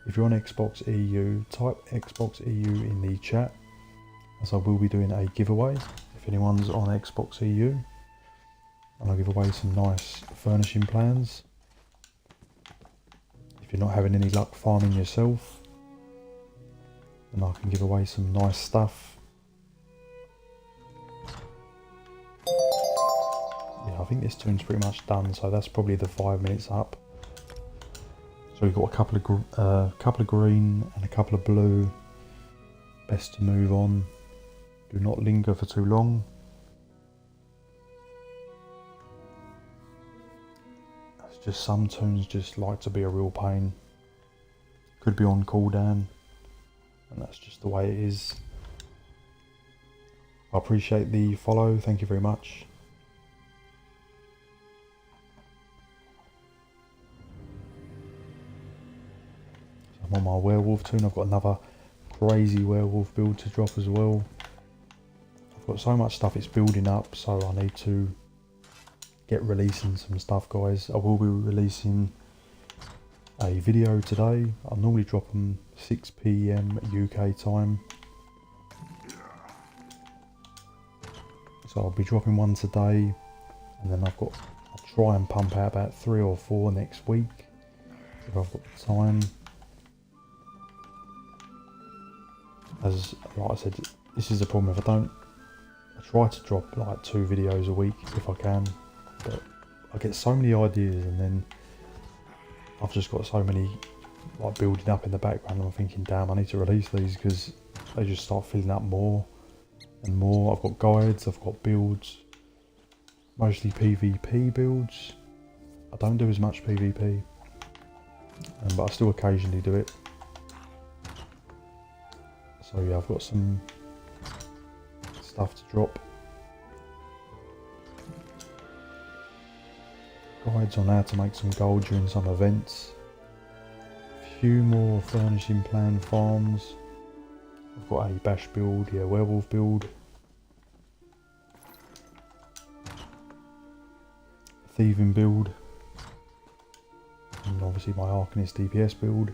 if you're on Xbox EU, type Xbox EU in the chat, as I will be doing a giveaway if anyone's on Xbox EU. And I'll give away some nice furnishing plans. If you're not having any luck farming yourself, then I can give away some nice stuff. Yeah, I think this tune's pretty much done, so that's probably the 5 minutes up. So we've got a couple of green and a couple of blue. Best to move on. Do not linger for too long. It's just some tunes just like to be a real pain. Could be on cooldown, and that's just the way it is. I appreciate the follow, thank you very much. So I'm on my werewolf tune. I've got another crazy werewolf build to drop as well. I've got so much stuff, it's building up, so I need to get releasing some stuff, guys. I will be releasing a video today. I normally drop them 6 PM UK time, so I'll be dropping one today, and then I'll try and pump out about 3 or 4 next week if I've got the time. As like I said, this is the problem. If I try to drop like 2 videos a week if I can, but I get so many ideas, and then I've just got so many like building up in the background, and I'm thinking, damn, I need to release these because they just start filling up more and more. I've got guides, I've got builds, mostly PvP builds. I don't do as much PvP, but I still occasionally do it. So yeah, I've got some stuff to drop. Guides on how to make some gold during some events. Few more furnishing plan farms. I've got a bash build, yeah, werewolf build. Thieving build. And obviously my Arcanist DPS build.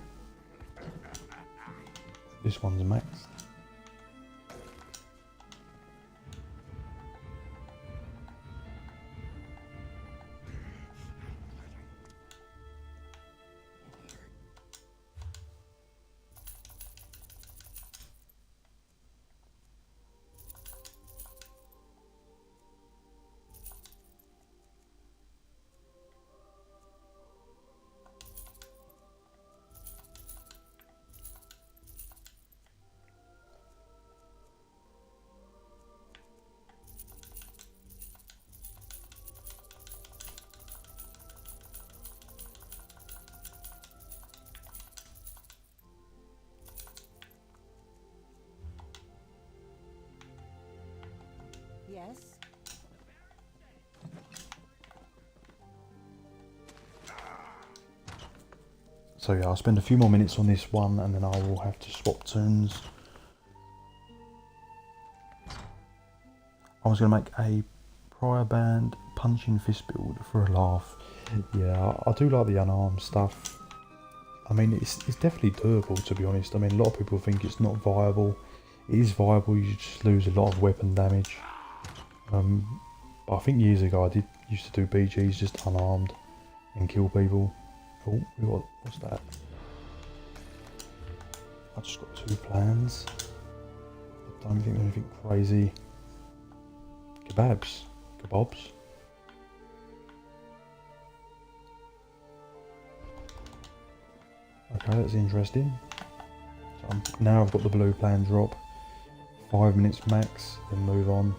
This one's maxed. Yes? So yeah, I'll spend a few more minutes on this one, and then I will have to swap tunes. I was going to make a prior band punching fist build for a laugh. Yeah, I do like the unarmed stuff. I mean, it's definitely doable, to be honest. I mean, a lot of people think it's not viable. It is viable, you just lose a lot of weapon damage. But I think years ago I used to do BGs just unarmed and kill people. Oh, what's that? I just got 2 plans. I don't think anything crazy. Kebabs. Okay, that's interesting. So now I've got the blue plan drop. 5 minutes max, then move on.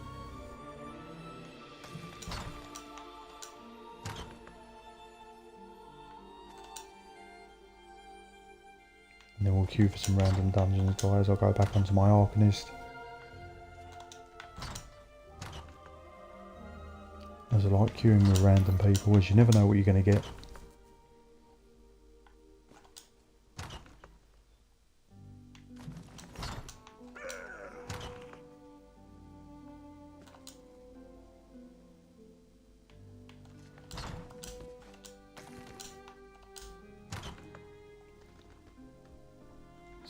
And then we'll queue for some random dungeons, guys. I'll go back onto my Arcanist. As I like queuing with random people, as you never know what you're going to get.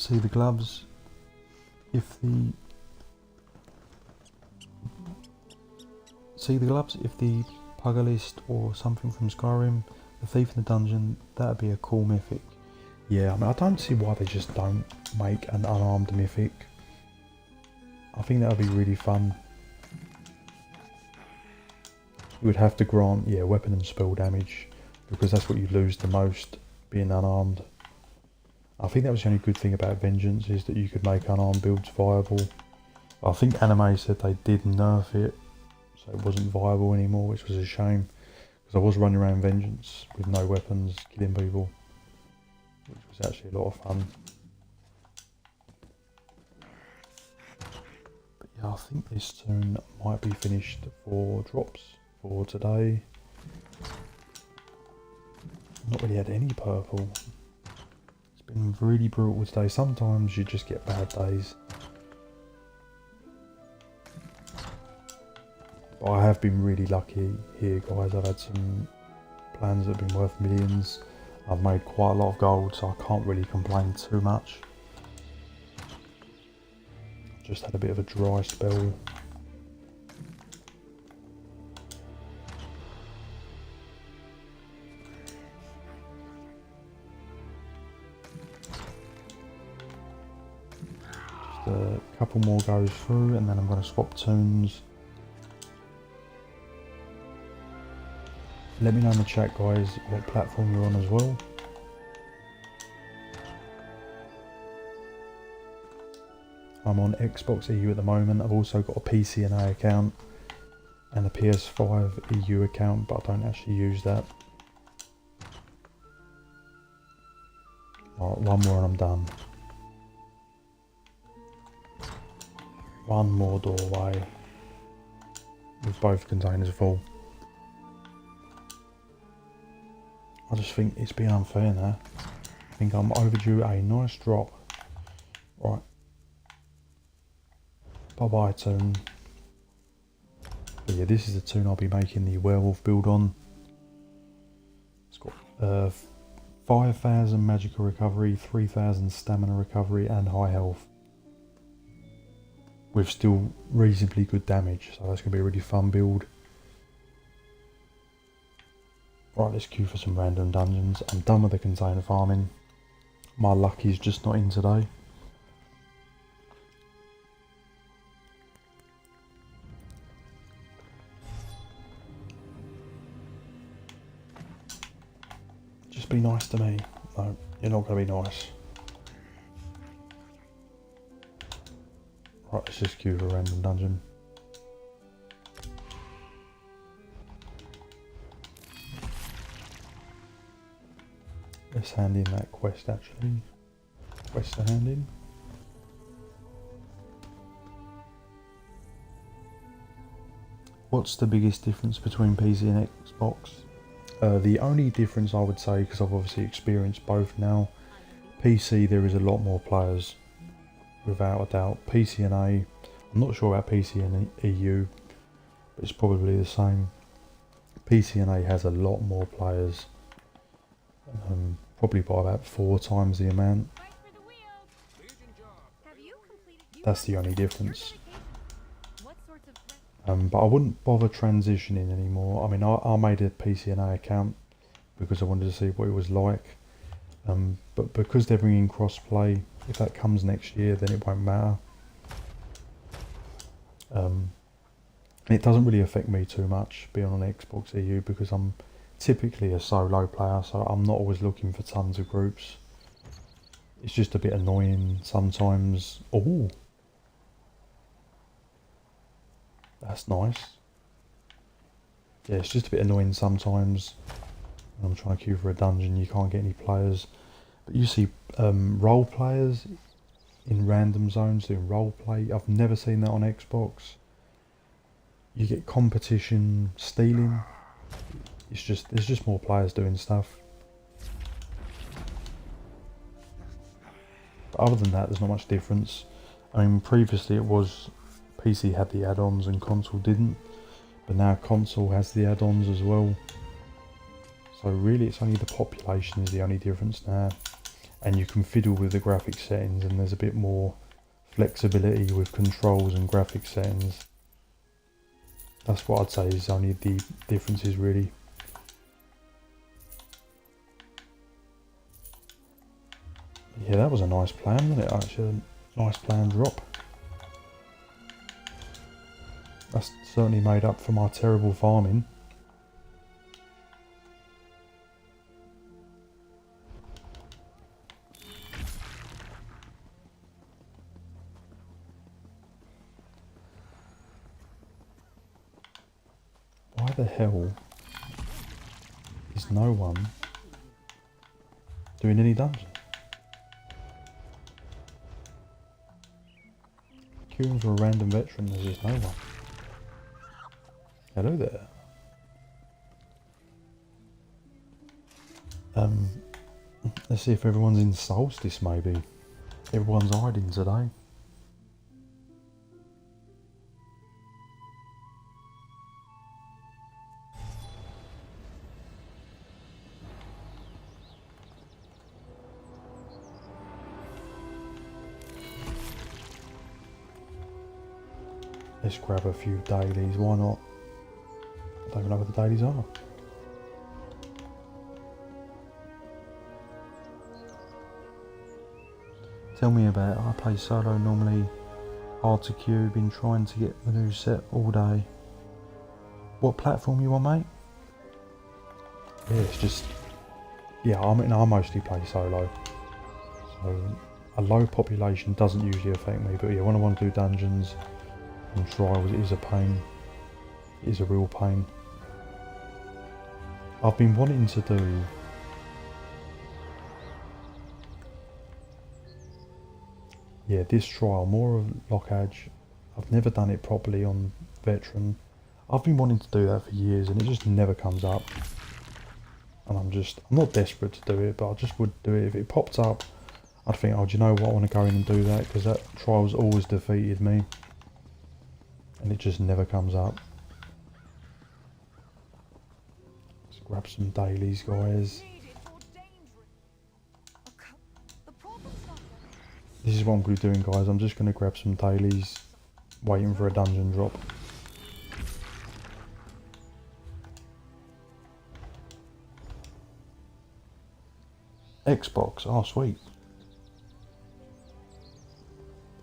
See the gloves? If the... See the gloves? If the Pugilist or something from Skyrim, the Thief in the Dungeon, that'd be a cool mythic. Yeah, I mean, I don't see why they just don't make an unarmed mythic. I think that would be really fun. You would have to grant, yeah, weapon and spell damage, because that's what you lose the most, being unarmed. I think that was the only good thing about Vengeance, is that you could make unarmed builds viable. I think Anime said they did nerf it, so it wasn't viable anymore, which was a shame. Because I was running around Vengeance with no weapons, killing people, which was actually a lot of fun. But yeah, I think this soon might be finished for drops for today. Not really had any purple. It's been really brutal today. Sometimes you just get bad days. But I have been really lucky here, guys. I've had some plans that have been worth millions. I've made quite a lot of gold, so I can't really complain too much. Just had a bit of a dry spell. A couple more goes through and then I'm going to swap tunes. Let me know in the chat, guys, what platform you're on as well. I'm on Xbox EU at the moment. I've also got a PCNA account and a PS5 EU account, but I don't actually use that. Alright, one more and I'm done. One more doorway with both containers full. I just think it's being unfair now. I think I'm overdue a nice drop. Right. Bye bye tune. But yeah, this is the tune I'll be making the werewolf build on. It's got 5,000 magical recovery, 3,000 stamina recovery and high health. With still reasonably good damage, so that's going to be a really fun build. Right, let's queue for some random dungeons. I'm done with the container farming. My luck is just not in today. Just be nice to me. No, you're not going to be nice. Right, let's just queue for a random dungeon. Let's hand in that quest actually. Quest to hand in. What's the biggest difference between PC and Xbox? The only difference I would say, because I've obviously experienced both now, PC there is a lot more players. Without a doubt. PCNA, I'm not sure about PC and EU, but it's probably the same. PCNA has a lot more players, probably by about 4 times the amount. That's the only difference. But I wouldn't bother transitioning anymore. I mean, I made a PCNA account because I wanted to see what it was like. But because they're bringing crossplay, if that comes next year, then it won't matter. It doesn't really affect me too much being on Xbox EU because I'm typically a solo player, so I'm not always looking for tons of groups. It's just a bit annoying sometimes. Oh, that's nice. Yeah, it's just a bit annoying sometimes when I'm trying to queue for a dungeon, you can't get any players. But you see role players in random zones doing role play. I've never seen that on Xbox. You get competition stealing. It's just, there's just more players doing stuff. But other than that, there's not much difference. I mean, previously it was PC had the add-ons and console didn't, but now console has the add-ons as well. So really it's only the population is the only difference now. and you can fiddle with the graphic settings, and there's a bit more flexibility with controls and graphic settings. That's what I'd say is only the differences really. Yeah, that was a nice plan, wasn't it? Actually, a nice plan drop. That's certainly made up for my terrible farming. Why the hell is no one doing any dungeons? Queuing for a random veteran, there's just no one. Hello there. Let's see if everyone's in Solstice maybe. Everyone's hiding today. Let's grab a few dailies, why not? I don't even know what the dailies are. Tell me about it. I play solo normally, hard to queue, been trying to get the new set all day. What platform you on, mate? Yeah, it's just, yeah, I mean, I mostly play solo. So a low population doesn't usually affect me, but yeah, when I want to do dungeons and trials, it is a pain. It is a real pain. I've been wanting to do this trial, more of Lockage. I've never done it properly on Veteran. I've been wanting to do that for years and it just never comes up. And I'm not desperate to do it, but I just would do it. If it popped up, I'd think, oh, do you know what, I want to go in and do that, because that trial's always defeated me. And it just never comes up. Let's grab some dailies, guys. This is what I'm going to be doing, guys. I'm just going to grab some dailies, waiting for a dungeon drop. Xbox, oh sweet.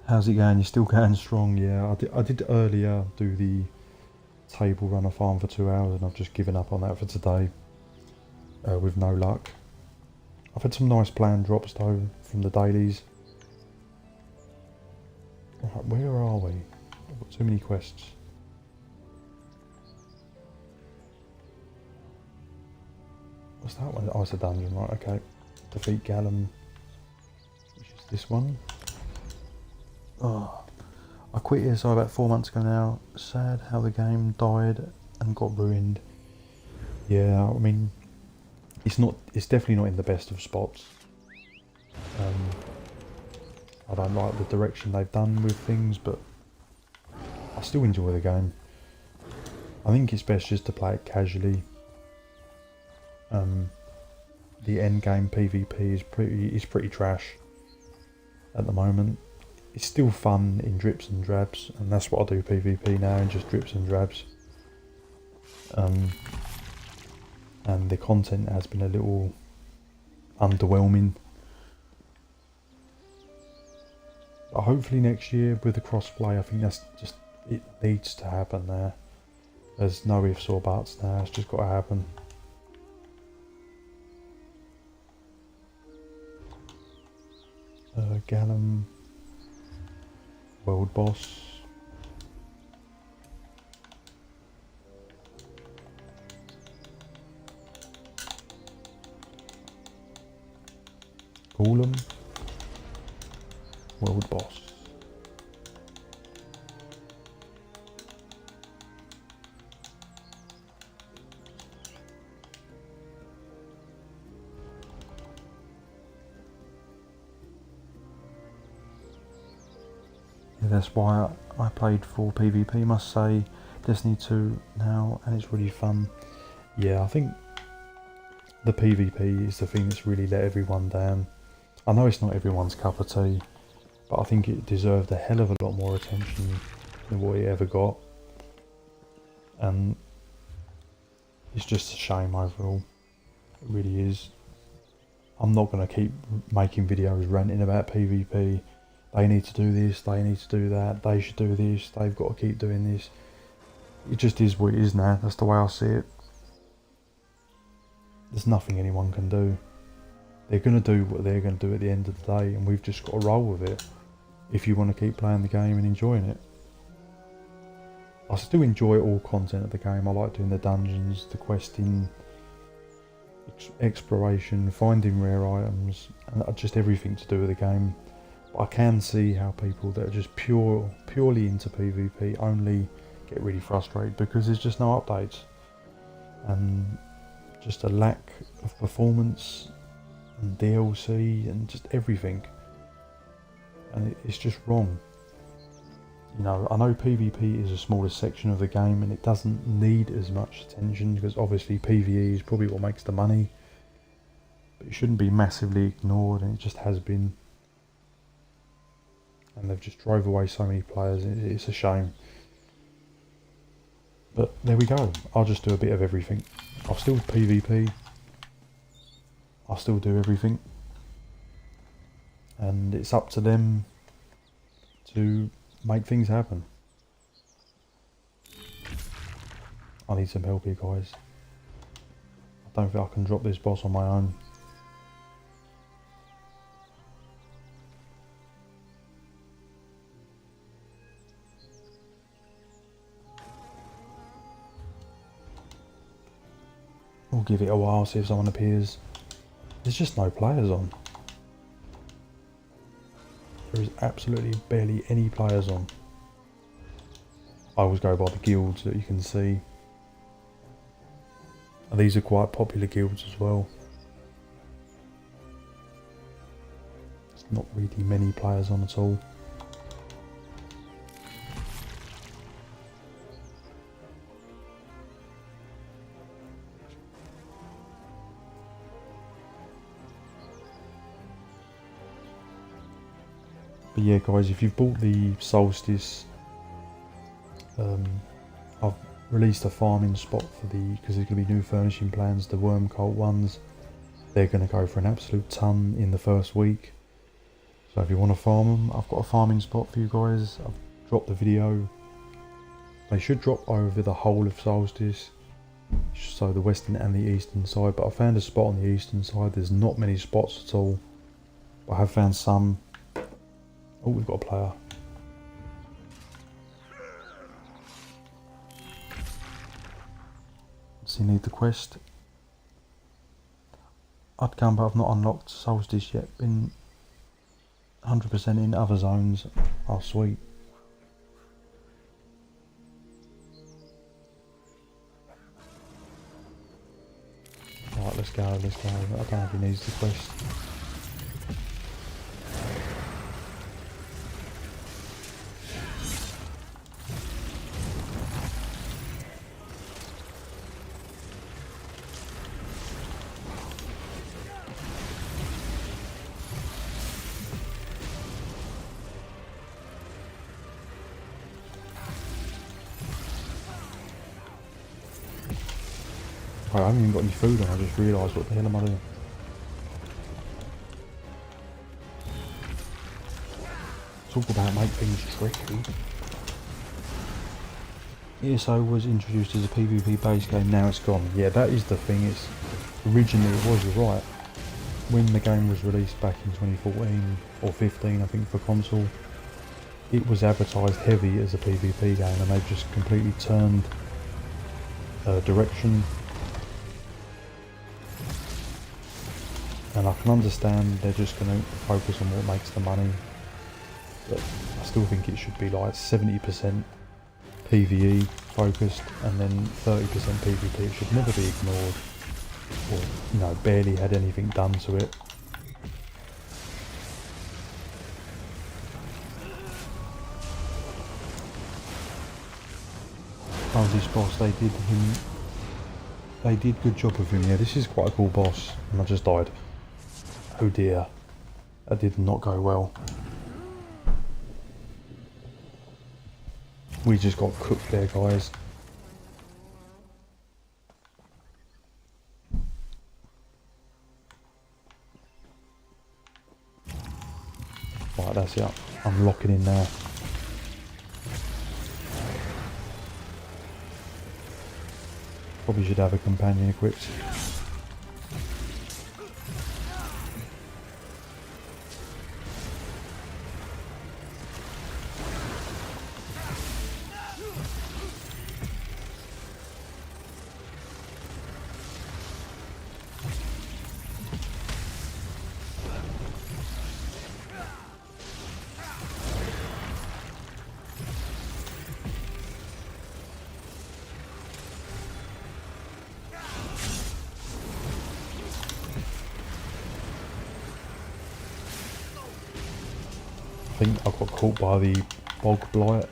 How's it going? You're still going strong? Yeah, I did earlier do the table runner farm for 2 hours and I've just given up on that for today. With no luck. I've had some nice planned drops though from the dailies. Right, where are we? I've got too many quests. What's that one? Oh, it's a dungeon, right, okay. Defeat Gallum, which is this one. Oh, I quit ESO about 4 months ago now. Sad how the game died and got ruined. Yeah, I mean, it's definitely not in the best of spots. I don't like the direction they've done with things, but I still enjoy the game. I think it's best just to play it casually. The end game PvP is pretty trash at the moment. It's still fun in drips and drabs, and that's what I do PvP now, in just drips and drabs. And the content has been a little underwhelming. But hopefully next year with the crossplay, I think it needs to happen there. There's no ifs or buts now, it's just got to happen. Gallum, world boss. Golem, world boss. That's why I played for PvP, must say. Destiny 2 now, and it's really fun. Yeah, I think the PvP is the thing that's really let everyone down. I know it's not everyone's cup of tea, but I think it deserved a hell of a lot more attention than what it ever got. And it's just a shame overall. It really is. I'm not going to keep making videos ranting about PvP. They need to do this, they need to do that, they should do this, they've got to keep doing this. It just is what it is now. That's the way I see it. There's nothing anyone can do. They're going to do what they're going to do at the end of the day, and we've just got to roll with it if you want to keep playing the game and enjoying it. I still enjoy all content of the game. I like doing the dungeons, the questing, exploration, finding rare items, and just everything to do with the game. But I can see how people that are just purely into PvP only get really frustrated because there's just no updates and just a lack of performance and DLC and just everything, and it's just wrong. You know, I know PvP is a smaller section of the game and it doesn't need as much attention because obviously PvE is probably what makes the money, but it shouldn't be massively ignored, and it just has been, and they've just drove away so many players. It's a shame, but there we go. I'll just do a bit of everything. I'll still PvP, I'll still do everything, and it's up to them to make things happen. I need some help here, guys. I don't think I can drop this boss on my own. We'll give it a while, see if someone appears. There's just no players on. There is absolutely barely any players on. I always go by the guilds that you can see. And these are quite popular guilds as well. There's not really many players on at all. But yeah, guys, if you've bought the Solstice, I've released a farming spot for because there's going to be new furnishing plans. The worm cult ones, they're going to go for an absolute ton in the first week. So if you want to farm them, I've got a farming spot for you guys. I've dropped the video. They should drop over the whole of Solstice, so the western and the eastern side. But I found a spot on the eastern side. There's not many spots at all, but I have found some. Oh, we've got a player. Does he need the quest? I'd come, but I've not unlocked Solstice yet. Been 100% in other zones. Oh, sweet. Right, let's go, let's go. I don't know if he needs the quest. I haven't even got any food on, I just realised what the hell am I doing. Talk about make things tricky. ESO was introduced as a PvP based game, now it's gone. Yeah, that is the thing. It's originally it was, you're right. When the game was released back in 2014 or 15, I think, for console, it was advertised heavy as a PvP game, and they've just completely turned direction. And I can understand they're just going to focus on what makes the money, but I still think it should be like 70% PvE focused and then 30% PvP. It should never be ignored, or, you know, barely had anything done to it. Oh, this boss, they did good job with him. Yeah, this is quite a cool boss, and I just died. Oh dear. That did not go well. We just got cooked there, guys. Right, that's it. I'm locking in now. Probably should have a companion equipped. I think I got caught by the bog blight.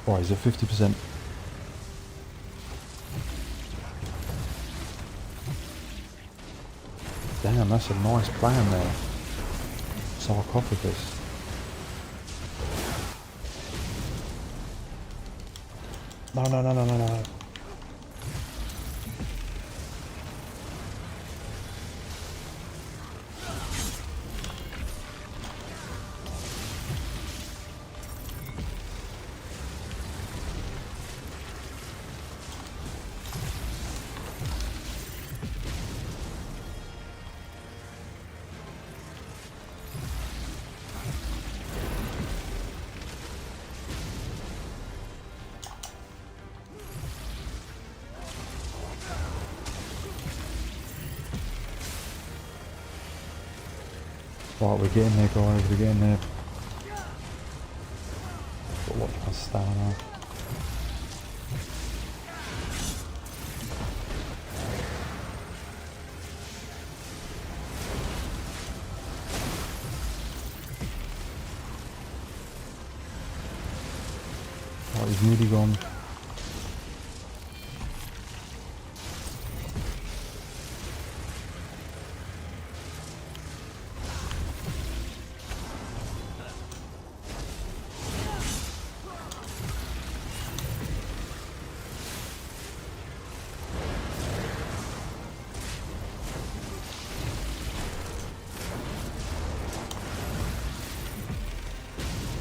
Right, is it 50%? Damn, that's a nice plan there. Sarcophagus. No, no, no, no, no, no. Right, we're getting there, guys, we're getting there. Got to watch my stamina. Right, he's nearly gone.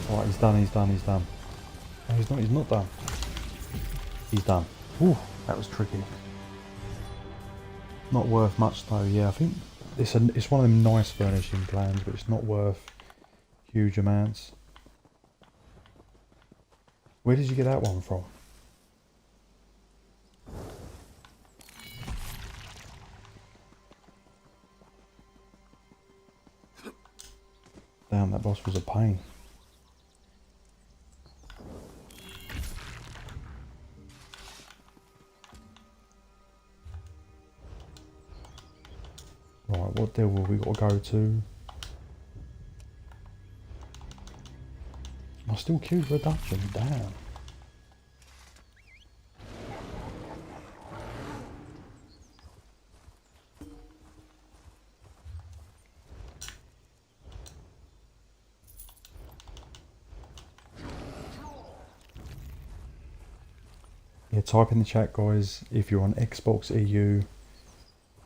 Right, he's done, he's done, he's done. No, he's not done. He's done. Ooh, that was tricky. Not worth much though, yeah, I think it's one of them nice furnishing plans, but it's not worth huge amounts. Where did you get that one from? Damn, that boss was a pain. Right, what deal have we got to go to? I still queued for a dungeon, damn. Yeah, type in the chat, guys, if you're on Xbox EU.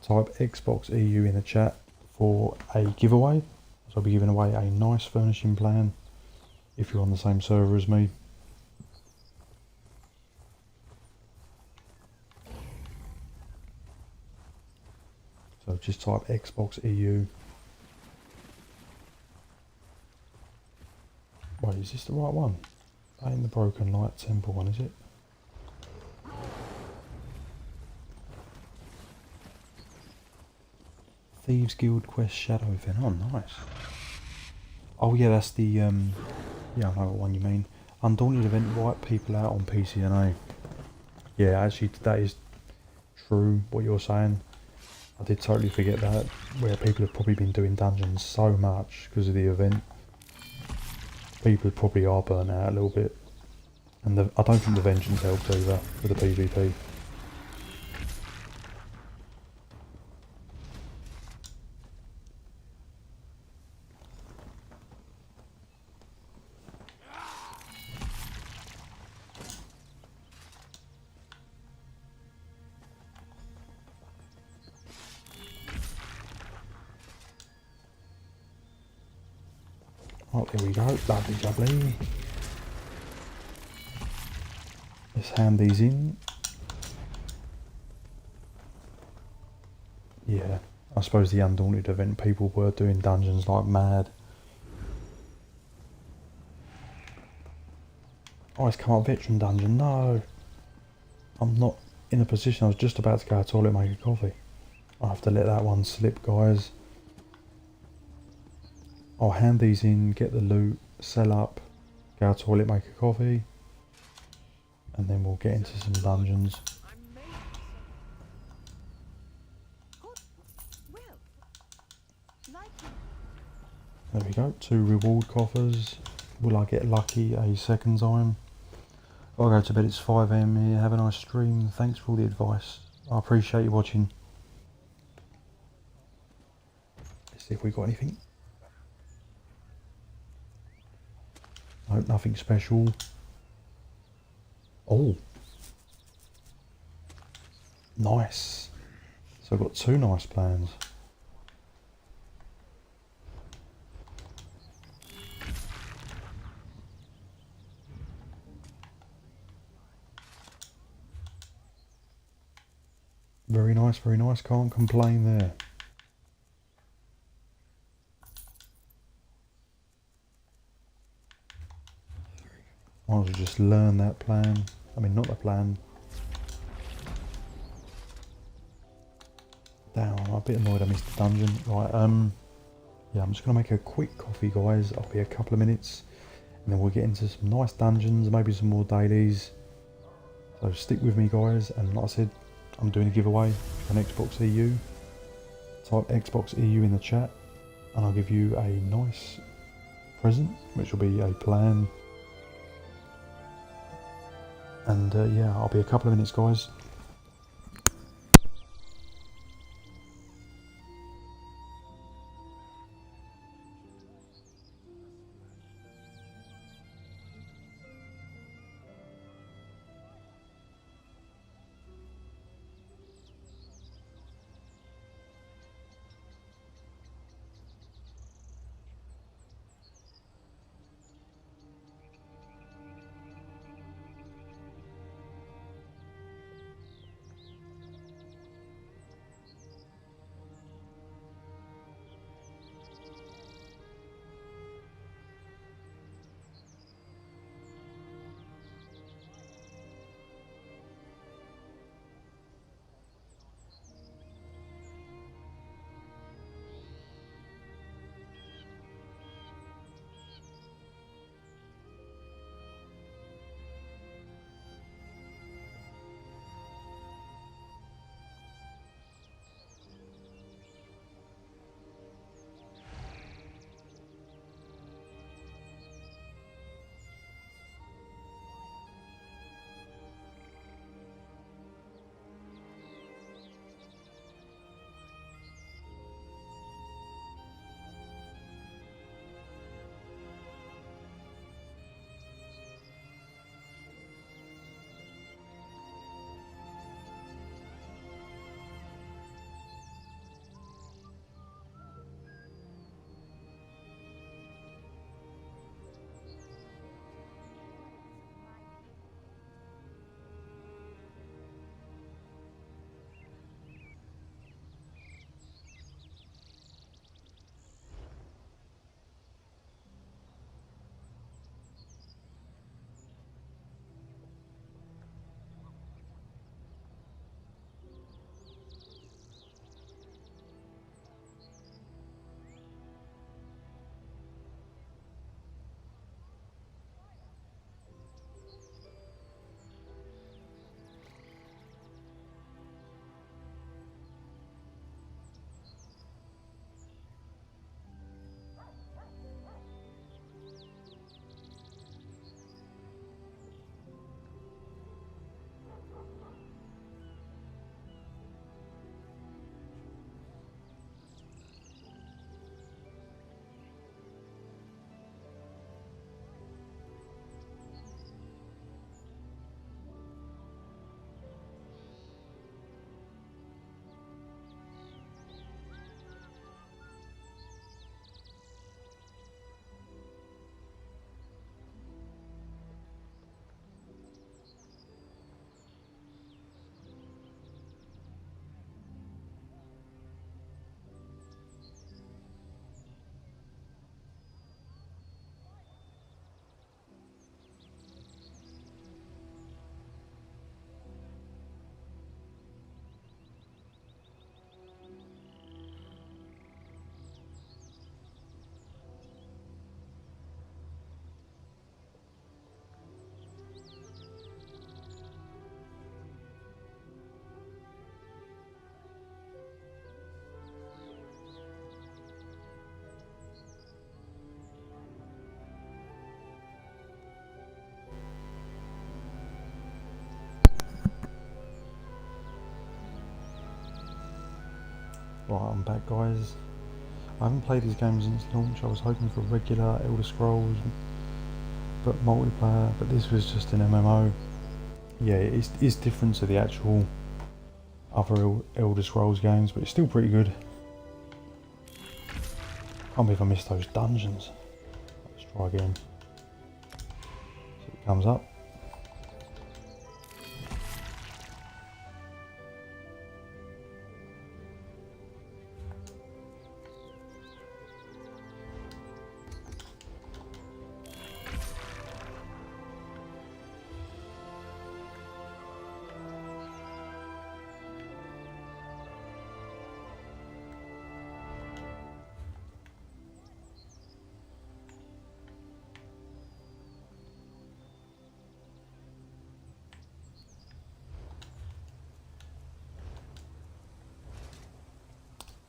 Type Xbox EU in the chat for a giveaway. So I'll be giving away a nice furnishing plan if you're on the same server as me. So just type Xbox EU. Wait, is this the right one? That ain't the Broken Light Temple one, is it? Thieves Guild Quest Shadow event. Oh, nice. Oh yeah, that's the yeah, I know what one you mean. Undaunted event, wipe people out on PCNA. Yeah, actually that is true what you're saying. I did totally forget that, where people have probably been doing dungeons so much because of the event. People probably are burnt out a little bit. And I don't think the vengeance helped either for the PvP. Oh, here we go. Lovely jubbly. Let's hand these in. Yeah, I suppose the Undaunted event, people were doing dungeons like mad. Oh, it's come up veteran dungeon. No. I'm not in a position. I was just about to go to the toilet and make a coffee. I have to let that one slip, guys. I'll hand these in, get the loot, sell up, go to the toilet, make a coffee, and then we'll get into some dungeons. There we go, 2 reward coffers. Will I get lucky a second time? I'll go to bed, it's 5 AM here. Have a nice stream. Thanks for all the advice. I appreciate you watching. Let's see if we got anything. Nope, nothing special. Oh. Nice. So I've got 2 nice plans. Very nice, can't complain there. Might as well just learn that plan. I mean, not the plan. Damn, I'm a bit annoyed I missed the dungeon. Right, yeah, I'm just going to make a quick coffee, guys. I'll be a couple of minutes. And then we'll get into some nice dungeons, maybe some more dailies. So stick with me, guys. And like I said, I'm doing a giveaway on Xbox EU. Type Xbox EU in the chat. And I'll give you a nice present, which will be a plan. And yeah, I'll be a couple of minutes, guys. Right, I'm back, guys. I haven't played these games since launch. I was hoping for regular Elder Scrolls, but multiplayer, but this was just an MMO. Yeah, it's different to the actual other Elder Scrolls games, but it's still pretty good. Can't believe I missed those dungeons. Let's try again. See what comes up.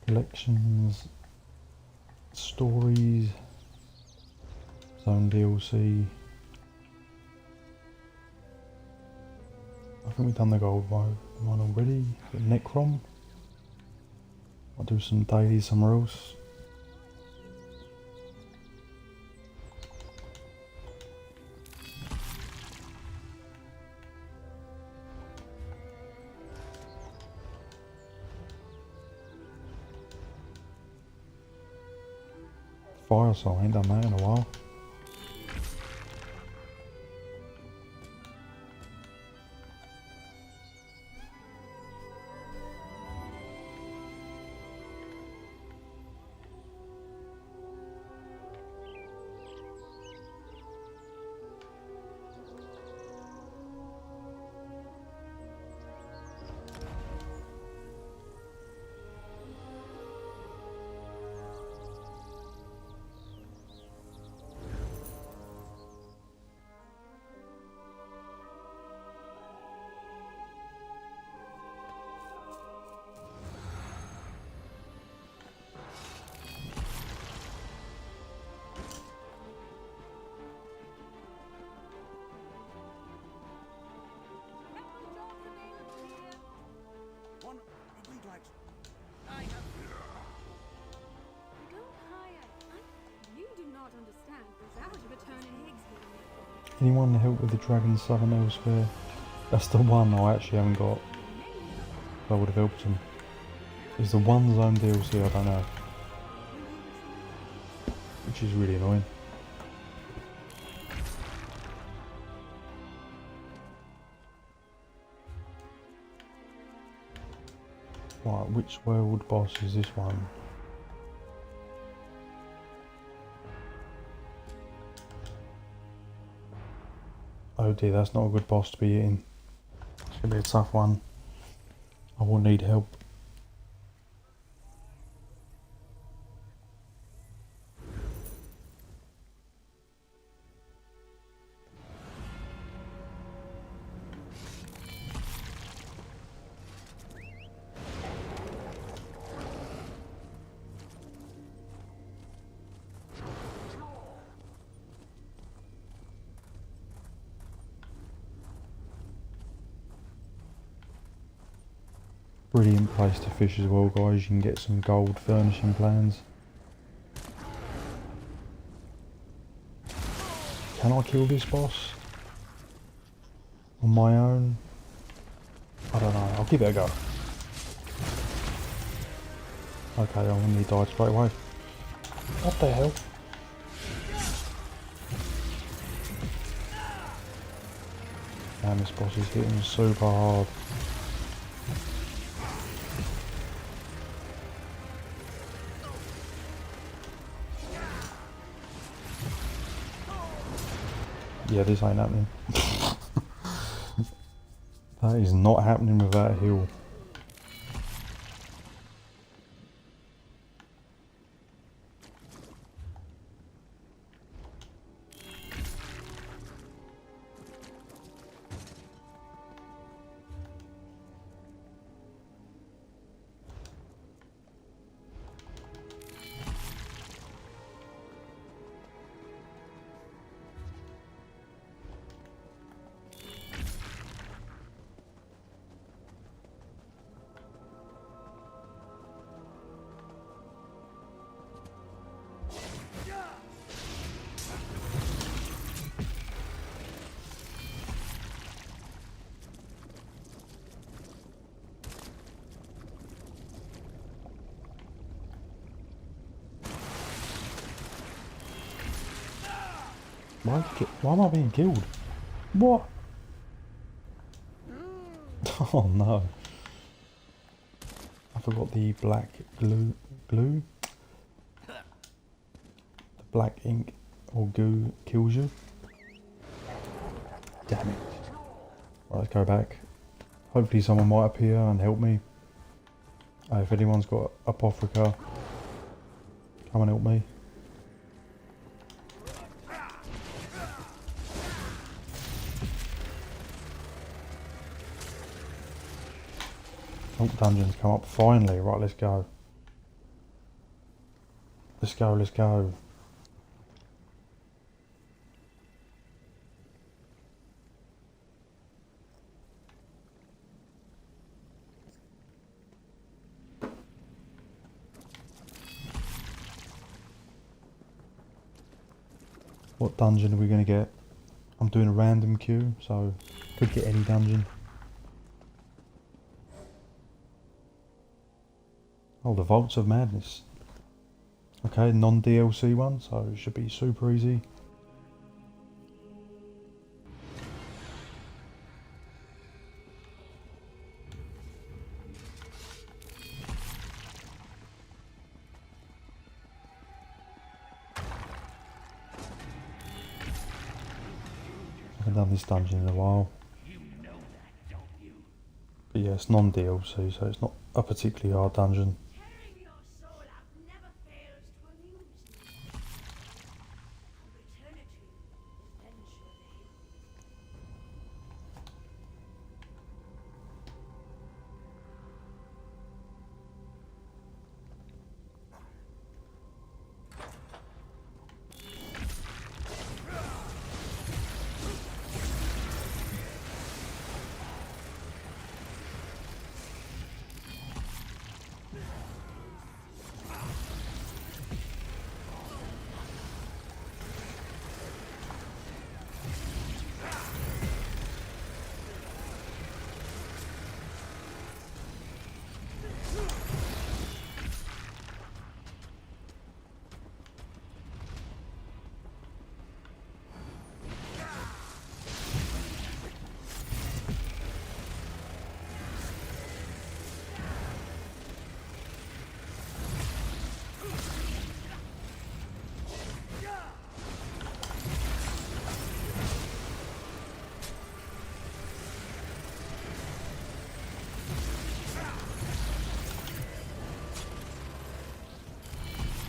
Collections, stories, zone DLC. I think we've done the gold one already. The Necrom. I'll do some dailies somewhere else. Fire Soul, I ain't done that in a while. One, we'd like to. I have. Don't hire. You do not understand the value of eternal eggs. Anyone help with the Dragon Southern Elsewhere? That's the one I actually haven't got. I would have helped him. Is the one zone DLC I don't have. Which is really annoying. Right, which world boss is this one? Oh dear, that's not a good boss to be eating. It's gonna be a tough one. I will need help. Brilliant place to fish as well, guys. You can get some gold furnishing plans. Can I kill this boss on my own? I don't know. I'll give it a go. Okay, I only died straight away. What the hell? Damn, this boss is hitting super hard. Yeah, this ain't happening. That is not happening with that heal. Why am I being killed? What? Oh no. I forgot the black glue? The black ink or goo kills you. Damn it. Right, let's go back. Hopefully someone might appear and help me. If anyone's got Apothrica, come and help me. Oh, dungeons come up finally. Right, let's go. Let's go, let's go. What dungeon are we going to get? I'm doing a random queue, so could get any dungeon. Oh, the Vaults of Madness. Okay, non-DLC one, so it should be super easy. I haven't done this dungeon in a while. But yeah, it's non-DLC, so it's not a particularly hard dungeon. Tearing your soul out never fails to amuse me. For eternity, eventually.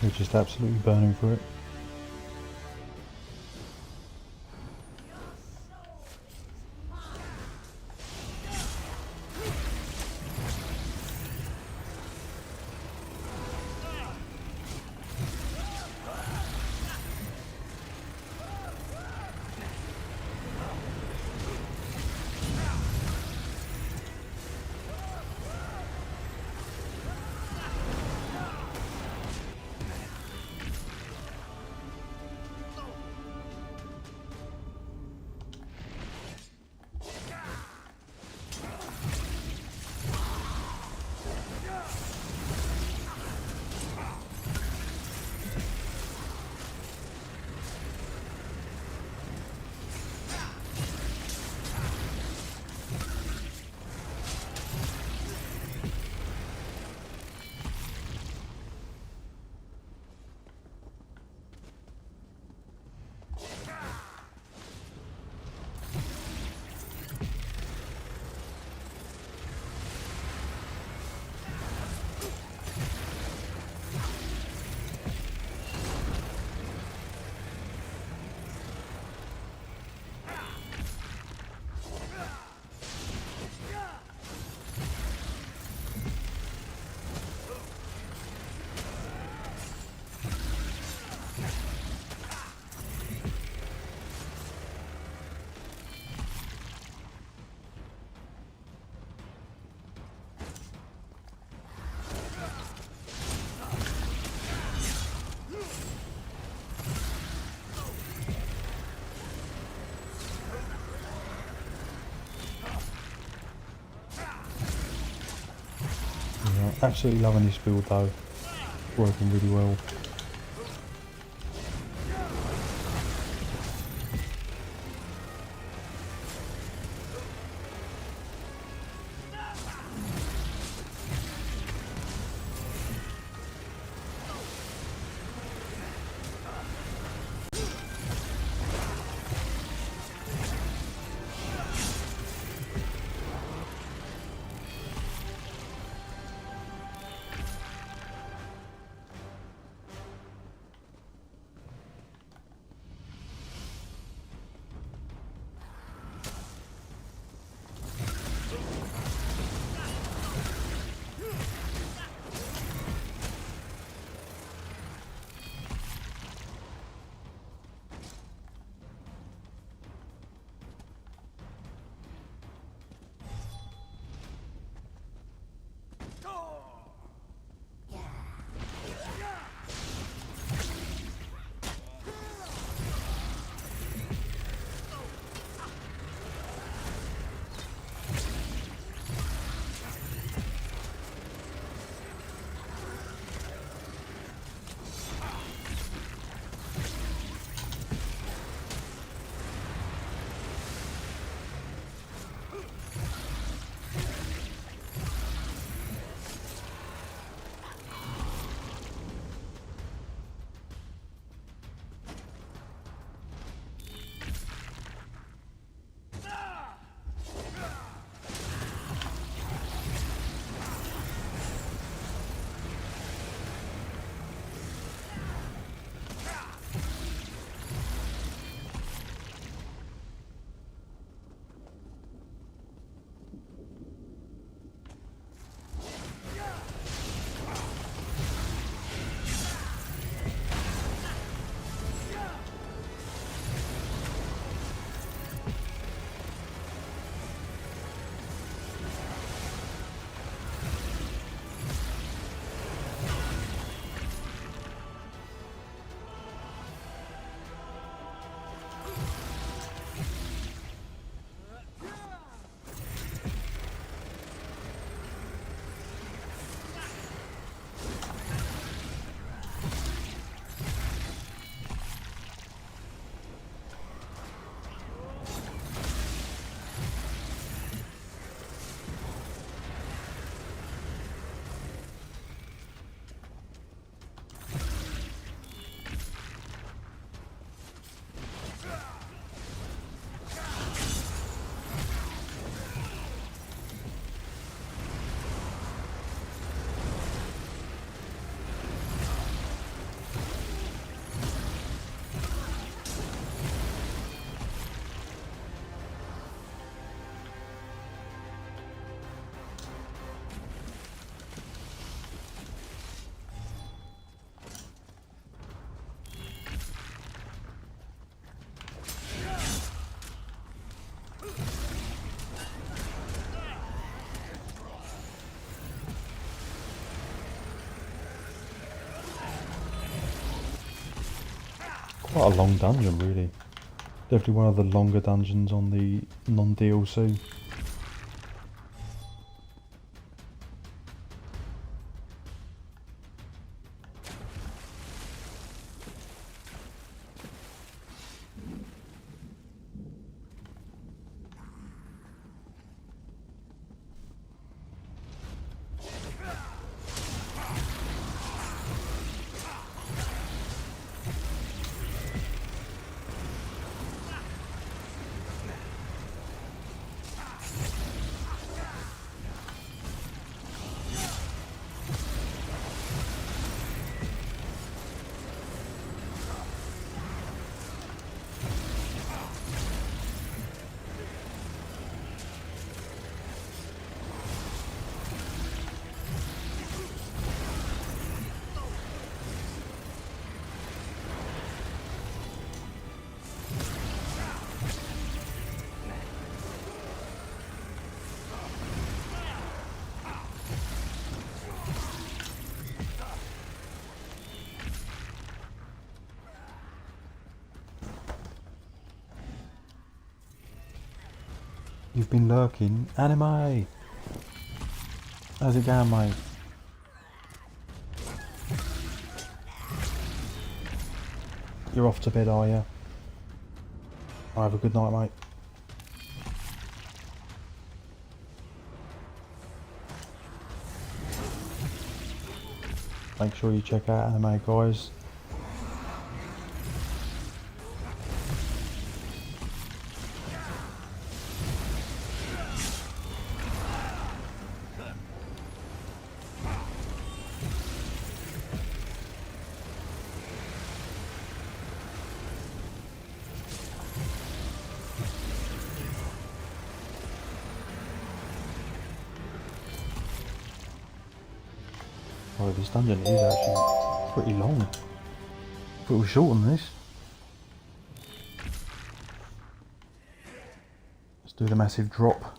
We're just absolutely burning for it. Absolutely loving this build though. Working really well. Quite a long dungeon, really. Definitely one of the longer dungeons on the non-DLC. You've been lurking. Anime! How's it going, mate? You're off to bed, are you? Have a good night, mate. Make sure you check out Anime, guys. Oh, this dungeon is actually pretty long. But it was short than this. Let's do the massive drop.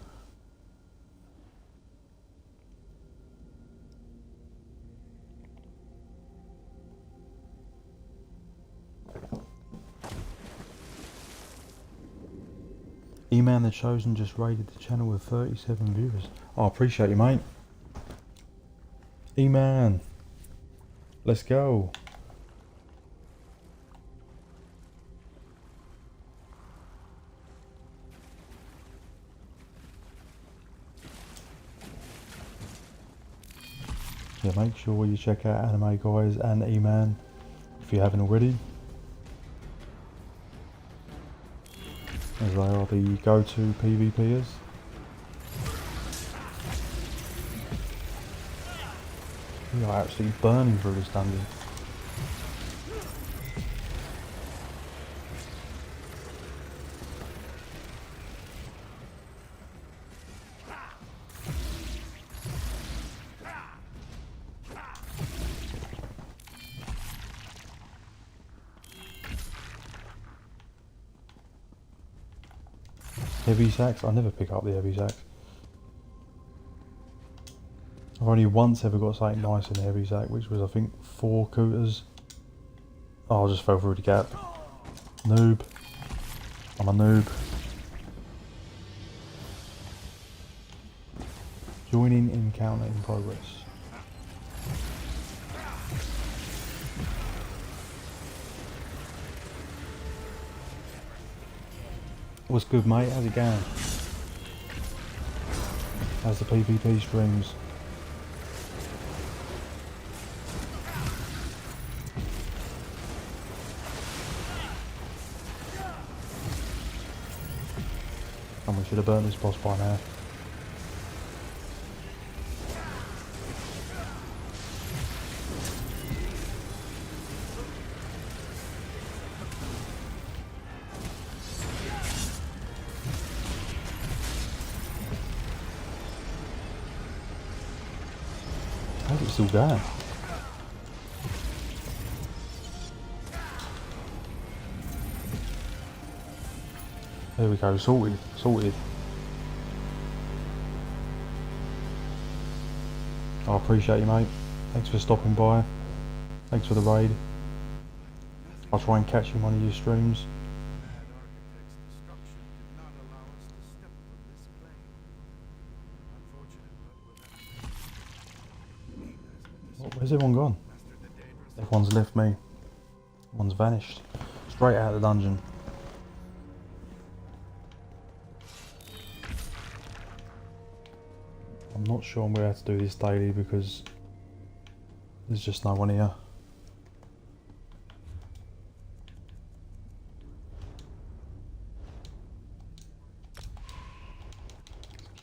E-Man the Chosen just raided the channel with 37 viewers. Oh, I appreciate you, mate. E-Man, let's go. Yeah, make sure you check out Anime Guys and E-Man if you haven't already, as they are the go-to PvPers. We are absolutely burning through this dungeon. Heavy sacks? I never pick up the heavy sacks. I've only once ever got something nice in the heavy sack, which was I think 4 cooters. Oh, I just fell through the gap. Noob. I'm a noob. Joining encounter in progress. What's good, mate? How's it going? How's the PvP streams? And we should have burnt this boss by now. How's it still going? There we go, sorted, sorted. I appreciate you, mate. Thanks for stopping by. Thanks for the raid. I'll try and catch you in one of your streams. Mad Architect's destruction did not allow us to step from this plane. Unfortunate, but we'll have to. He Oh, where's everyone gone? mastered the dangerous. Everyone's left me. One's vanished. Straight out of the dungeon. I'm not sure I'm going to have to do this daily because there's just no one here.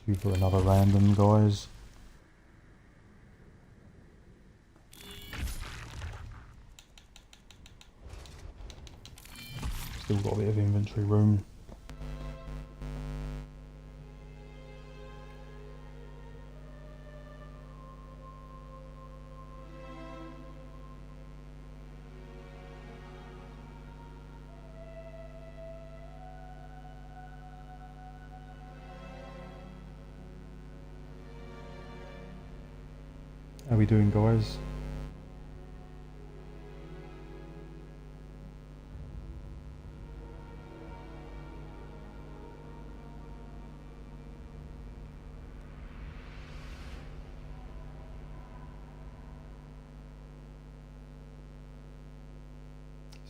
Queue for another random, guys. Still got a bit of inventory room. How we doing, guys?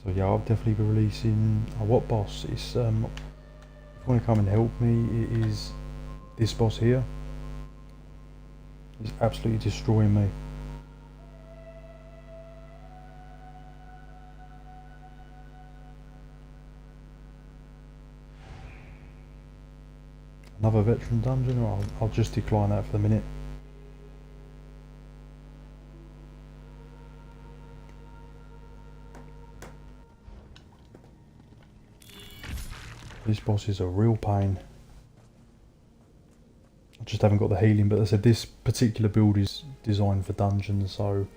So yeah, I'll definitely be releasing what boss? It's if you want to come and help me, it is this boss here. He's absolutely destroying me. Another veteran dungeon, or I'll just decline that for the minute. This boss is a real pain. I just haven't got the healing, but as I said, this particular build is designed for dungeons, so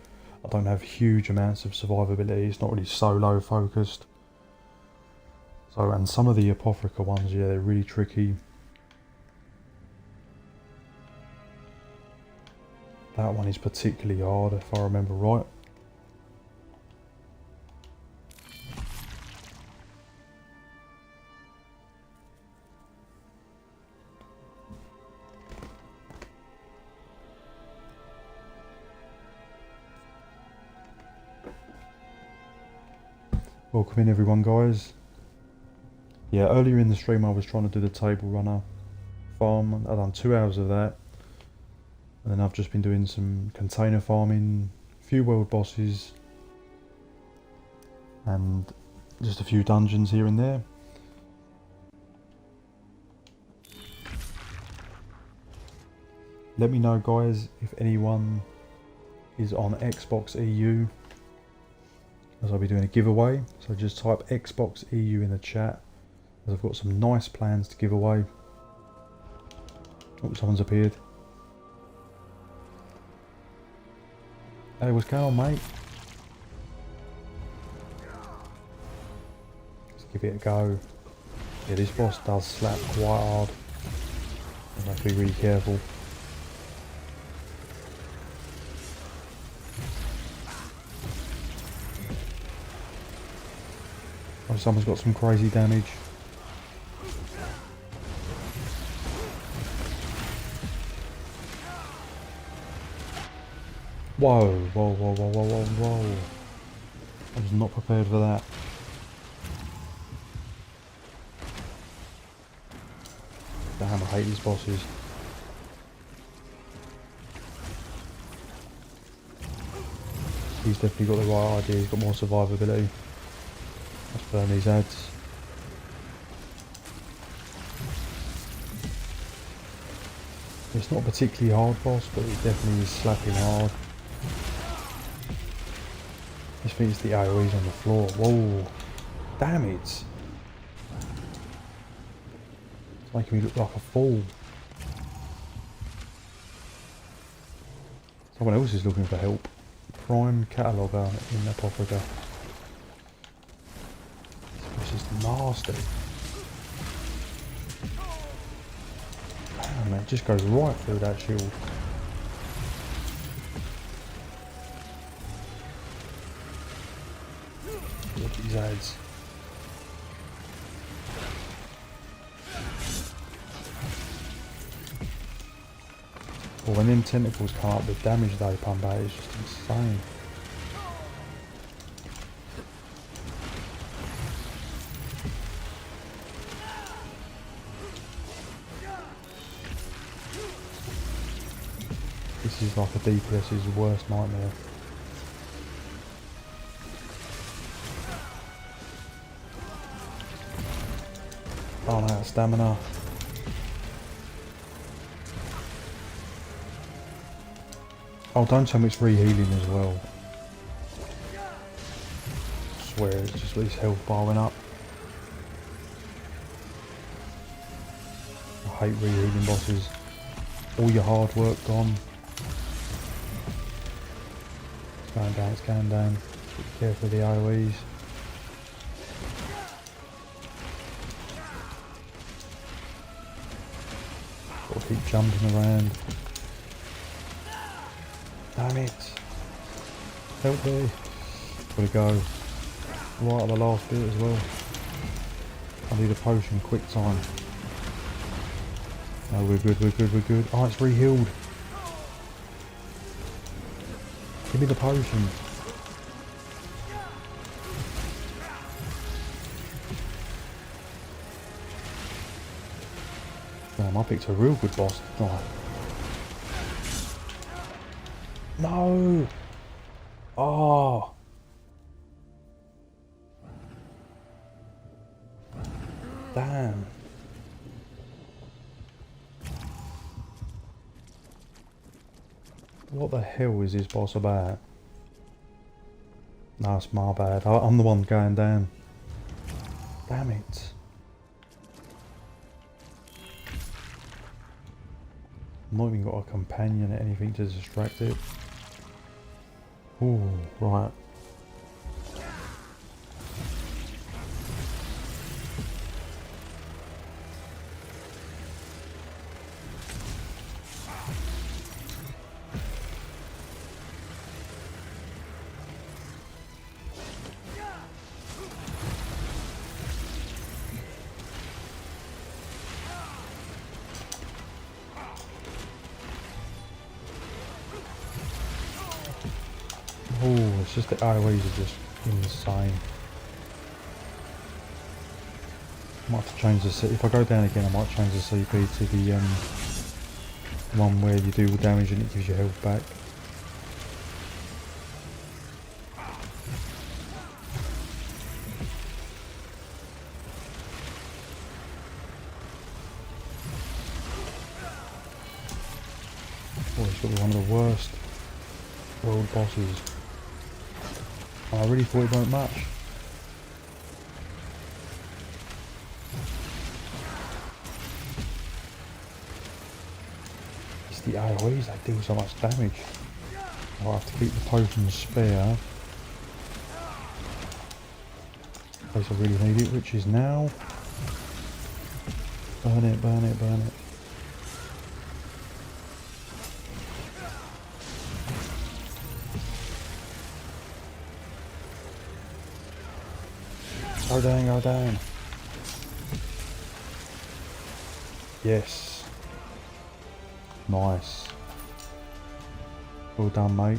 I don't have huge amounts of survivability. It's not really solo focused. So, and some of the Apotheka ones, yeah, they're really tricky. That one is particularly hard, if I remember right. Welcome in everyone, guys. Yeah, earlier in the stream I was trying to do the table runner farm. I've done 2 hours of that. And then I've just been doing some container farming, a few world bosses, and just a few dungeons here and there. Let me know, guys, if anyone is on Xbox EU, as I'll be doing a giveaway. So just type Xbox EU in the chat, as I've got some nice plans to give away. Oh, someone's appeared. Hey, what's going on, mate? Let's give it a go. Yeah, this boss does slap quite hard. I have to be really careful. Oh, someone's got some crazy damage. Whoa, whoa, whoa, whoa, whoa, whoa, whoa. I was not prepared for that. Damn, I hate these bosses. He's definitely got the right idea, he's got more survivability. Let's burn these ads. It's not a particularly hard boss, but it definitely is slapping hard. This thing's the AoE's on the floor. Whoa! Damn it! It's making me look like a fool. Someone else is looking for help. Prime cataloguer in Apotheka. This is nasty. Damn, it just goes right through that shield. Look at his ads. Well, when them tentacles come up, the damage they pump out is just insane. This is like a DPS's worst nightmare. Oh, I'm out of stamina. Oh, don't tell me it's rehealing as well. I swear, it's just this health bar went up. I hate rehealing bosses. All your hard work gone. It's going down, it's going down. Be careful of the AoEs. Gotta keep jumping around. Damn it! Help me! Gotta go. Right at the last bit as well. I need a potion, quick time. No, we're good, we're good, we're good. Oh, it's re-healed. Give me the potion. Damn, I picked a real good boss. Oh. No! Oh! Damn. What the hell is this boss about? No, it's my bad. I'm the one going down. Damn it. Not even got a companion or anything to distract it. Ooh, right. Oh, it's just the AoEs are just insane. I might have to change the CP. If I go down again, I might change the CP to the one where you do all damage and it gives you health back. Oh, it's got to be one of the worst world bosses. I really thought it weren't much. It's the AoEs, they deal so much damage. I'll have to keep the potions spare. In case I really need it, which is now. Burn it, burn it, burn it. Go down, go down. Yes. Nice. Well done, mate.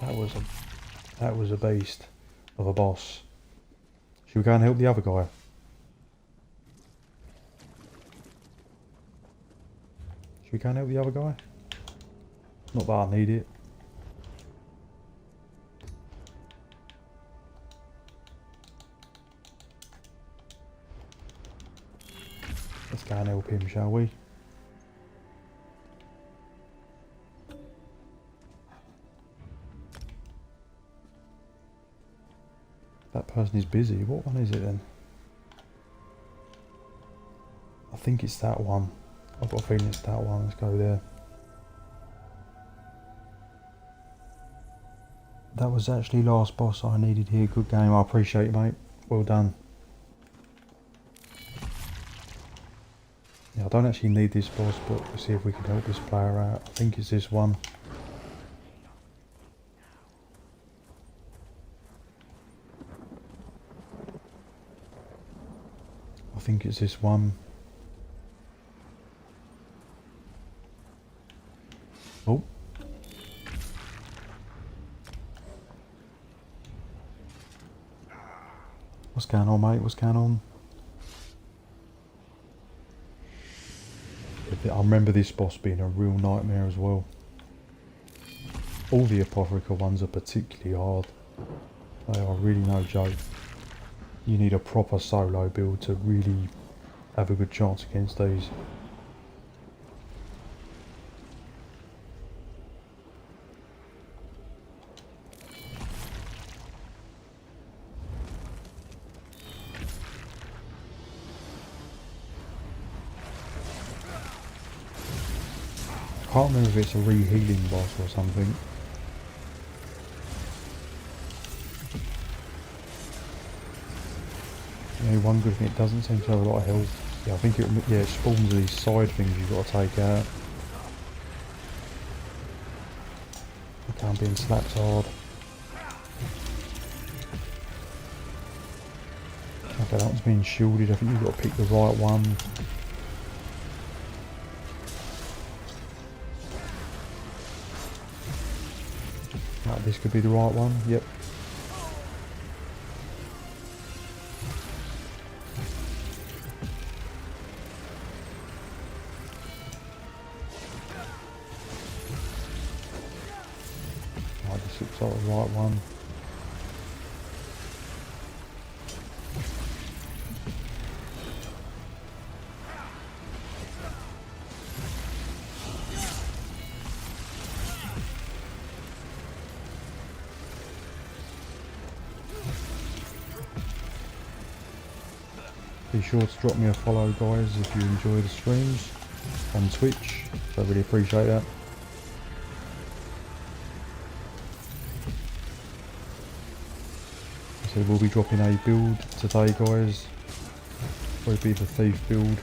That was a beast of a boss. Should we go and help the other guy? Should we go and help the other guy? Not that I need it. Let's go and help him, shall we? That person is busy. What one is it then? I think it's that one. I've got a feeling it's that one. Let's go there. That was actually last boss I needed here. Good game. I appreciate it, mate. Well done. Yeah, I don't actually need this boss, but we'll see if we can help this player out. I think it's this one. I think it's this one. going on, mate? What's going on? I remember this boss being a real nightmare as well. All the Apothrica ones are particularly hard. They are really no joke. You need a proper solo build to really have a good chance against these. I can't remember if it's a re-healing boss or something. Yeah, one good thing, it doesn't seem to have a lot of health. Yeah, I think it spawns these side things you've got to take out. Okay, I'm being slapped hard. Okay, that one's being shielded. I think you've got to pick the right one. Right, this could be the right one. Yep. Right, this looks like the right one. Be sure to drop me a follow, guys, if you enjoy the streams on Twitch. So I really appreciate that. So we'll be dropping a build today, guys. Probably be the thief build.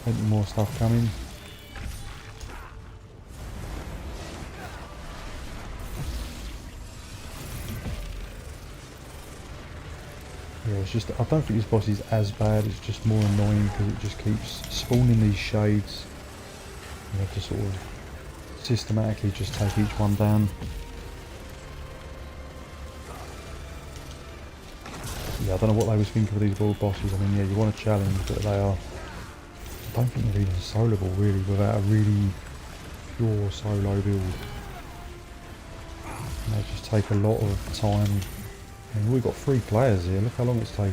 Plenty more stuff coming. Yeah, it's just, I don't think this boss is as bad, it's just more annoying because it just keeps spawning these shades. You have to sort of systematically just take each one down. Yeah, I don't know what they was thinking of these world bosses. I mean, yeah, you want a challenge, but they are, I don't think they're even soloable really without a really pure solo build. And they just take a lot of time. I mean, we've got 3 players here, look how long it's taking.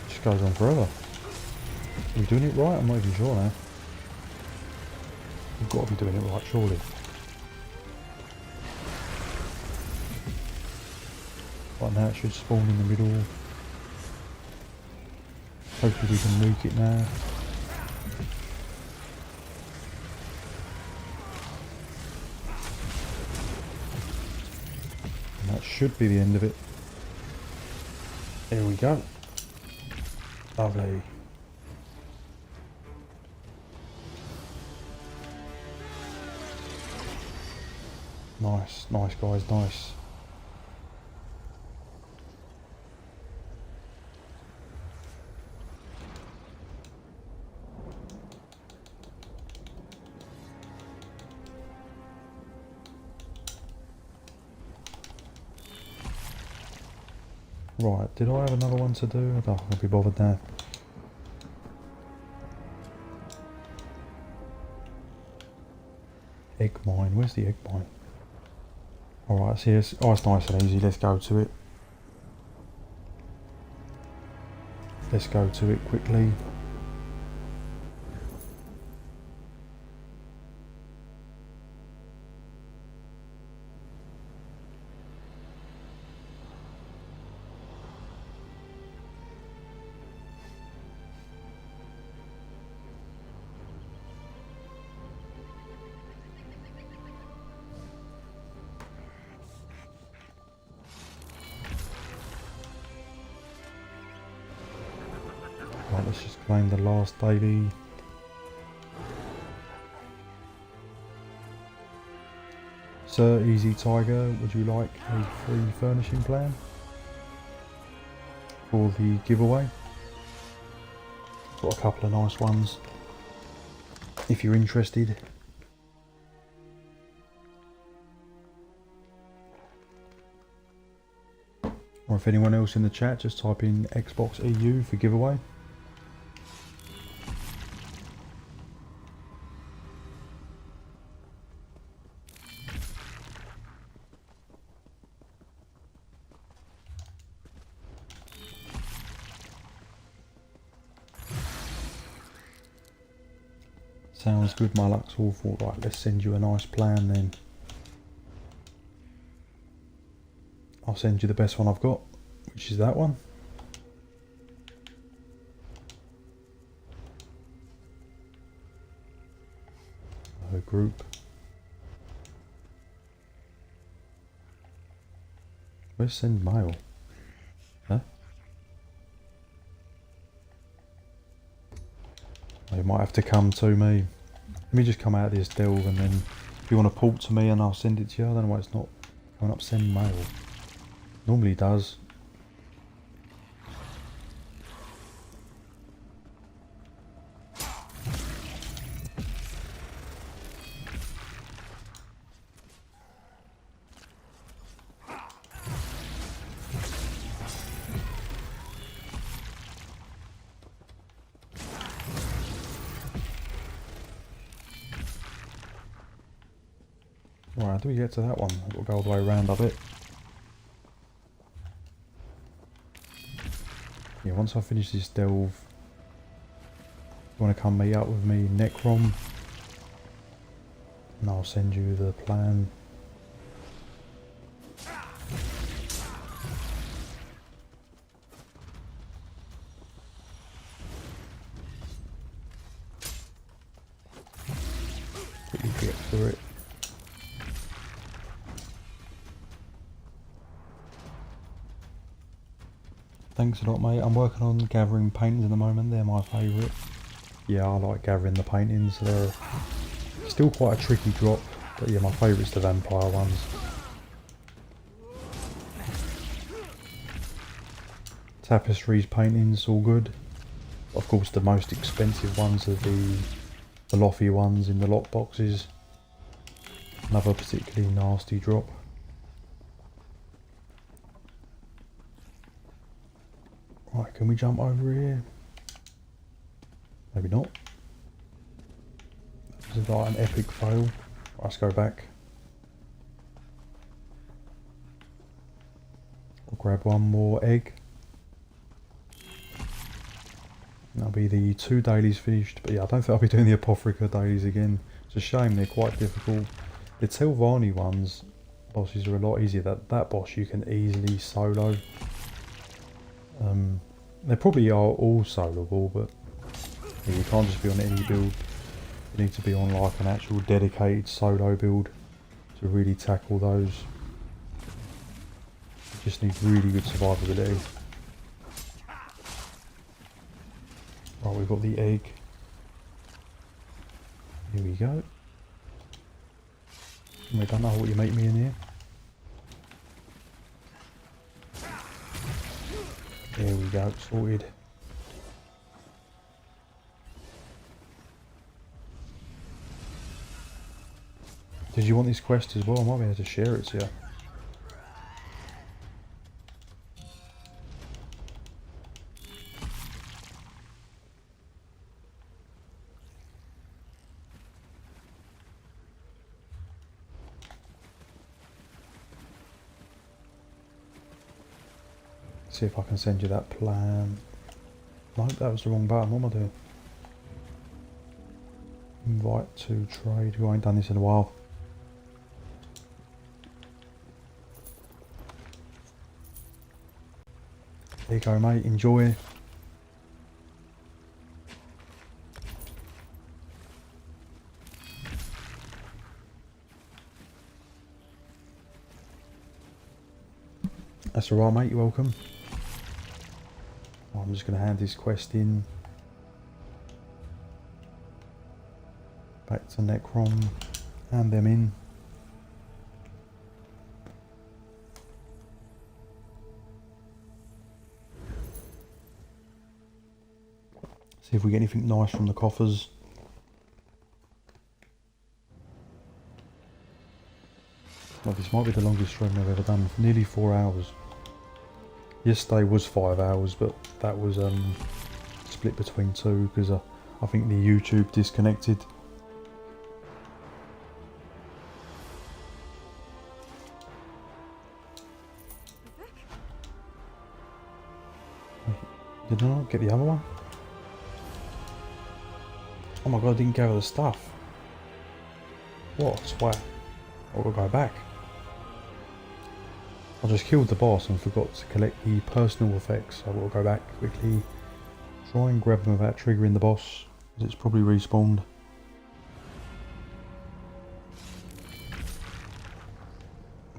It just goes on forever. Are we doing it right? I'm not even sure now. We've got to be doing it right, surely. Right now it should spawn in the middle. Hopefully we can nuke it now. And that should be the end of it. There we go. Lovely. Nice, nice guys, nice. Right, did I have another one to do? I don't think I'll be bothered now. Egg mine, where's the egg mine? Alright, so it's nice and easy, let's go to it. Let's go to it quickly. Right, let's just claim the last daily. Sir Easy Tiger, would you like a free furnishing plan? for the giveaway. Got a couple of nice ones if you're interested. Or if anyone else in the chat, just type in Xbox EU for giveaway. Sounds good, my luck's awful. Right, let's send you a nice plan then. I'll send you the best one I've got, which is that one. A group. Where's send mail? Huh? You might have to come to me. Let me just come out of this delve, and then if you want to port to me and I'll send it to you. I don't know why it's not coming up send mail. Normally does. Right, how do we get to that one? I've got to go all the way around a bit. Yeah, once I finish this delve, you want to come meet up with me, Necrom, and I'll send you the plan. Quickly get through it. Thanks a lot, mate. I'm working on gathering paintings at the moment. They're my favourite. Yeah, I like gathering the paintings. They're still quite a tricky drop, but yeah, my favourite's the vampire ones. Tapestries, paintings, all good. Of course, the most expensive ones are the lofty ones in the lock boxes. Another particularly nasty drop. Right, can we jump over here? Maybe not. This is like an epic fail. Right, let's go back. I'll grab one more egg. That'll be the 2 dailies finished. But yeah, I don't think I'll be doing the Apothrica dailies again. It's a shame, they're quite difficult. The Telvanni ones, bosses are a lot easier. That boss you can easily solo. They probably are all soloable, but yeah, you can't just be on any build. You need to be on like an actual dedicated solo build to really tackle those. You just need really good survivability. Right, we've got the egg. Here we go. I don't know what you make me in here. There we go, sorted. Did you want this quest as well? I might be able to share it to you. See if I can send you that plan. No, that was the wrong button. What am I doing? Invite to trade. I ain't done this in a while. There you go, mate. Enjoy. That's alright, mate. You're welcome. I'm just going to hand this quest in. Back to Necrom. Hand them in. See if we get anything nice from the coffers. Well, this might be the longest stream I've ever done. Nearly 4 hours. Yesterday was 5 hours, but that was split between two because I think the YouTube disconnected. Did I not get the other one? Oh my god, I didn't gather the stuff. What a swag. I've got to go back. I just killed the boss and forgot to collect the personal effects. I've got to go back quickly. Try and grab them without triggering the boss, because it's probably respawned.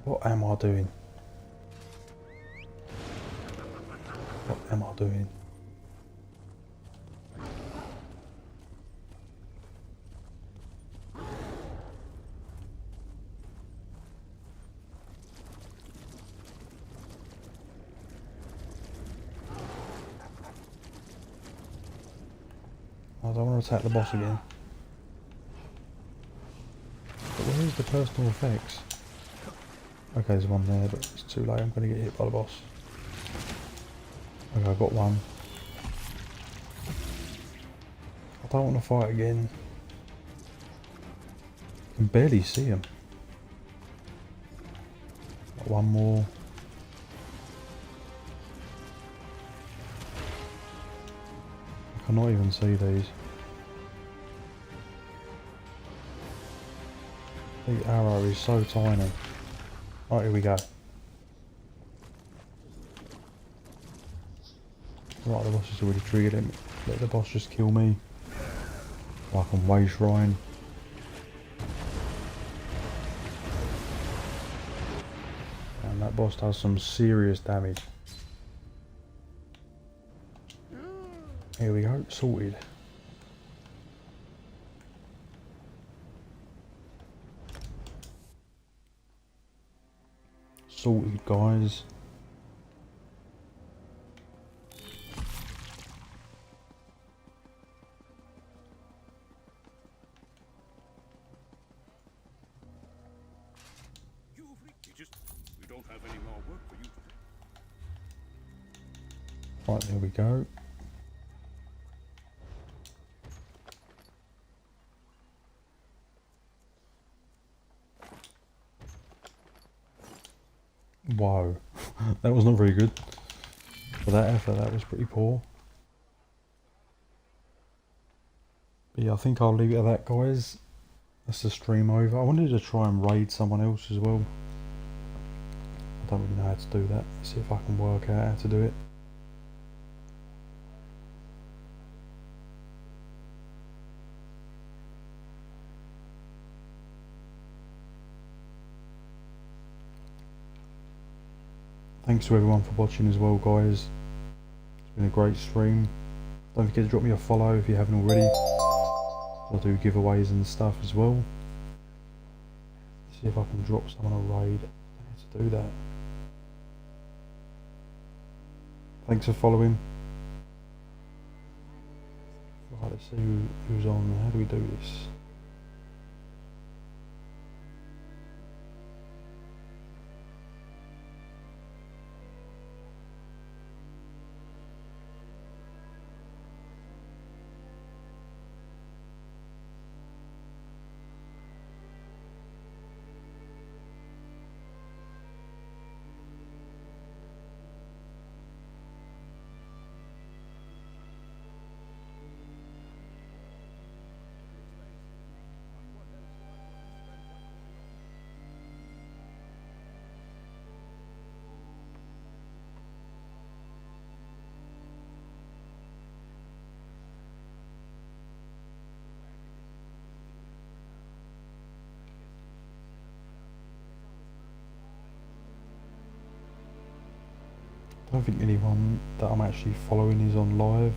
What am I doing? What am I doing? I don't want to attack the boss again. But where is the personal effects? Okay, there's one there, but it's too late. I'm going to get hit by the boss. Okay, I've got one. I don't want to fight again. I can barely see him. Got one more. I cannot even see these. The arrow is so tiny. Right, here we go. Right, the boss has already triggered him. Let the boss just kill me. I can waste Ryan. And that boss does some serious damage. Here we go, sorted. Sorted, guys. We don't have any more work for you to do. Right, there we go. Whoa, that was not very good. For that effort, that was pretty poor. But yeah, I think I'll leave it at that, guys. That's the stream over. I wanted to try and raid someone else as well. I don't really know how to do that. Let's see if I can work out how to do it. Thanks to everyone for watching as well, guys. It's been a great stream. Don't forget to drop me a follow if you haven't already. I'll do giveaways and stuff as well. See if I can drop someone a raid. I don't know how to do that. Thanks for following. Right, let's see who's on. How do we do this? I don't think anyone that I'm actually following is on live.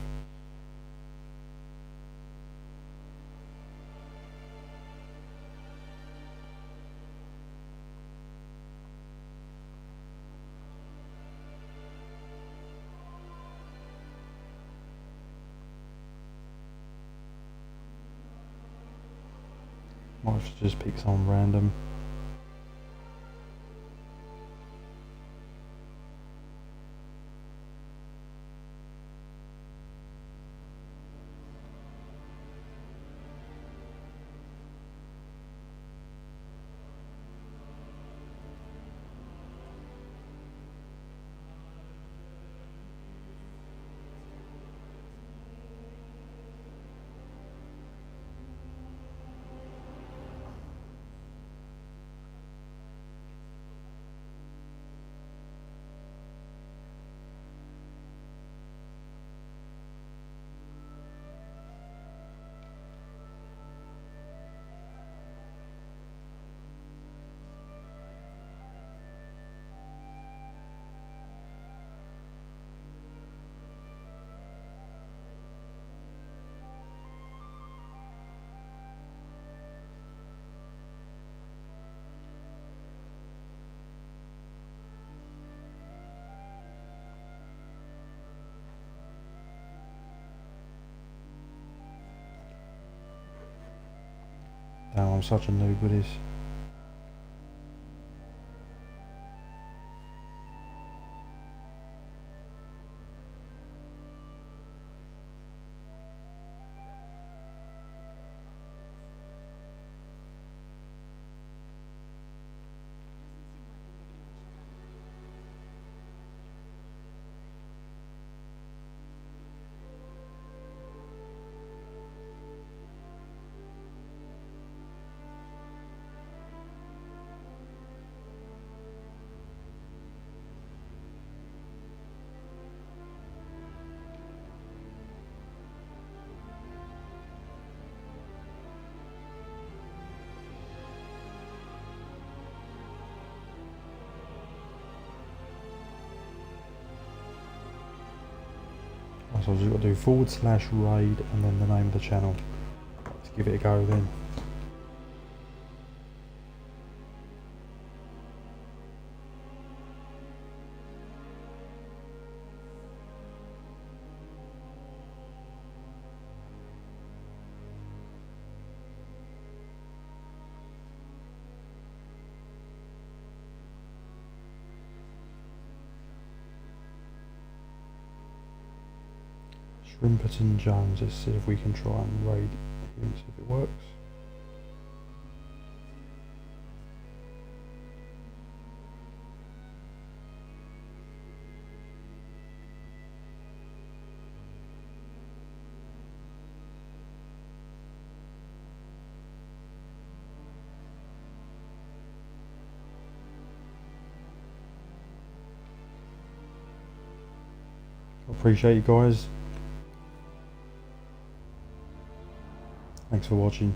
Might have to just pick someone random. Damn, I'm such a noob with this. So I've just got to do /raid and then the name of the channel. Let's give it a go then. Shrimperton Jones, let's see if we can try and raid him and see if it works. Appreciate you guys. Thanks for watching.